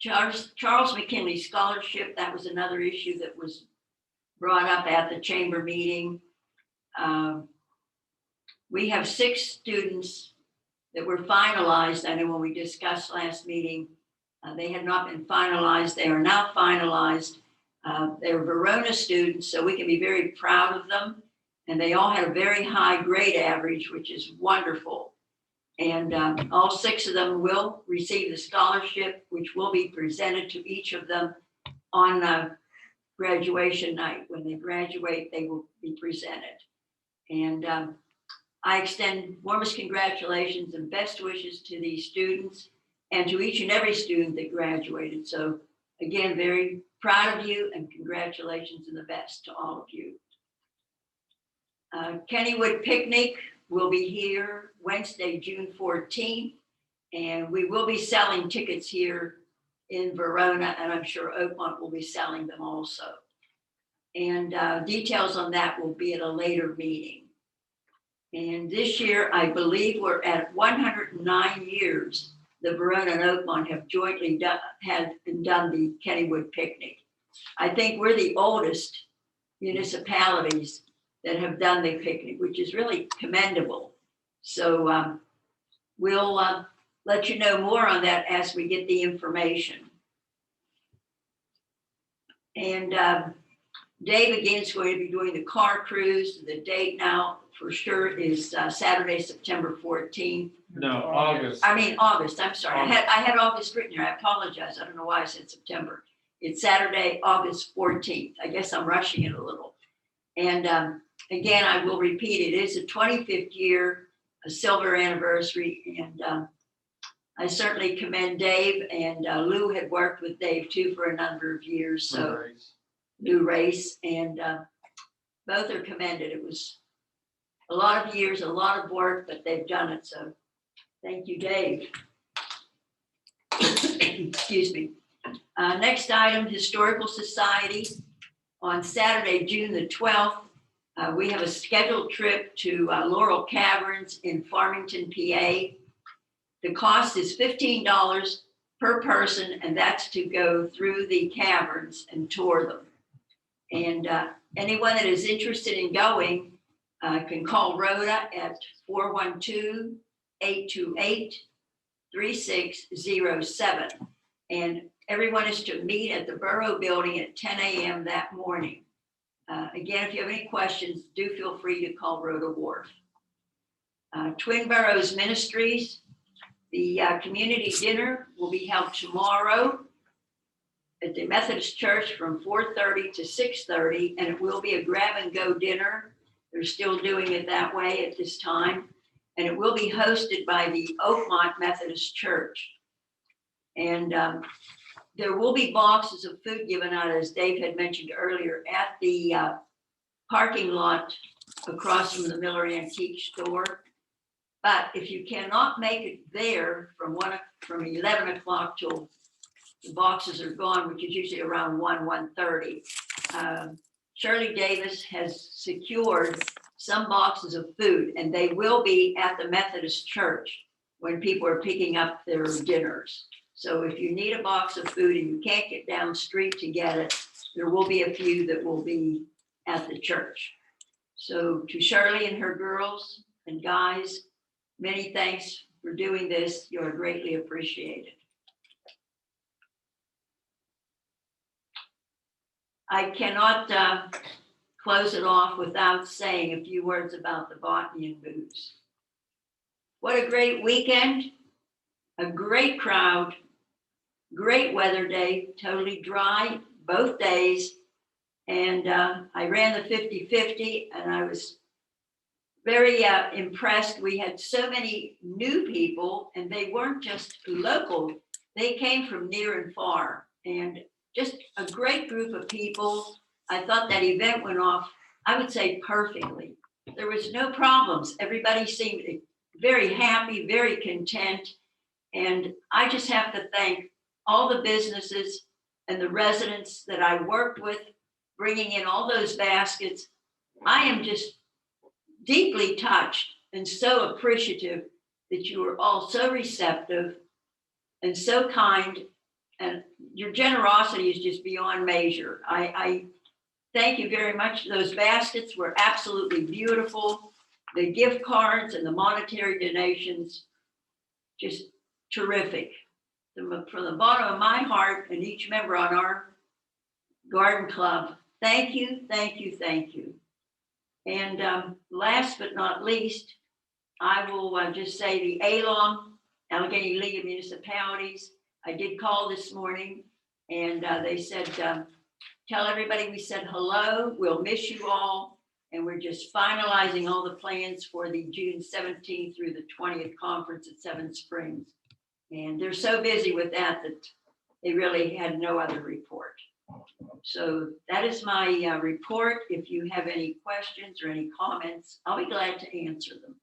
[SPEAKER 12] Charles McKinley Scholarship, that was another issue that was brought up at the chamber meeting. We have 6 students that were finalized. I know when we discussed last meeting, they had not been finalized. They are now finalized. They're Verona students, so we can be very proud of them. And they all had a very high grade average, which is wonderful. And all 6 of them will receive the scholarship, which will be presented to each of them on graduation night. When they graduate, they will be presented. And I extend warmest congratulations and best wishes to these students and to each and every student that graduated. So again, very proud of you and congratulations and the best to all of you. Kennywood Picnic will be here Wednesday, June 14th, and we will be selling tickets here in Verona, and I'm sure Oakmont will be selling them also. And details on that will be at a later meeting. And this year, I believe we're at 109 years. The Verona and Oakmont have jointly done the Kennywood Picnic. I think we're the oldest municipalities that have done the picnic, which is really commendable. So we'll let you know more on that as we get the information. And Dave again is going to be doing the car cruise. The date now for sure is Saturday, September 14th.
[SPEAKER 2] No, August.
[SPEAKER 12] I mean, August, I'm sorry. I had August written here. I apologize. I don't know why I said September. It's Saturday, August 14th. I guess I'm rushing it a little. And again, I will repeat, it is the 25th year, a silver anniversary. And I certainly commend Dave, and Lou had worked with Dave too for a number of years. So new race, and both are commended. It was a lot of years, a lot of work, but they've done it. So thank you, Dave. Excuse me. Next item, Historical Society. On Saturday, June the 12th, we have a scheduled trip to Laurel Caverns in Farmington, PA. The cost is $15 per person, and that's to go through the caverns and tour them. And anyone that is interested in going can call Rhoda at 412-828-3607. And everyone is to meet at the Borough Building at 10 a.m. that morning. Again, if you have any questions, do feel free to call Rhoda Wharf. Twin Boroughs Ministries, the community dinner will be held tomorrow at the Methodist Church from 4:30 to 6:30, and it will be a grab-and-go dinner. They're still doing it that way at this time, and it will be hosted by the Oakmont Methodist Church. And there will be boxes of food given out, as Dave had mentioned earlier, at the parking lot across from the Miller Antique Store. But if you cannot make it there from 11 o'clock till the boxes are gone, which is usually around 1:30, Shirley Davis has secured some boxes of food, and they will be at the Methodist Church when people are picking up their dinners. So if you need a box of food and you can't get down street to get it, there will be a few that will be at the church. So to Shirley and her girls and guys, many thanks for doing this. You are greatly appreciated. I cannot close it off without saying a few words about the Botany and Booze. What a great weekend, a great crowd, great weather day, totally dry both days. And I ran the 50-50 and I was very impressed. We had so many new people, and they weren't just local, they came from near and far, and just a great group of people. I thought that event went off, I would say, perfectly. There was no problems. Everybody seemed very happy, very content. And I just have to thank all the businesses and the residents that I worked with, bringing in all those baskets. I am just deeply touched and so appreciative that you were all so receptive and so kind, and your generosity is just beyond measure. I thank you very much. Those baskets were absolutely beautiful. the gift cards and the monetary donations, just terrific. From the bottom of my heart and each member on our garden club, thank you, thank you, thank you. And last but not least, I will just say the ALOM, Allegheny League of Municipalities, I did call this morning and they said, tell everybody we said hello, we'll miss you all. And we're just finalizing all the plans for the June 17th through the 20th conference at Seven Springs. And they're so busy with that they really had no other report. So that is my report. If you have any questions or any comments, I'll be glad to answer them.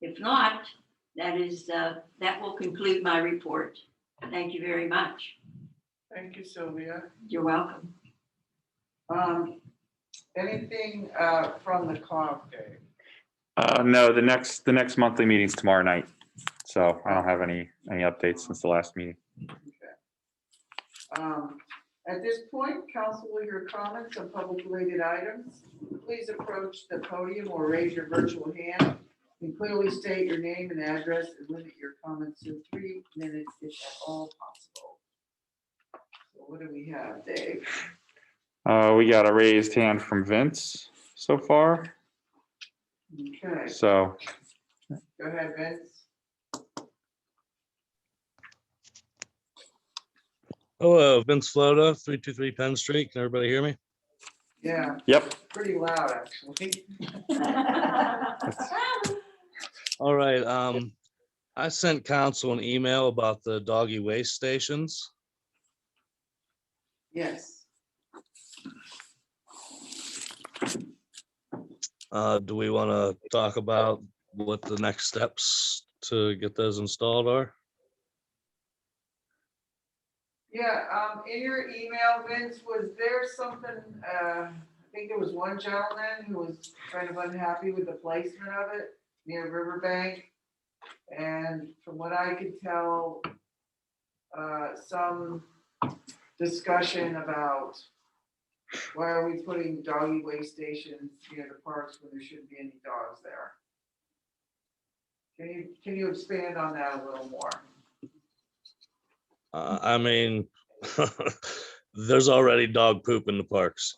[SPEAKER 12] If not, that will conclude my report. Thank you very much.
[SPEAKER 1] Thank you, Sylvia.
[SPEAKER 12] You're welcome.
[SPEAKER 1] Anything from the COG, Dave?
[SPEAKER 4] No, the next monthly meeting's tomorrow night. So I don't have any updates since the last meeting.
[SPEAKER 1] At this point, council will hear comments on public related items. Please approach the podium or raise your virtual hand and clearly state your name and address and limit your comments to 3 minutes if at all possible. So what do we have, Dave?
[SPEAKER 4] We got a raised hand from Vince so far.
[SPEAKER 1] Okay,
[SPEAKER 4] So
[SPEAKER 1] go ahead, Vince.
[SPEAKER 13] Hello, Vince Flota, 323 Penn Street. Can everybody hear me?
[SPEAKER 1] Yeah,
[SPEAKER 4] yep.
[SPEAKER 1] pretty loud, actually.
[SPEAKER 13] All right. I sent council an email about the doggy waste stations.
[SPEAKER 1] Yes.
[SPEAKER 13] Do we want to talk about what the next steps to get those installed are?
[SPEAKER 1] Yeah, in your email, Vince, was there something, I think there was one gentleman who was kind of unhappy with the placement of it near Riverbank. And from what I could tell, some discussion about why are we putting doggy waste stations near the parks when there shouldn't be any dogs there? Can you expand on that a little more?
[SPEAKER 13] I mean, there's already dog poop in the parks.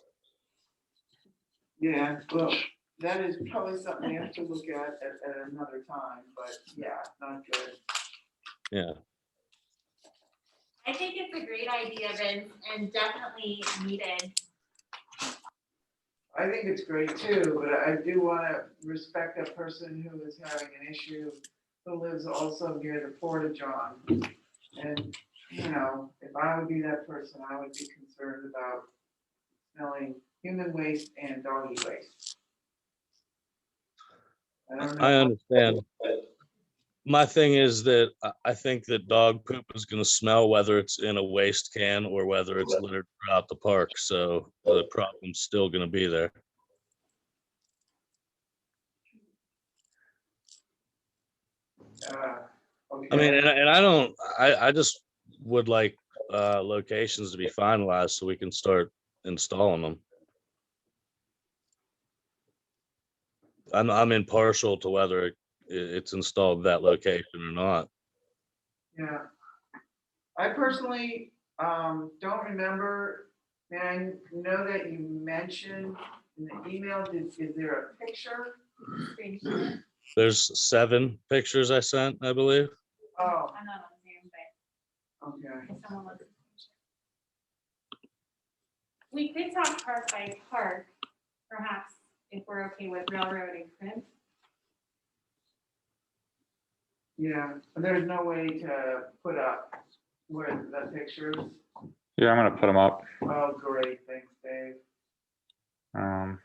[SPEAKER 1] Yeah, well, that is probably something we have to look at another time, but yeah, not good.
[SPEAKER 13] Yeah.
[SPEAKER 5] I think it's a great idea, Vince, and definitely needed.
[SPEAKER 1] I think it's great too, but I do want to respect a person who is having an issue, who lives also near the Porta John. And, you know, if I would be that person, I would be concerned about smelling human waste and doggy waste.
[SPEAKER 13] I understand. My thing is that I think that dog poop is going to smell whether it's in a waste can or whether it's littered throughout the park. So the problem's still going to be there.
[SPEAKER 1] Okay.
[SPEAKER 13] I mean, and I just would like locations to be finalized so we can start installing them. I'm impartial to whether it's installed that location or not.
[SPEAKER 1] Yeah. I personally don't remember, and I know that you mentioned in the email, is there a picture?
[SPEAKER 13] There's 7 pictures I sent, I believe.
[SPEAKER 1] Oh,
[SPEAKER 5] I'm not on Zoom, but
[SPEAKER 1] okay.
[SPEAKER 5] if someone wants to. We could talk park by park, perhaps, if we're okay with Railroad and Crimp.
[SPEAKER 1] Yeah, but there's no way to put up where the pictures.
[SPEAKER 4] Yeah, I'm gonna put them up.
[SPEAKER 1] Oh, great, thanks, Dave. No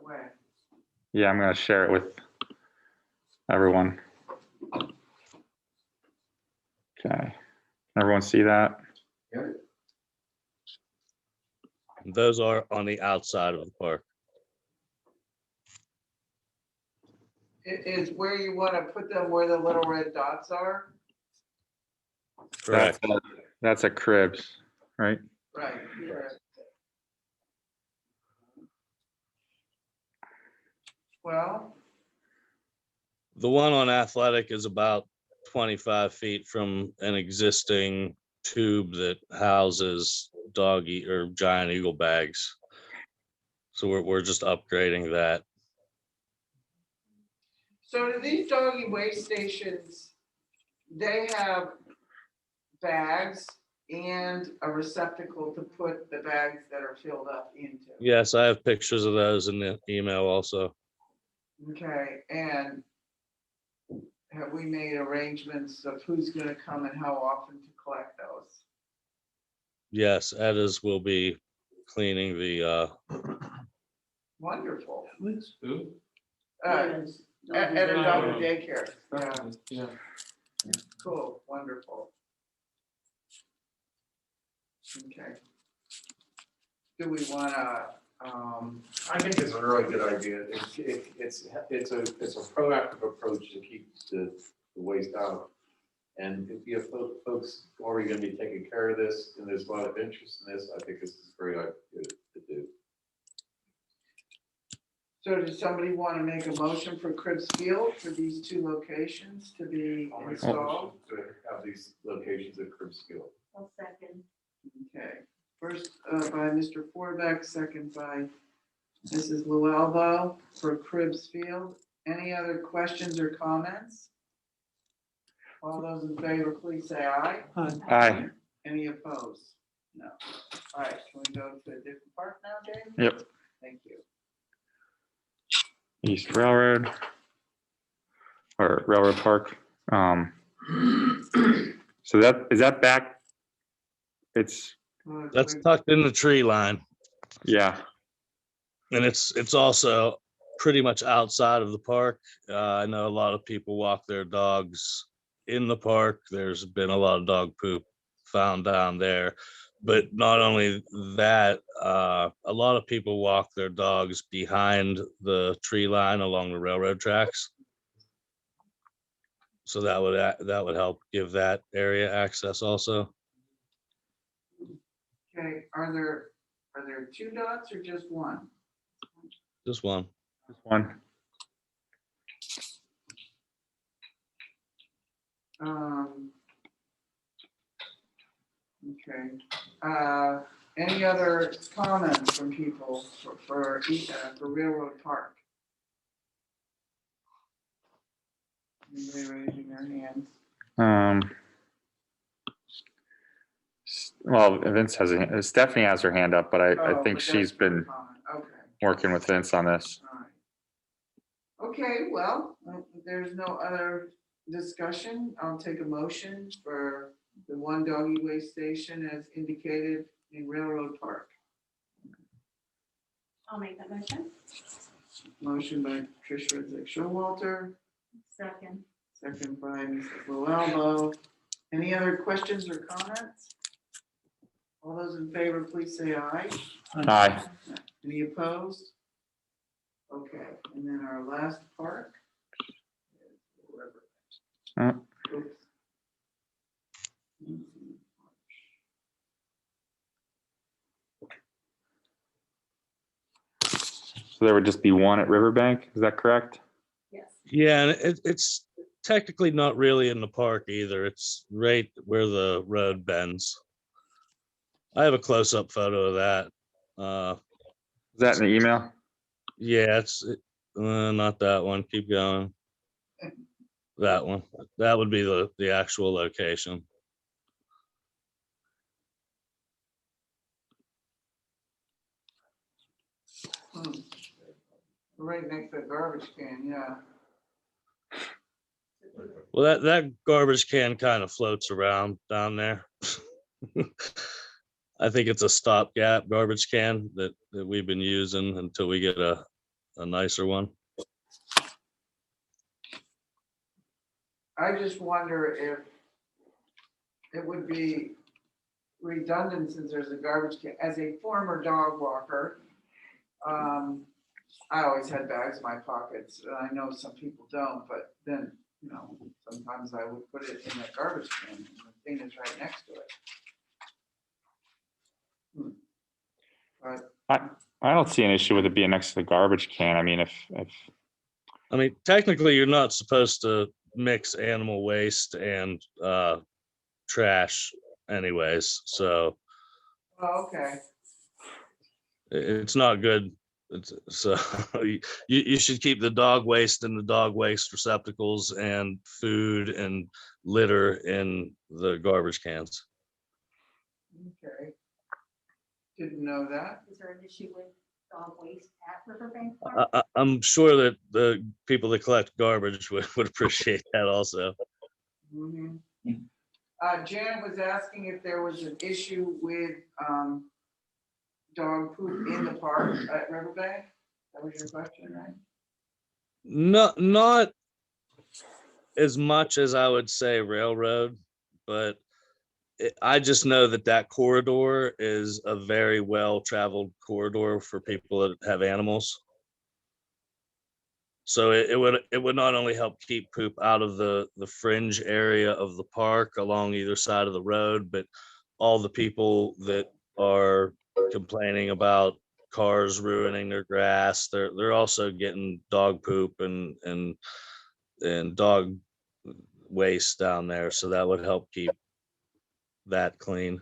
[SPEAKER 1] way.
[SPEAKER 4] Yeah, I'm gonna share it with everyone. Okay, everyone see that?
[SPEAKER 13] Those are on the outside of the park.
[SPEAKER 1] It is where you want to put them where the little red dots are?
[SPEAKER 13] Correct.
[SPEAKER 4] That's a Cribs, right?
[SPEAKER 1] Right, correct. Well,
[SPEAKER 13] The one on Athletic is about 25 feet from an existing tube that houses or giant eagle bags. So we're just upgrading that.
[SPEAKER 1] so do these doggy waste stations, they have bags and a receptacle to put the bags that are filled up into?
[SPEAKER 13] Yes, I have pictures of those in the email also.
[SPEAKER 1] Okay, and have we made arrangements of who's gonna come and how often to collect those?
[SPEAKER 13] Yes, Edda's will be cleaning the,
[SPEAKER 1] Wonderful.
[SPEAKER 2] Who?
[SPEAKER 1] At a dog daycare, yeah,
[SPEAKER 2] Yeah.
[SPEAKER 1] cool, wonderful. Okay. Do we wanna,
[SPEAKER 6] I think it's a really good idea. It's a proactive approach to keep the waste out. And if you have folks already gonna be taking care of this, and there's a lot of interest in this, I think this is a great idea to do.
[SPEAKER 1] so does somebody wanna make a motion for Cribs Field for these two locations to be
[SPEAKER 6] I'll make a
[SPEAKER 1] installed?
[SPEAKER 6] motion to have these locations at Cribs Field.
[SPEAKER 12] I'll second.
[SPEAKER 1] Okay, first by Mr. Forbeck, second by Mrs. Lualbo for Cribs Field. Any other questions or comments? All those in favor, please say aye.
[SPEAKER 4] Aye.
[SPEAKER 1] Any opposed? No. All right, can we go to a different park now, Dave?
[SPEAKER 4] Yep.
[SPEAKER 1] Thank you.
[SPEAKER 4] East Railroad. Or Railroad Park. So is that back? It's,
[SPEAKER 13] that's tucked in the tree line.
[SPEAKER 4] yeah,
[SPEAKER 13] And it's also pretty much outside of the park. I know a lot of people walk their dogs in the park. There's been a lot of dog poop found down there. But not only that, a lot of people walk their dogs behind the tree line along the railroad tracks. So that would help give that area access also.
[SPEAKER 1] Okay, are there two dots or just one?
[SPEAKER 13] Just one.
[SPEAKER 4] this one.
[SPEAKER 1] Okay, any other comments from people for Railroad Park? Anybody raising their hands?
[SPEAKER 4] Well, Vince Stephanie has her hand up, but I
[SPEAKER 1] Oh,
[SPEAKER 4] think
[SPEAKER 1] but
[SPEAKER 4] she's
[SPEAKER 1] that's for
[SPEAKER 4] been
[SPEAKER 1] comment. Okay.
[SPEAKER 4] working with Vince on this.
[SPEAKER 1] All right. Okay, well, if there's no other discussion, I'll take a motion for the one doggy waste station as indicated in Railroad Park.
[SPEAKER 5] I'll make that motion.
[SPEAKER 1] Motion by Tricia Reddick Showalter,
[SPEAKER 12] Second.
[SPEAKER 1] second by Mrs. Lualbo. Any other questions or comments? All those in favor, please say aye.
[SPEAKER 4] Aye.
[SPEAKER 1] Any opposed? Okay, and then our last park.
[SPEAKER 4] Uh.
[SPEAKER 1] Oops.
[SPEAKER 4] So there would just be one at Riverbank, is that correct?
[SPEAKER 12] Yes.
[SPEAKER 13] Yeah, and it's technically not really in the park either. It's right where the road bends. I have a close-up photo of that.
[SPEAKER 4] Is that in the email?
[SPEAKER 13] Yeah, it's not that one. Keep going. That one. That would be the actual location.
[SPEAKER 1] Right next to the garbage can, yeah.
[SPEAKER 13] Well, that garbage can kind of floats around down there. I think it's a stopgap garbage can that we've been using until we get a nicer one.
[SPEAKER 1] I just wonder if it would be redundant since there's a garbage can. As a former dog walker, I always had bags in my pockets. And I know some people don't, but then, sometimes I would put it in a garbage can and the thing is right next to it. But
[SPEAKER 4] I don't see an issue with it being next to the garbage can. I mean, if
[SPEAKER 13] I mean, technically, you're not supposed to mix animal waste and trash anyways, so
[SPEAKER 1] Oh, okay.
[SPEAKER 13] it's not good. So you should keep the dog waste in the dog waste receptacles and food and litter in the garbage cans.
[SPEAKER 1] Okay. Didn't know that.
[SPEAKER 9] Is there an issue with dog waste at Riverbank Park?
[SPEAKER 13] I'm sure that the people that collect garbage would appreciate that also.
[SPEAKER 1] Mhm. Jan was asking if there was an issue with dog poop in the park at Riverbank. That was your question, right?
[SPEAKER 13] Not as much as I would say railroad, but I just know that that corridor is a very well-traveled corridor for people that have animals. So it would not only help keep poop out of the fringe area of the park along either side of the road, but all the people that are complaining about cars ruining their grass, they're also getting dog poop and dog waste down there. So that would help keep that clean.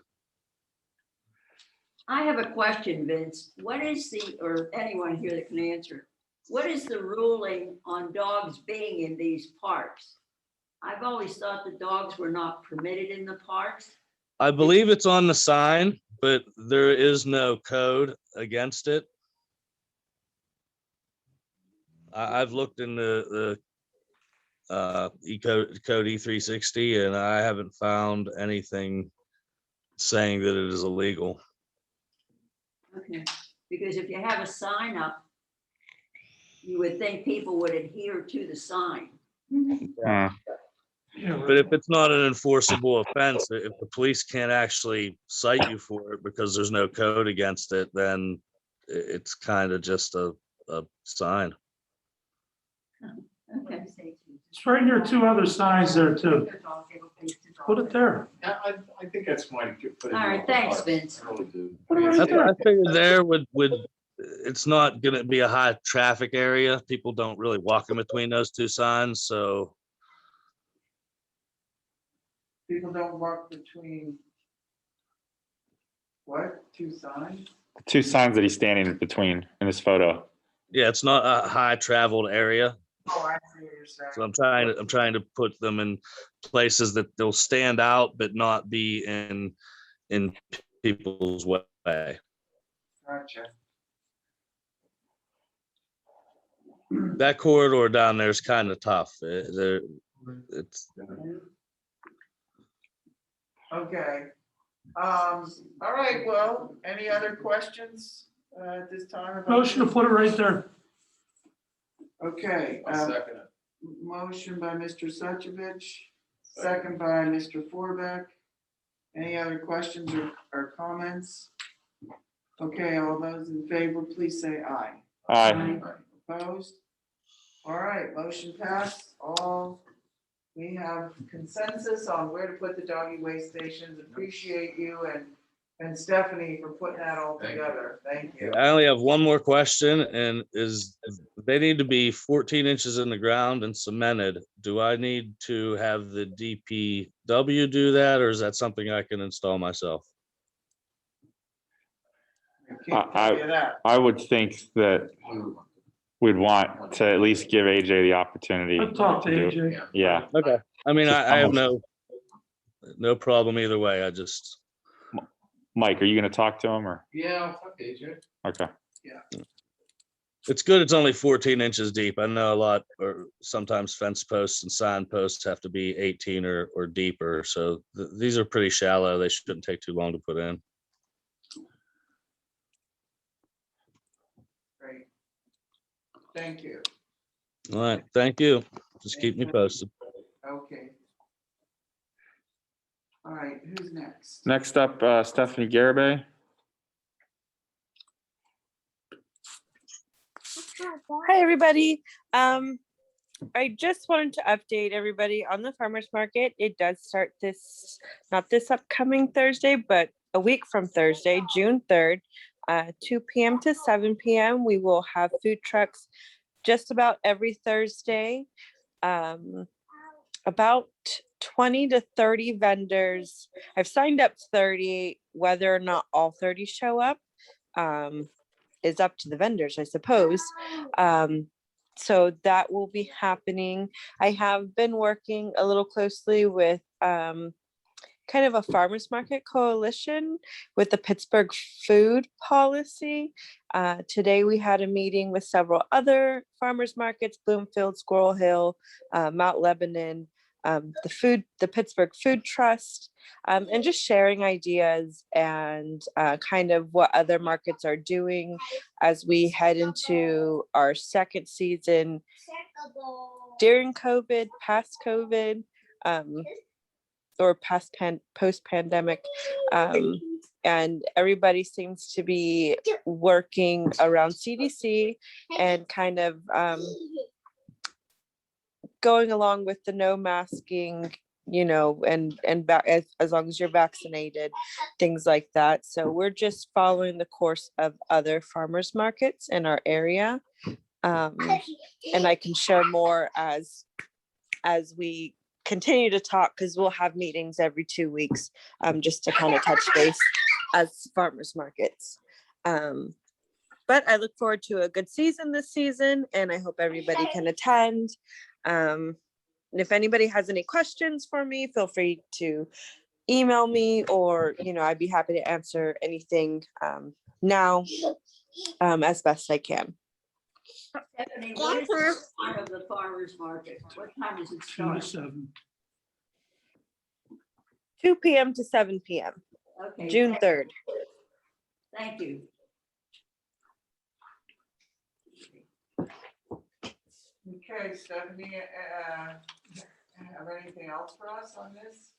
[SPEAKER 12] I have a question, Vince. What is or anyone here that can answer, what is the ruling on dogs being in these parks? I've always thought the dogs were not permitted in the parks.
[SPEAKER 13] I believe it's on the sign, but there is no code against it. I've looked in the code E360 and I haven't found anything saying that it is illegal.
[SPEAKER 12] Okay, because if you have a sign up, you would think people would adhere to the sign.
[SPEAKER 13] But if it's not an enforceable offense, if the police can't actually cite you for it because there's no code against it, then it's kind of just a sign.
[SPEAKER 12] Okay.
[SPEAKER 7] It's right near two other signs there too. Put it there.
[SPEAKER 6] Yeah, I think that's why you put it.
[SPEAKER 12] All right, thanks, Vince.
[SPEAKER 6] I really do.
[SPEAKER 7] Put it right
[SPEAKER 13] That's what I
[SPEAKER 7] there.
[SPEAKER 13] figured there would, it's not gonna be a high traffic area. People don't really walk in between those two signs, so.
[SPEAKER 1] People don't walk between what? Two signs?
[SPEAKER 4] Two signs that he's standing between in this photo.
[SPEAKER 13] Yeah, it's not a high traveled area.
[SPEAKER 1] Oh, I see what you're saying.
[SPEAKER 13] So I'm trying to put them in places that they'll stand out, but not be in people's way.
[SPEAKER 1] Gotcha.
[SPEAKER 13] That corridor down there is kind of tough. It's
[SPEAKER 1] Okay. All right, well, any other questions at this time? about
[SPEAKER 7] Motion to
[SPEAKER 1] this?
[SPEAKER 7] put it right there.
[SPEAKER 1] Okay,
[SPEAKER 6] I'll second it.
[SPEAKER 1] motion by Mr. Suchovich, second by Mr. Forbeck. Any other questions or comments? Okay, all those in favor, please say aye.
[SPEAKER 4] Aye.
[SPEAKER 1] Opposed? All right, motion passed. We have consensus on where to put the doggy waste stations. Appreciate you and Stephanie for putting that all
[SPEAKER 6] Thank you.
[SPEAKER 1] together. Thank you.
[SPEAKER 13] I only have one more question, and is they need to be 14 inches in the ground and cemented. Do I need to have the DPW do that, or is that something I can install myself?
[SPEAKER 1] I can't tell you that.
[SPEAKER 4] I would think that we'd want to at least give AJ the opportunity.
[SPEAKER 7] I'll talk to
[SPEAKER 4] do it.
[SPEAKER 7] AJ.
[SPEAKER 4] Yeah.
[SPEAKER 13] Okay. I mean,
[SPEAKER 4] Just
[SPEAKER 13] I have
[SPEAKER 4] almost-
[SPEAKER 13] no problem either way. I just,
[SPEAKER 4] Mike, are you gonna talk to him or?
[SPEAKER 6] Yeah, fuck AJ.
[SPEAKER 4] Okay.
[SPEAKER 13] it's good it's only 14 inches deep. I know a lot, or sometimes fence posts and sign posts have to be 18 or deeper. So these are pretty shallow. They shouldn't take too long to put in.
[SPEAKER 1] Great. Thank you.
[SPEAKER 13] All right. Thank you. Just keep me posted.
[SPEAKER 1] Okay. All right, who's next?
[SPEAKER 4] Next up, Stephanie Garibay.
[SPEAKER 14] Hi, everybody. I just wanted to update everybody on the farmer's market. It does start not this upcoming Thursday, but a week from Thursday, June 3rd, 2 p.m. to 7 p.m. We will have food trucks just about every Thursday. About 20 to 30 vendors. I've signed up 30. Whether or not all 30 show up is up to the vendors, I suppose. So that will be happening. I have been working a little closely with kind of a farmers market coalition with the Pittsburgh food policy. Today we had a meeting with several other farmers markets, Bloomfield, Squirrel Hill, Mount Lebanon, the Pittsburgh Food Trust, and just sharing ideas and kind of what other markets are doing as we head into our second season during COVID, past COVID, or post-pandemic. And everybody seems to be working around CDC and kind of going along with the no masking, you know, and as long as you're vaccinated, things like that. So we're just following the course of other farmers markets in our area. And I can share more as we continue to talk, because we'll have meetings every 2 weeks, just to kind of touch base as farmers markets. But I look forward to a good season this season, and I hope everybody can attend. And if anybody has any questions for me, feel free to email me, or, you know, I'd be happy to answer anything now as best I can.
[SPEAKER 12] Stephanie, what is the time of the farmer's market? What time does it
[SPEAKER 7] 2 to
[SPEAKER 12] start?
[SPEAKER 7] 7.
[SPEAKER 14] 2 p.m. to 7 p.m.
[SPEAKER 12] Okay.
[SPEAKER 14] June 3rd.
[SPEAKER 12] Thank you.
[SPEAKER 1] Okay, Stephanie, have anything else for us on this?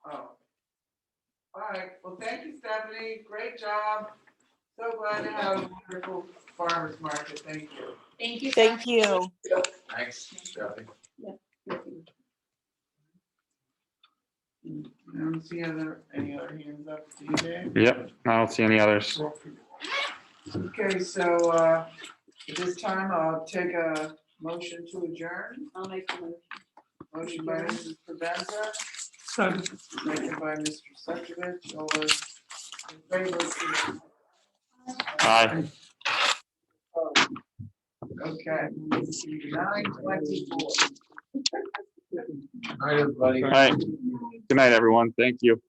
[SPEAKER 1] Oh. All right, well, thank you, Stephanie, great job. So glad to have a wonderful farmers market, thank you.
[SPEAKER 5] Thank you.
[SPEAKER 14] Thank you.
[SPEAKER 6] Thanks, Stephanie.
[SPEAKER 1] I don't see any other hands up, do you, Dave?
[SPEAKER 4] Yep, I don't see any others.
[SPEAKER 1] Okay, so at this time, I'll take a motion to adjourn.
[SPEAKER 12] I'll make the motion.
[SPEAKER 1] Motion by Mrs. Provenza,
[SPEAKER 7] Second.
[SPEAKER 1] second by Mr. Suckovich, all those in favor, please.
[SPEAKER 4] Aye.
[SPEAKER 1] Okay, 9:24.
[SPEAKER 6] All right, everybody.
[SPEAKER 4] All right. Good night, everyone. Thank you.